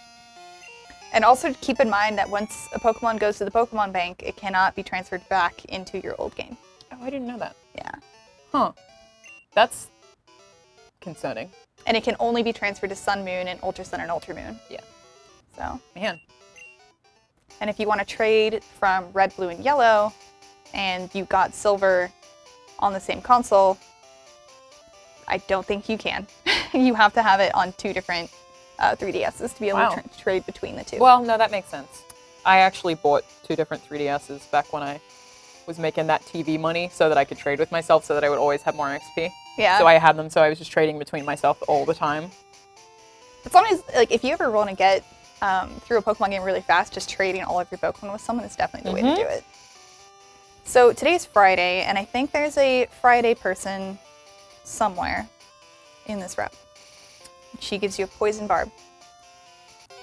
And also keep in mind that once a Pokemon goes to the Pokemon Bank, it cannot be transferred back into your old game. Oh, I didn't know that. Yeah. Huh. That's concerning. And it can only be transferred to Sun, Moon, and Ultra Sun and Ultra Moon. Yeah. So. Man. And if you want to trade from Red, Blue, and Yellow, and you got Silver on the same console, I don't think you can. You have to have it on 2 different 3DSs to be able to trade between the 2. Well, no, that makes sense. I actually bought 2 different 3DSs back when I was making that TV money so that I could trade with myself so that I would always have more XP. Yeah. So I had them, so I was just trading between myself all the time. As long as, like, if you ever want to get through a Pokemon game really fast, just trading all of your Pokemon with someone is definitely the way to do it. So today's Friday, and I think there's a Friday person somewhere in this route. She gives you a poison barb.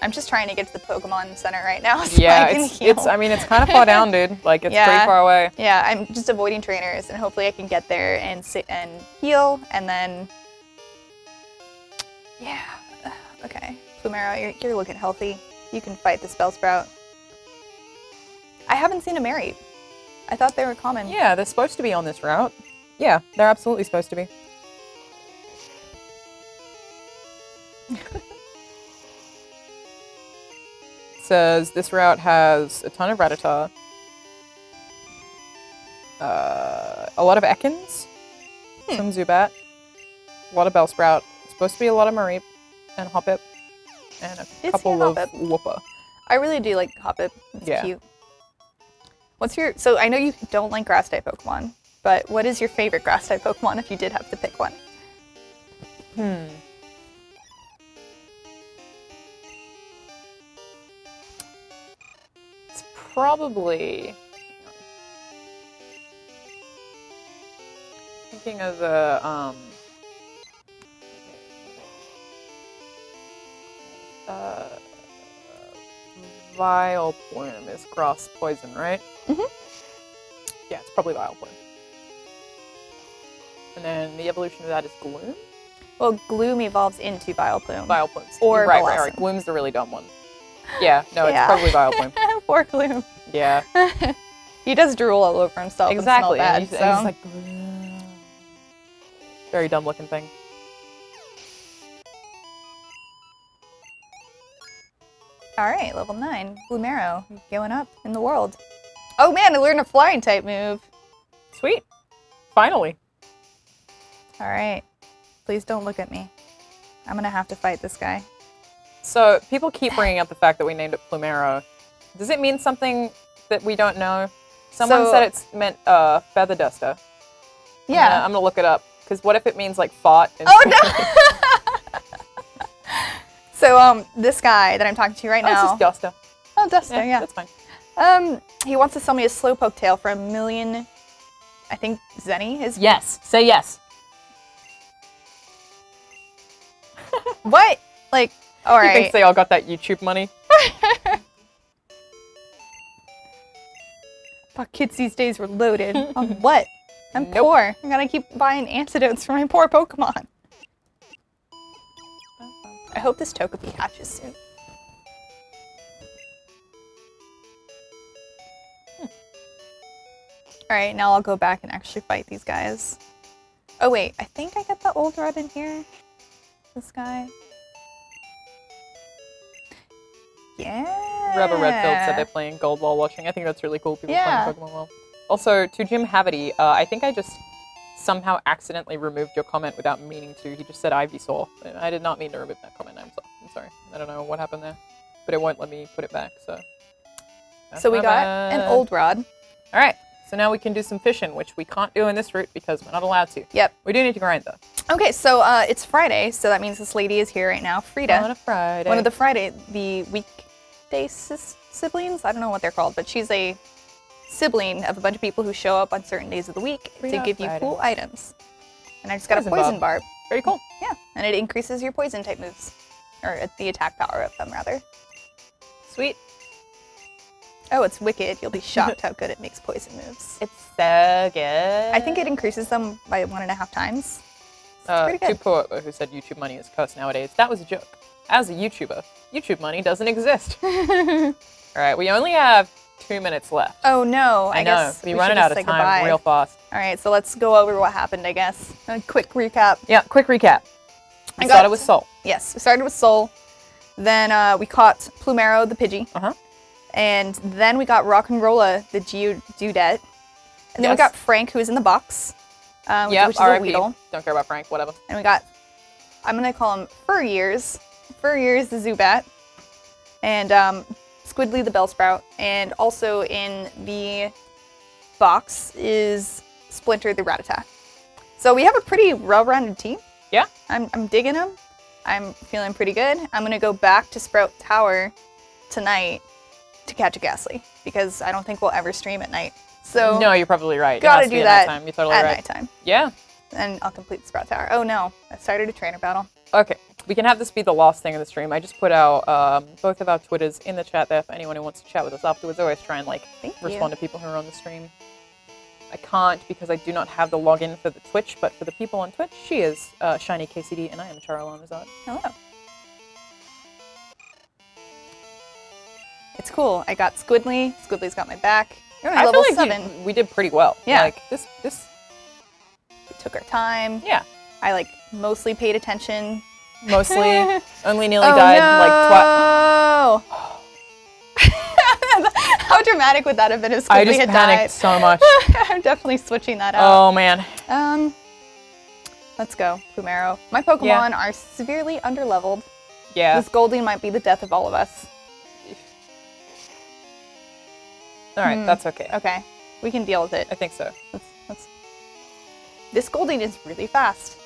I'm just trying to get to the Pokemon Center right now so I can heal. I mean, it's kind of far down, dude. Like, it's pretty far away. Yeah, I'm just avoiding trainers, and hopefully I can get there and sit and heal, and then... Yeah. Okay. Plumero, you're looking healthy. You can fight the Spellsprout. I haven't seen a Mary. I thought they were common. Yeah, they're supposed to be on this route. Yeah, they're absolutely supposed to be. Says this route has a ton of Rattata, a lot of Ekans, some Zubat, a lot of Bellsprout, supposed to be a lot of Mareep and Hoppip, and a couple of Wooper. I really do like Hoppip. It's cute. So I know you don't like grass type Pokemon, but what is your favorite grass type Pokemon if you did have to pick one? It's probably thinking of the Vileplume is grass poison, right? Yeah, it's probably Vileplume. And then the evolution of that is Gloom? Well, Gloom evolves into Vileplume. Vileplume. Or right. Gloom's the really dumb one. Yeah, no, it's probably Vileplume. Poor Gloom. Yeah. He does drool all over himself. Exactly. And smell bad, and he's like, very dumb looking thing. All right, level 9. Plumero, going up in the world. Oh man, I learned a flying type move. Sweet. Finally. All right. Please don't look at me. I'm going to have to fight this guy. So people keep bringing up the fact that we named it Plumero. Does it mean something that we don't know? Someone said it's meant feather duster. Yeah. I'm gonna look it up because what if it means like fought? Oh no! So this guy that I'm talking to right now. This is Duster. Oh, Duster, yeah. That's fine. He wants to sell me a Slowpoke tail for 1 million. I think Zenny is. Yes. Say yes. What? Like, all right. He thinks they all got that YouTube money. Thought kids these days were loaded. On what? I'm poor. I gotta keep buying antidotes for my poor Pokemon. I hope this Togepi hatches soon. Alright, now I'll go back and actually fight these guys. Oh wait, I think I got the old rod in here. This guy. Yeah. Rebel Redfield said they're playing Gold while watching. I think that's really cool. People Yeah. playing Pokemon well. Also, to Jim Havity, I think I just somehow accidentally removed your comment without meaning to. He just said Ivysaur. I did not mean to remove that comment. I'm sorry. I don't know what happened there. But it won't let me put it back, so. So we got an old rod. Alright, so now we can do some fishing, which we can't do in this route because we're not allowed to. Yep. We do need to grind, though. Okay, so it's Friday, so that means this lady is here right now, Frida. On a Friday. One of the weekday siblings? I don't know what they're called, but she's a sibling of a bunch of people who show up on certain days of the week to give you cool items. And I just got a poison barb. Very cool. Yeah, and it increases your poison type moves. Or the attack power of them, rather. Sweet. Oh, it's wicked. You'll be shocked how good it makes poison moves. It's so good. I think it increases them by 1.5 times. It's pretty good. Two poor who said YouTube money is cursed nowadays. That was a joke. As a YouTuber, YouTube money doesn't exist. All right, we only have 2 minutes left. Oh no, I know. guess We we run should it out just of say time goodbye. real fast. All right, so let's go over what happened, I guess. A quick recap. Yeah, quick recap. We I started got- with Soul. Yes, we started with Soul. Then we caught Plumero, the Pidgey. Uh-huh. And then we got Rock'n'Rolla, the Geodude. And then we Yes. got Frank, who is in the box, Yeah, which is a RIP. Weedle. Don't care about Frank, whatever. And we got, I'm going to call him Furyears, the Zubat. And Squidly, the Bellsprout. And also in the box is Splinter, the Rattata. So we have a pretty well-rounded team. Yeah. I'm digging them. I'm feeling pretty good. I'm going to go back to Sprout Tower tonight to catch a Ghastly because I don't think we'll ever stream at night. So No, you're probably right. It gotta has to do be at that nighttime. You're totally at right. nighttime. Yeah. And I'll complete the Sprout Tower. Oh no, I started a trainer battle. Okay. We can have this be the last thing of the stream. I just put out both of our Twitters in the chat there for anyone who wants to chat with us afterwards. I always try and Thank respond to people who are on the stream. I can't because I do not have the login for the Twitch, but for the people on Twitch, she is Shiny KCD and I am Charlan Rizard. Hello. It's cool. I got Squidly. Squidly's got my back. We're only I level feel like 7. we did pretty well. Yeah. Like this. We took our time. Yeah. I mostly paid attention. Mostly. Only nearly died like twice. How dramatic would that have been if Squidly I just had panicked died? so much. I'm definitely switching that out. Oh man. Let's go, Plumero. My Pokemon are severely underleveled. Yeah. This Golding might be the death of all of us. All right, that's okay. Okay, we can deal with it. I think so. This Golding is really fast.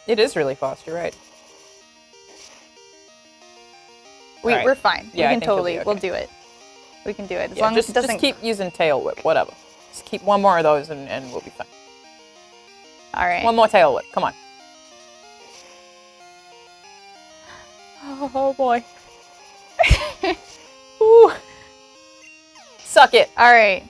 It is really fast. You're right. Alright. We're fine. Yeah, I we can think you'll totally. be okay. We'll do it. We can do it as Yeah, long as it doesn't. just keep using Tail Whip, whatever. Just keep one more of those and we'll be fine. All right. One more Tail Whip. Come on. Oh boy. Ooh. Suck it. All right.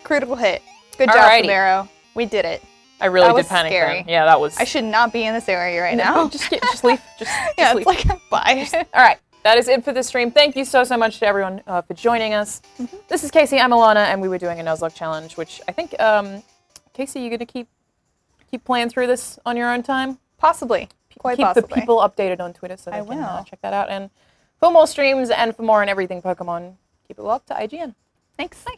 Critical hit. Good job, Alrighty. Plumero. We did it. I really That did was panic scary. then. Yeah, that was. I should not be in this area right now. just leave. Just yeah, leave. it's like bye. All right, that is it for this stream. Thank you so much to everyone for joining us. This is Casey. I'm Alanah, and we were doing a Nuzlocke challenge, which I think, Casey, you're gonna keep playing through this on your own time. Possibly. Quite keep possibly. the people updated on Twitter so they I can will. check that out. And for more streams and for more on everything Pokemon, keep it locked to IGN. Thanks. Bye.